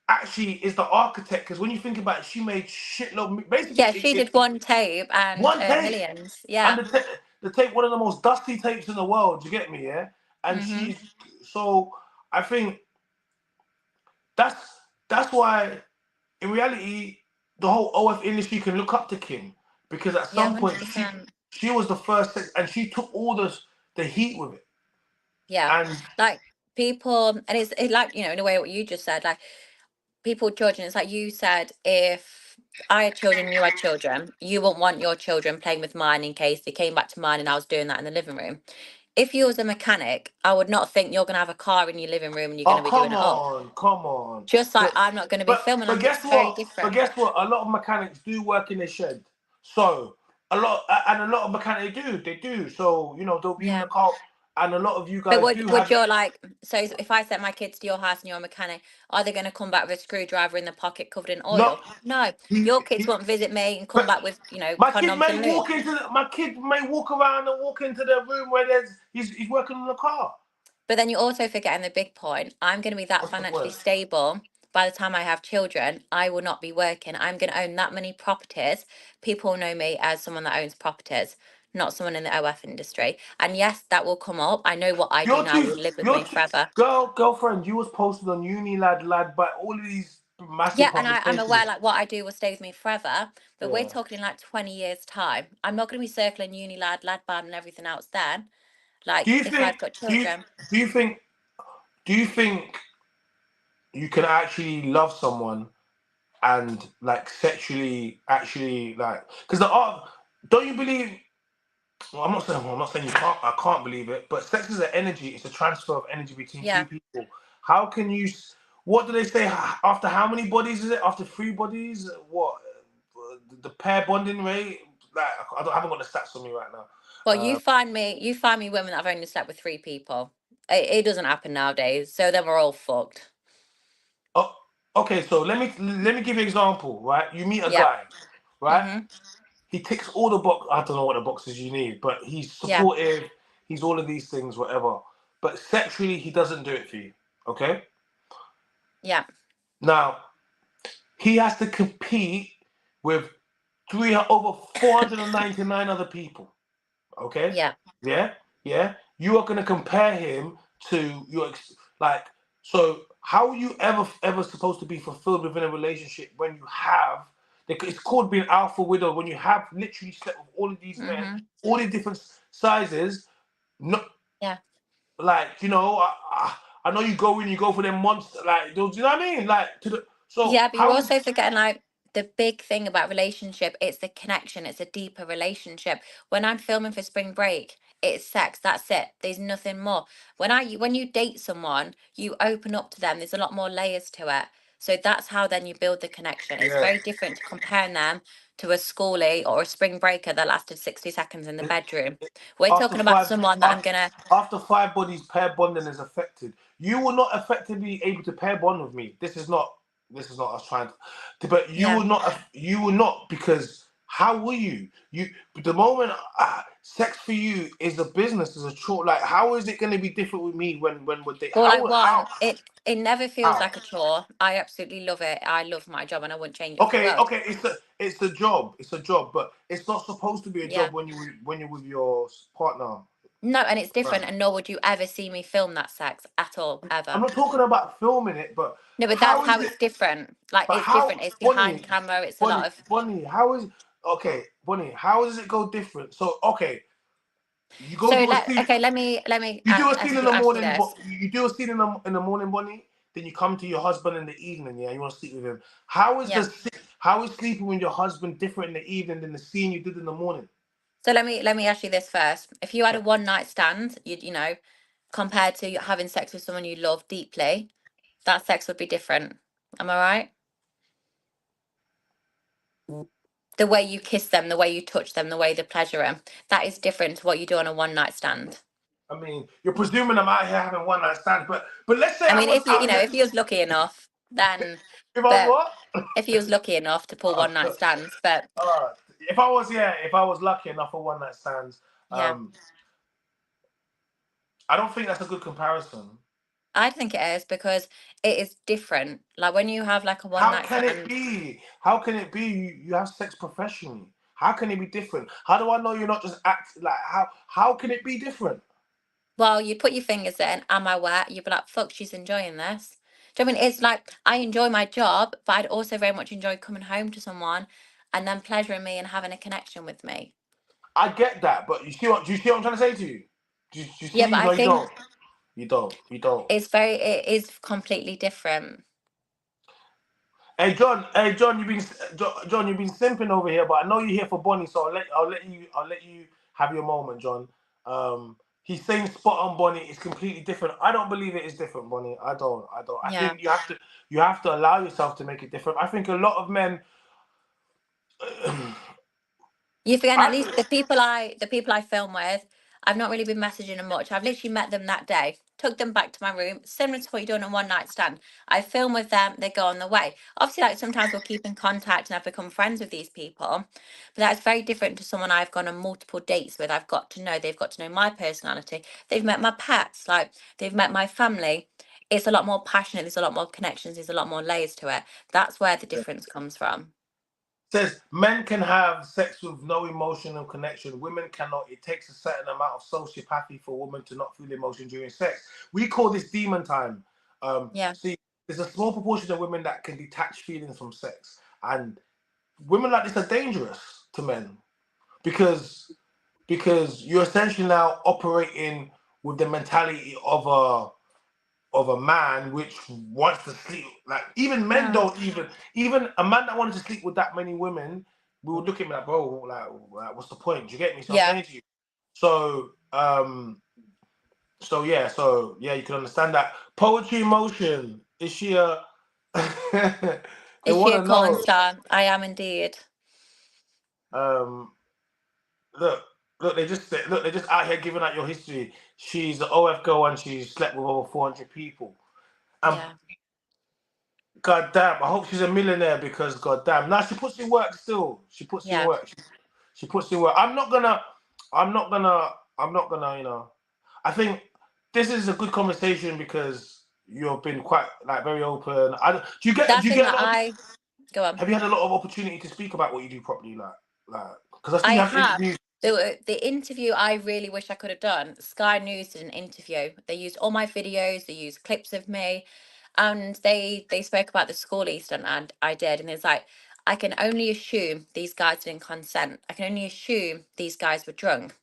actually is the architect because when you think about it, she made shitload. Basically, Yeah, she did one tape and one tape, millions. and Yeah. the tape one of the most dusty tapes in the world. You get me, yeah? And Mhm. she's so I think that's that's why in reality the whole OF industry can look up to Kim because at Yeah, some point 100%. she was the first and she took all the heat with it. Yeah. And Like people, and it's like, in a way what you just said, like people judging, it's like you said, if I had children, you had children, you wouldn't want your children playing with mine in case they came back to mine and I was doing that in the living room. If you was a mechanic, I would not think you're gonna have a car in your living room and you're oh gonna be doing it up. come on. Just like But I'm not gonna be but filming, but like guess it's very what? But different. guess what? A lot of mechanics do work in the shed. So a lot of mechanics they do. So they'll be in the Yeah. car, and a lot of you But guys would do would have. your like so if I sent my kids to your house and you're a mechanic, are they gonna come back with a screwdriver in the pocket covered in Not oil? No. he, Your kids he won't visit me and come but back with, my kid condoms and may lube. my kid may walk around and walk into the room where he's working on the car. But then you're also forgetting the big point. I'm going to be that What's the financially point? stable by the time I have children. I will not be working. I'm going to own that many properties. People know me as someone that owns properties, not someone in the OF industry. And yes, that will come up. I know what I do Your now two will live with your me two forever. girlfriend, you was posted on Uni Lad by all of these massive Yeah, and I'm publications. aware like what I do will stay with me forever. But we're Yeah. talking in like 20 years' time. I'm not going to be circling uni lad band and everything else then. Do Like you if I've think got do you children. do you think do you think you can actually love someone and like sexually actually like because the art don't you believe well, I'm not saying you can't I can't believe it, but sex is an energy, it's a transfer of energy between two Yeah. people. How can you what do they say after how many bodies is it? After three bodies? What the pair bonding rate? Like I haven't got the stats on me right now. Well, you find me women that have only slept with three people. It doesn't happen nowadays. So then we're all fucked. Oh, okay, so let me give you an example, right? You meet a Yeah. guy, right? Mhm. He ticks all the box. I don't know what the boxes you need, but he's Yeah. supportive. He's all of these things, whatever. But sexually, he doesn't do it for you. Okay. Yeah. Now he has to compete with three over 499 other people. Okay. Yeah. Yeah. Yeah. You are going to compare him to like. So how are you ever supposed to be fulfilled within a relationship when you have? It's called being alpha widow when you have literally slept with all of these men, Mhm. all these different sizes. No, Yeah. like I know you go in, you go for them monster like those. You know what I mean? Like to the so Yeah, but you're how is also forgetting like the big thing about relationship, it's the connection, it's a deeper relationship. When I'm filming for spring break, it's sex, that's it. There's nothing more. When you date someone, you open up to them. There's a lot more layers to it. So that's how then you build the connection. It's yeah. very different to comparing them to a schoolie or a spring breaker that lasted 60 seconds in the bedroom. We're After talking about five someone that I'm after, gonna after five bodies pair bonding is affected. You will not effectively able to pair bond with me. This is not us trying but yeah. you will not because how will you the moment sex for you is a business is a chore like how is it going to be different with me when we're dating Well, like how one, it never feels how like a chore. I absolutely love it. I love my job and I wouldn't change it for the okay world. okay it's a job but it's not supposed to be a Yeah. job when you're with your partner. No, and it's Right. different, and nor would you ever see me film that sex at all, I'm ever. not talking about filming it, but No, but that's how is how it? it's different. Like But it's how, different. It's behind Bonnie, camera. It's a lot of. How is okay, Bonnie? How does it go different? So okay, you go So do a scene. let me You do a scene ask in you the ask you morning. this. You do a scene in the morning, Bonnie. then you come to your husband in the evening, yeah, you want to sleep with him. Yeah. How is sleeping with your husband different in the evening than the scene you did in the morning? So let me ask you this first. If you had Yeah. a one night stand, you know, compared to having sex with someone you love deeply, that sex would be different. Am I right? The way you kiss them, the way you touch them, the way they pleasure them, that is different to what you do on a one night stand. I mean, you're presuming I'm out here having one night stands, but let's say I I mean, was if you, out here. if you was lucky enough, then, If I was but what? if you was lucky enough to pull one night stands, but If I was lucky enough for one night stands, yeah, I don't think that's a good comparison. I think it is because it is different. Like when you have like a one How night can it stand, be? How can it be? You have sex professionally. How can it be different? How do I know you're not just acting like how can it be different? well, you put your fingers in, am I wet? You'd be like, fuck, she's enjoying this. Do you know what I mean? It's like I enjoy my job, but I'd also very much enjoy coming home to someone and then pleasuring me and having a connection with me. I get that, but do you see what I'm trying to say to you? Do you Yeah, but see? I No, you think don't. You don't. You don't. it is completely different. Hey John, John, you've been simping over here, but I know you're here for Bonnie, so I'll let you have your moment, John. He's saying spot on, Bonnie. It's completely different. I don't believe it is different, Bonnie. I don't. I Yeah. think you have to allow yourself to make it different. I think a lot of men. You forget at I least the people I film with, I've not really been messaging them much. I've literally met them that day, took them back to my room, similar to what you're doing on one night stand. I film with them, they go on the way. Obviously, like sometimes we'll keep in contact and I've become friends with these people. But that's very different to someone I've gone on multiple dates with. They've got to know my personality. They've met my pets, like they've met my family. It's a lot more passionate, there's a lot more connections, there's a lot more layers to it. That's where the difference comes from. says men can have sex with no emotional connection. Women cannot. It takes a certain amount of sociopathy for a woman to not feel emotion during sex. We call this demon time. Yeah. See, there's a small proportion of women that can detach feelings from sex, and women like this are dangerous to men because you're essentially now operating with the mentality of a man which wants to sleep. Like even men No. don't even a man that wanted to sleep with that many women, we would look at me like, bro, like what's the point? Do you get me? So I'm Yeah. saying to you. So so yeah, you can understand that. Poetry emotion. Is she a they Is she a wanna porn know. star? I am indeed. Um look, they just out here giving out your history. She's the OF girl and she's slept with over 400 people. And Yeah. God damn, I hope she's a millionaire because God damn. Now she puts in work still. She puts in Yeah. work. She puts in work. I'm not gonna, you know. I think this is a good conversation because you've been quite like very open. That Do you thing get a that lot of, I go on. have you had a lot of opportunity to speak about what you do properly? Because I see I you have have interviews. the interview I really wish I could have done. Sky News did an interview. They used all my videos, they used clips of me, and they spoke about the school incident and I did. And it's like I can only assume these guys didn't consent. I can only assume these guys were drunk.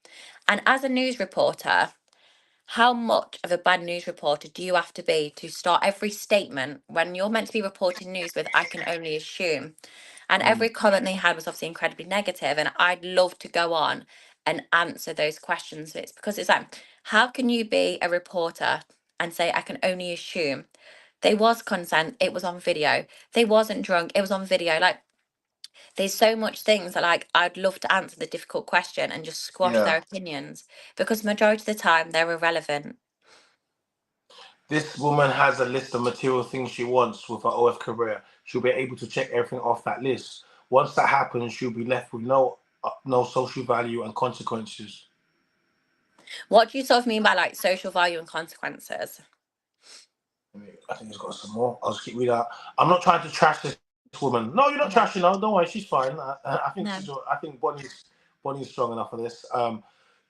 And as a news reporter, how much of a bad news reporter do you have to be to start every statement when you're meant to be reporting news with I can only assume? And Mm, every comment they had was obviously incredibly negative, and I'd love to go on and answer those questions. It's because it's like, how can you be a reporter and say I can only assume? There was consent, it was on video. They wasn't drunk, it was on video. Like there's so much things that like I'd love to answer the difficult question and just squash yeah. their opinions because majority of the time they're irrelevant. This woman has a list of material things she wants with her OF career. She'll be able to check everything off that list. Once that happens, she'll be left with no social value and consequences. What do you sort of mean by like social value and consequences? I think he's got some more. I'll just keep reading out. I'm not trying to trash this woman. No, you're not Yeah. trashing her. Don't worry, she's fine. I think No. I think Bonnie's strong enough for this.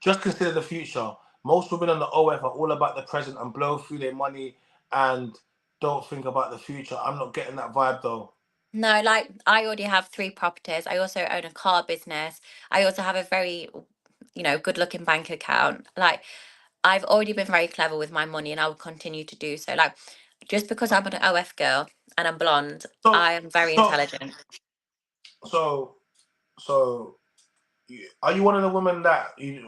Just consider the future. Most women on the OF are all about the present and blow through their money and don't think about the future. I'm not getting that vibe though. No, like I already have 3 properties. I also own a car business. I also have a very, good looking bank account. Like I've already been very clever with my money and I will continue to do so. Like just because I'm an OF girl and I'm blonde, So, I am very so, intelligent. so, are you one of the women that you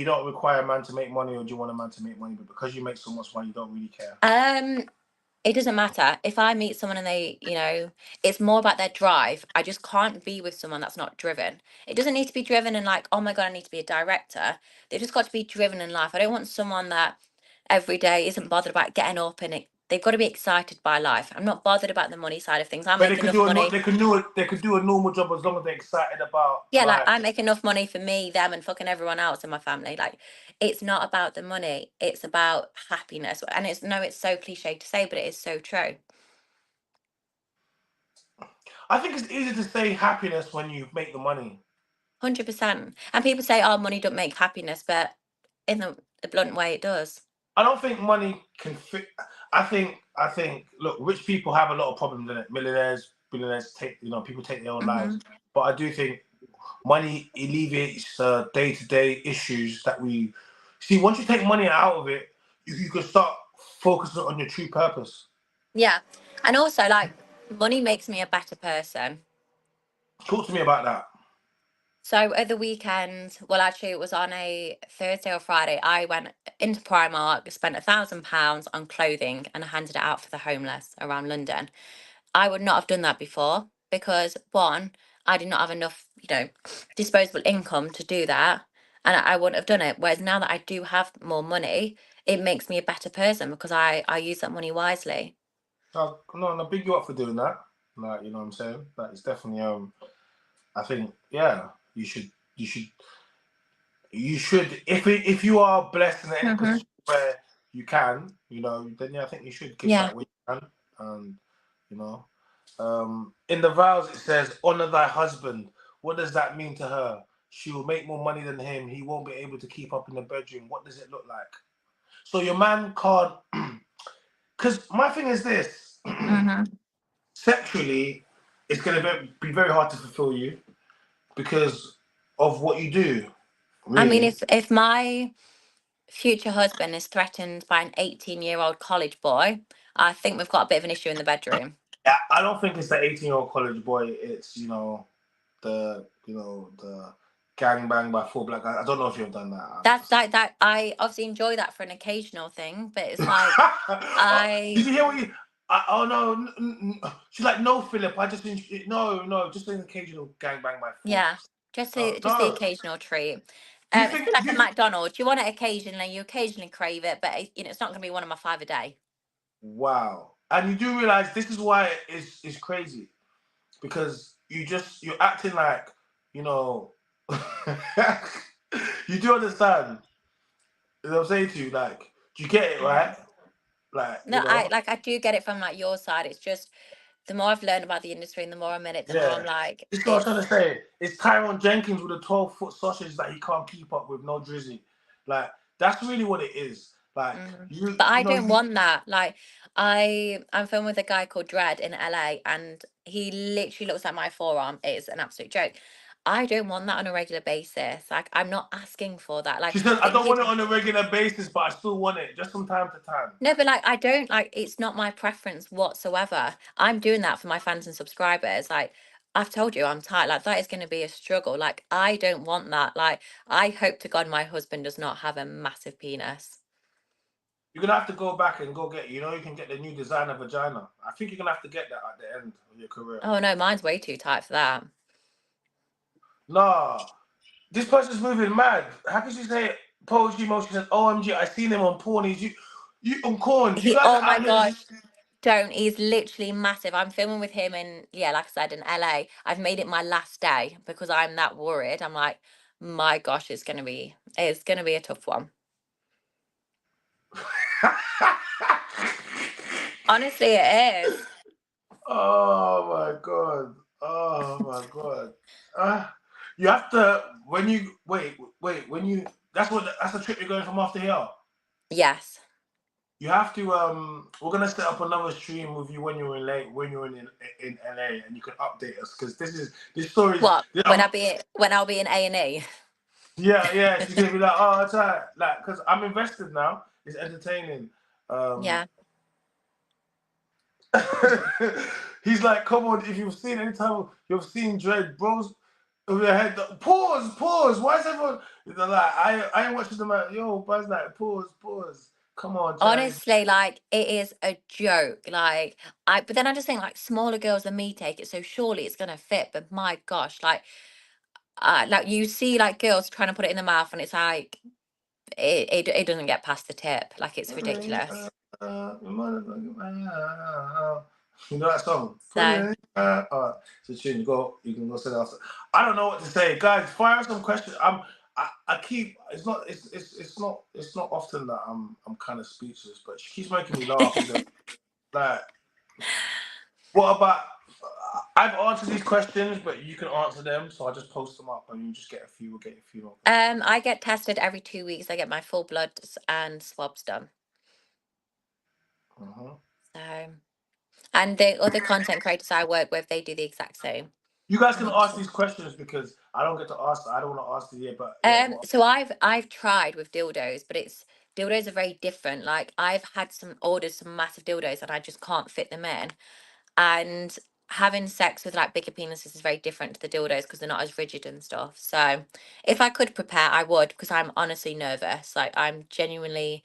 don't require a man to make money, or do you want a man to make money, but because you make so much money, you don't really care? It doesn't matter if I meet someone and they, it's more about their drive. I just can't be with someone that's not driven. It doesn't need to be driven and like, oh my God, I need to be a director. They've just got to be driven in life. I don't want someone that every day isn't bothered about getting up and they've got to be excited by life. I'm not bothered about the money side of things. I But make enough money. they could do a normal job as long as they're excited about Yeah, like life. I make enough money for me, them, and fucking everyone else in my family. Like, it's not about the money; it's about happiness. And it's so cliche to say, but it is so true. I think it's easy to say happiness when you make the money. 100%. And people say, "Oh, money don't make happiness," but in the blunt way, it does. I don't think money can fit. I think. Look, rich people have a lot of problems in it. Millionaires, billionaires people take their own lives. But I do think money alleviates day-to-day issues that we see. Once you take money out of it, you can start focusing on your true purpose. Yeah, and also like money makes me a better person. Talk to me about that. So at the weekend, well, actually, it was on a Thursday or Friday. I went into Primark, spent £1,000 on clothing, and handed it out for the homeless around London. I would not have done that before because one, I did not have enough, disposable income to do that, and I wouldn't have done it. Whereas now that I do have more money, it makes me a better person because I use that money wisely. No, I big you up for doing that. Like, you know what I'm saying? That is definitely I think you should if you are blessed in any position where you can, then I think you should give back what you can. And in the vows it says, honor thy husband. What does that mean to her? She will make more money than him. He won't be able to keep up in the bedroom. What does it look like? So your man can't, because my thing is this, sexually, it's going to be very hard to fulfill you because of what you do. Really. I mean, if my future husband is threatened by an 18-year-old college boy, I think we've got a bit of an issue in the bedroom. I don't think it's the 18-year-old college boy. It's the gangbang by 4 black guys. I don't know if you've done that. That's like that. I obviously enjoy that for an occasional thing, but it's like Did you hear what you? Oh no, she's like, no, Philip. I just no, just an occasional gangbang by 4. Yeah, just the occasional treat. It's like a McDonald's. You want it occasionally. You occasionally crave it, but it's not going to be one of my 5 a day. Wow, and you do realize this is why it's crazy, because you're acting like you do understand. You know what I'm saying to you? Like, do you get it, right? Like, no, I do get it from like your side. It's just the more I've learned about the industry and the more I'm in it, the more I'm like. This is what I'm trying to say. It's Tyrone Jenkins with a 12-foot sausage that he can't keep up with, no drizzy. Like, that's really what it is. Like, but I don't want that. Like, I'm filming with a guy called Dread in LA, and he literally looks at my forearm. It's an absolute joke. I don't want that on a regular basis. Like, I'm not asking for that. Like, she said, I don't want it on a regular basis, but I still want it just from time to time. No, but like, I don't like. It's not my preference whatsoever. I'm doing that for my fans and subscribers. Like, I've told you, I'm tired. Like, that is going to be a struggle. Like, I don't want that. Like, I hope to God my husband does not have a massive penis. You're gonna have to go back and go get. You can get the new designer vagina. I think you're gonna have to get that at the end of your career. Oh no, mine's way too tight for that. Nah, this person's moving mad. How can she say poetry motion says, OMG, I seen him on porn. You on corn. Oh my gosh. Don't. He's literally massive. I'm filming with him in, like I said, in LA. I've made it my last day because I'm that worried. I'm like, my gosh, it's gonna be a tough one. Honestly, it is. Oh my god. You have to when you that's the trip you're going from after here. Yes. You have to we're gonna set up another stream with you when you're in LA, and you can update us because this story. What when I'll be in A&E. Yeah, she's gonna be like, oh, that's right, like because I'm invested now. It's entertaining. Yeah. He's like, come on, if you've seen any time you've seen Dread, bros, over your head, pause. Why is everyone they're like, I ain't watching them like, yo, Buzz, like, pause. Come on, Chad. Honestly, like it is a joke. Like but then I just think like smaller girls than me take it, so surely it's gonna fit. But my gosh, like you see like girls trying to put it in the mouth, and it's like it doesn't get past the tip. Like it's ridiculous. You know that song? So It's a tune. You can go say that after. I don't know what to say, guys. Fire some questions. I keep. It's not often that I'm kind of speechless, but she keeps making me laugh. Like, what about? I've answered these questions, but you can answer them, so I just post them up, and you just get a few. We'll get a few more. I get tested every 2 weeks. I get my full blood and swabs done. So, and the other content creators I work with, they do the exact same. You guys can ask these questions because I don't get to ask. I don't want to ask the but so I've tried with dildos, but dildos are very different. Like I've had ordered some massive dildos and I just can't fit them in. And having sex with like bigger penises is very different to the dildos because they're not as rigid and stuff. So if I could prepare, I would, because I'm honestly nervous. Like I'm genuinely,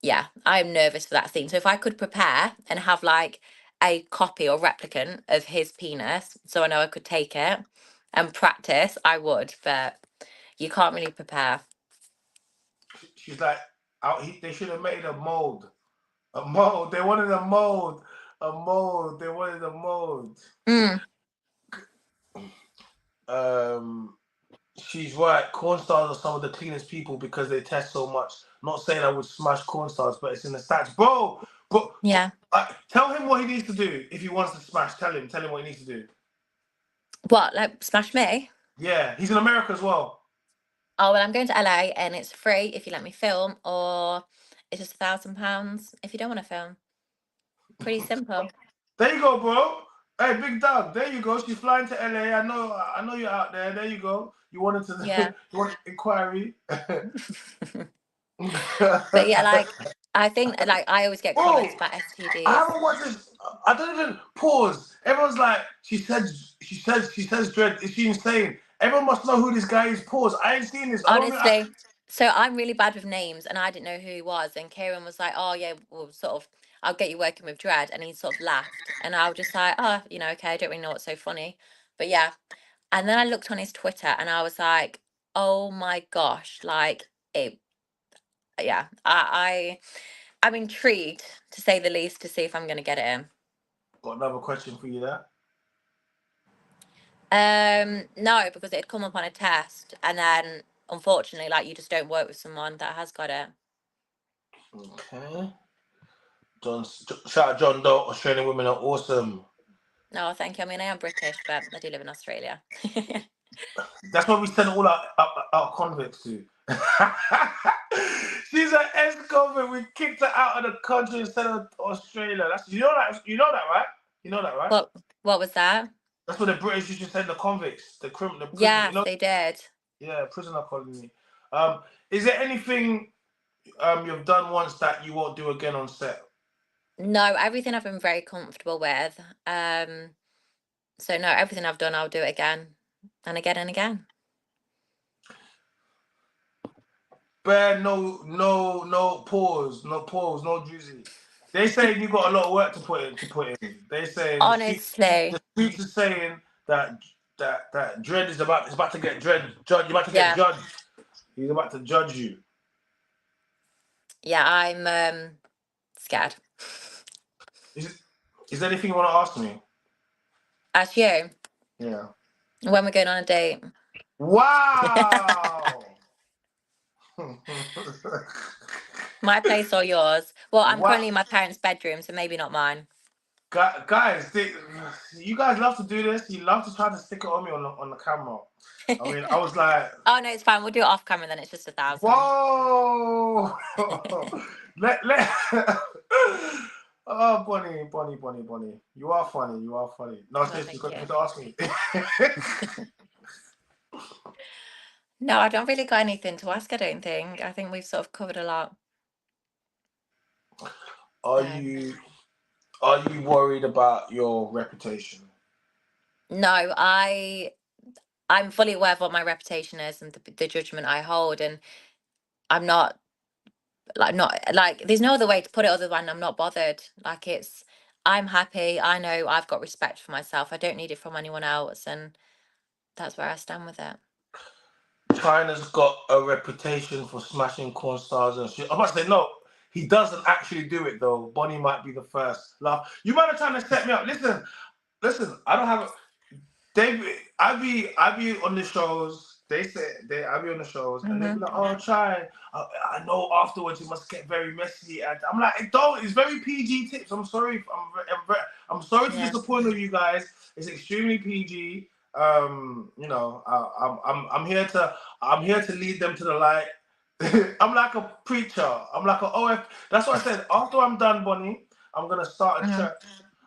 yeah, I'm nervous for that scene. So if I could prepare and have like a copy or replicant of his penis, so I know I could take it and practice, I would. But you can't really prepare. She's like, they should have made a mold. A mold. They wanted a mold. A mold. They wanted a mold. She's right. Corn stars are some of the cleanest people because they test so much. Not saying I would smash corn stars, but it's in the stats, bro. But yeah, tell him what he needs to do if he wants to smash. Tell him what he needs to do. What, like smash me? Yeah, he's in America as well. Oh well, I'm going to LA and it's free if you let me film, or it's just £1,000 if you don't want to film. Pretty simple. There you go, bro. Hey, Big Dog. There you go. She's flying to LA. I know you're out there. There you go. You wanted to. Yeah. You want inquiry. But yeah, like I think like I always get comments about STDs. I haven't watched this. I don't even pause. Everyone's like, she says dread. Is she insane? Everyone must know who this guy is. Pause. I ain't seen this. Honestly. So I'm really bad with names and I didn't know who he was. And Kieran was like, oh yeah, well sort of, I'll get you working with Dread. And he sort of laughed. And I was just like, oh, okay, I don't really know what's so funny. But yeah. And then I looked on his Twitter and I was like, oh my gosh, like it. Yeah, I'm intrigued to say the least to see if I'm going to get it in. Got another question for you there. No, because it'd come up on a test, and then unfortunately, like you just don't work with someone that has got it. Okay. Shout out John Doe. Australian women are awesome. No, thank you. I mean, I am British, but I do live in Australia. That's what we send all our convicts to. She's an ex-convict. We kicked her out of the country and sent her to Australia. You know that, right? You know that, right? What was that? That's what the British used to send the convicts, the criminal. Yeah, they did. Yeah, prisoner colony. Is there anything you've done once that you won't do again on set? No, everything I've been very comfortable with. So no, everything I've done, I'll do it again and again and again. Bear, no pause, no drizzy. They say you got a lot of work to put in. They say honestly, the streets are saying that Dread is about to get Dread. You're about to get judged. He's about to judge you. Yeah, I'm scared. Is there anything you want to ask me? Ask you? Yeah. When we're going on a date? Wow. My place or yours? Well, I'm currently in my parents' bedroom, so maybe not mine. Guys, you guys love to do this. You love to try to stick it on me on the camera. I mean, I was like, oh no, it's fine. We'll do it off camera then. It's just 1,000. Whoa! Oh, Bonnie. You are funny. No, seriously, you got to ask me. No, I don't really got anything to ask, I don't think. I think we've sort of covered a lot. Are you Are you worried about your reputation? No, I'm fully aware of what my reputation is and the judgment I hold, and I'm not like there's no other way to put it other than I'm not bothered. Like I'm happy. I know I've got respect for myself. I don't need it from anyone else, and that's where I stand with it. China's got a reputation for smashing corn stars and shit. I must say, no, he doesn't actually do it though. Bonnie might be the first. Laugh. You might be trying to set me up. Listen. I don't have. I be on the shows. I be on the shows, and they be like, "Oh, try." I know afterwards it must get very messy, and I'm like, "It don't. It's very PG tips. I'm sorry. I'm sorry to disappoint you guys. It's extremely PG. You know, I'm here to lead them to the light. I'm like a preacher. I'm like an OF. That's what I said. After I'm done, Bonnie, I'm gonna start a church.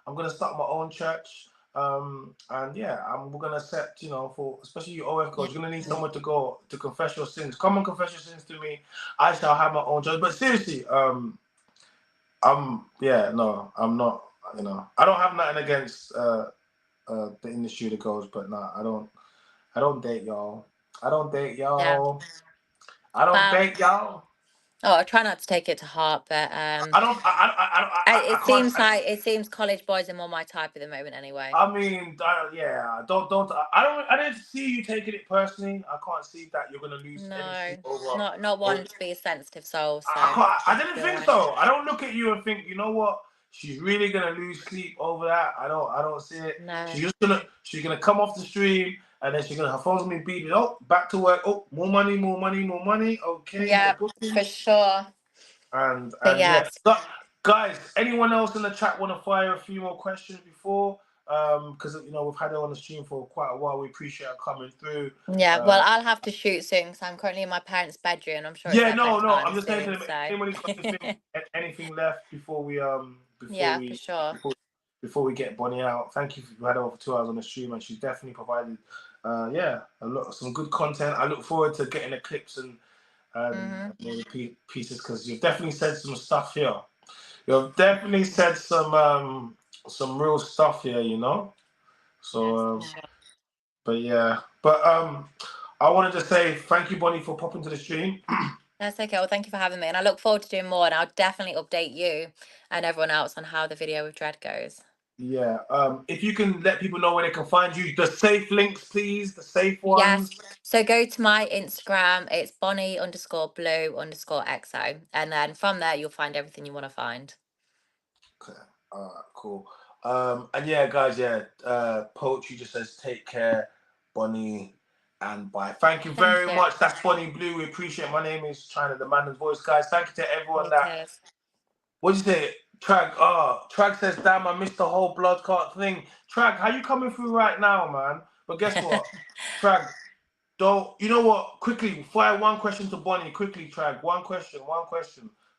I'm gonna start my own church. And yeah, we're gonna accept, you know, for especially you OF girls, you're gonna need somewhere to go to confess your sins. Come and confess your sins to me. I shall have my own church. But seriously, I'm not. You know, I don't have nothing against the industry that goes, but nah, I don't date y'all. I don't date y'all. Yeah. I don't date y'all. Oh, I try not to take it to heart, but it seems college boys are more my type at the moment, anyway. I mean, yeah, I didn't see you taking it personally. I can't see that you're gonna lose any sleep over. Not wanting to be a sensitive soul. So I didn't think so. I don't look at you and think, you know what? She's really gonna lose sleep over that. I don't see it. No. She's gonna come off the stream and then her phone's gonna be beeping. Oh, back to work. Oh, more money. Okay. Yeah, for sure. And yeah. Guys, anyone else in the chat want to fire a few more questions before? Because you know we've had her on the stream for quite a while. We appreciate her coming through. Yeah, well, I'll have to shoot soon because I'm currently in my parents' bedroom. I'm sure. Yeah, no. I'm just saying to them. Anyone got anything left before we for sure. Before we get Bonnie out? Thank you. We had her over 2 hours on the stream, and she's definitely provided some good content. I look forward to getting the clips and the pieces because you've definitely said some stuff here. You've definitely said some real stuff here, you know. So, but I wanted to say thank you, Bonnie, for popping to the stream. That's okay. Well, thank you for having me, and I look forward to doing more. And I'll definitely update you and everyone else on how the video with Dread goes. Yeah. If you can let people know where they can find you, the safe links, please. The safe ones. Yes. So go to my Instagram. It's Bonnie_blue_XO, and then from there you'll find everything you want to find. Okay. All right. Cool. And yeah, guys. Yeah. Poetry just says take care, Bonnie, and bye. Thank you very much. That's Bonnie Blue. We appreciate it. My name is China, the man and voice, guys. Thank you to everyone What did you say? Trag says, damn, I missed the whole blood clot thing. Trag, how you coming through right now, man? But guess what? Trag, you know what? Quickly, fire one question to Bonnie. Quickly, Trag, one question.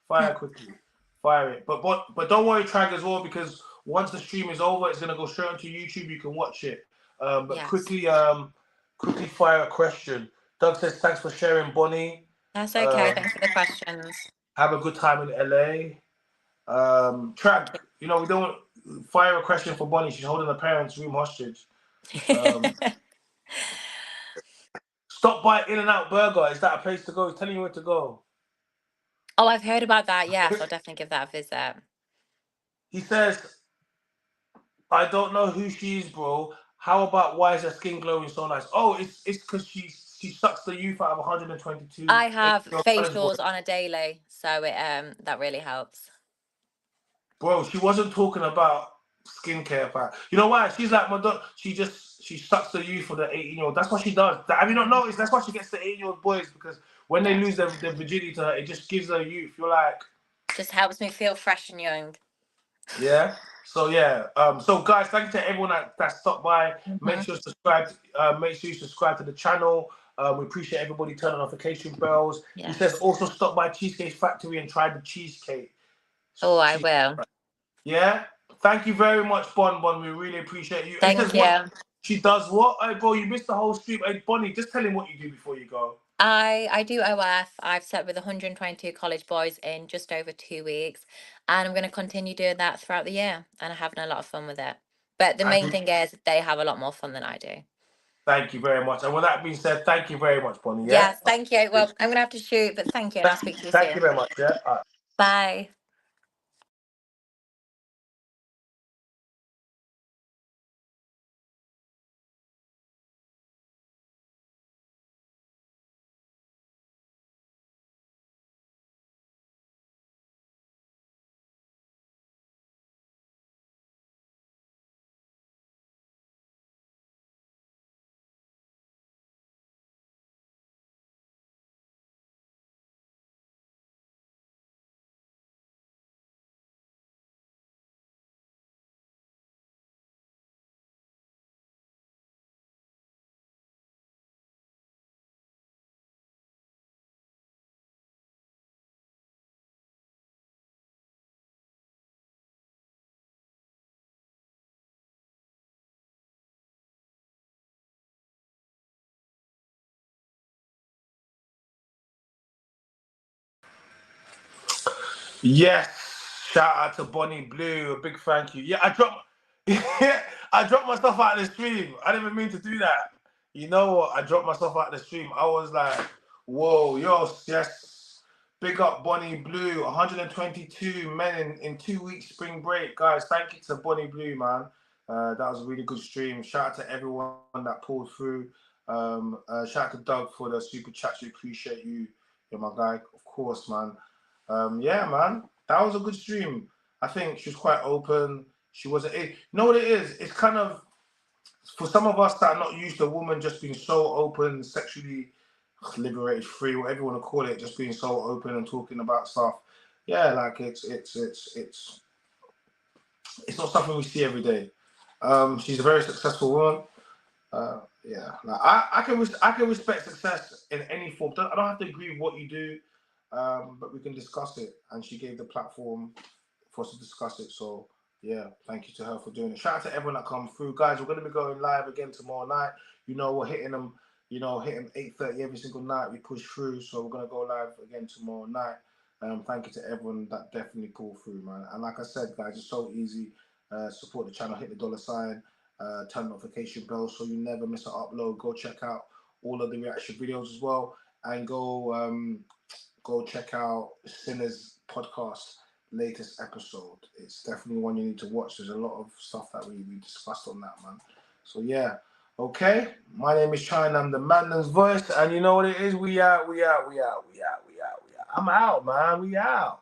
Fire quickly. Fire it. But don't worry, Trag, as well, because once the stream is over, it's going to go straight onto YouTube. You can watch it. Quickly fire a question. Doug says, thanks for sharing, Bonnie. That's okay. Thanks for the questions. Have a good time in LA. Trag, you know, we don't fire a question for Bonnie. She's holding her parents' room hostage. Stop by In-N-Out Burger. Is that a place to go? He's telling you where to go. Oh, I've heard about that. Yes, I'll definitely give that a visit. He says, I don't know who she is, bro. How about why is her skin glowing so nice? Oh, it's because she sucks the youth out of 122. I have facials on a daily, so it that really helps. Bro, she wasn't talking about skincare, pal. You know why? She's like my daughter. She sucks the youth for the 18-year-old. That's what she does. Have you not noticed? That's why she gets the 18-year-old boys, because when they lose their virginity to her, it just gives her youth. You're like, just helps me feel fresh and young. Yeah. So yeah. So guys, thank you to everyone that stopped by. Make sure you subscribe. Make sure you subscribe to the channel. We appreciate everybody turning on notification bells. He says also stop by Cheesecake Factory and try the cheesecake. Oh, I will. Yeah. Thank you very much, Bon. We really appreciate you. Thank you. She does what? Hey, bro, you missed the whole stream. Hey, Bonnie, just tell him what you do before you go. I do OF. I've set with 122 college boys in just over 2 weeks, and I'm going to continue doing that throughout the year, and I'm having a lot of fun with it. But the main thing is they have a lot more fun than I do. Thank you very much. And with that being said, thank you very much, Bonnie. Yeah. Yes, thank you. Well, I'm going to have to shoot, but thank you, and I'll speak to you Thank you soon. very much. Yeah. All right. Bye. Yes, shout out to Bonnie Blue, a big thank you. Yeah, I dropped myself out of the stream. I didn't even mean to do that. You know what? I dropped myself out of the stream. I was like, whoa, yes. Big up Bonnie Blue, 122 men in 2 weeks spring break. Guys, thank you to Bonnie Blue, man. That was a really good stream. Shout out to everyone that pulled through. Shout out to Doug for the super chats. We appreciate you. You're my guy, of course, man. Yeah, man, that was a good stream. I think she was quite open. She wasn't. You know what it is? It's kind of for some of us that are not used to a woman just being so open, sexually liberated, free, whatever you want to call it, just being so open and talking about stuff. Yeah, like it's not something we see every day. She's a very successful woman. Yeah, like I can respect success in any form. I don't have to agree with what you do, but we can discuss it. And she gave the platform for us to discuss it. So yeah, thank you to her for doing it. Shout out to everyone that come through, guys. We're gonna be going live again tomorrow night. You know, we're hitting them. You know, hitting 8:30 every single night. We push through, so we're gonna go live again tomorrow night. Thank you to everyone that definitely pulled through, man. And like I said, guys, it's so easy. Support the channel, hit the $sign. Turn notification bell so you never miss an upload. Go check out all of the reaction videos as well, and go check out Sinner's podcast latest episode. It's definitely one you need to watch. There's a lot of stuff that we discussed on that, man. So yeah, okay. My name is China. I'm the Mandan's voice, and you know what it is. We out. I'm out, man. We out.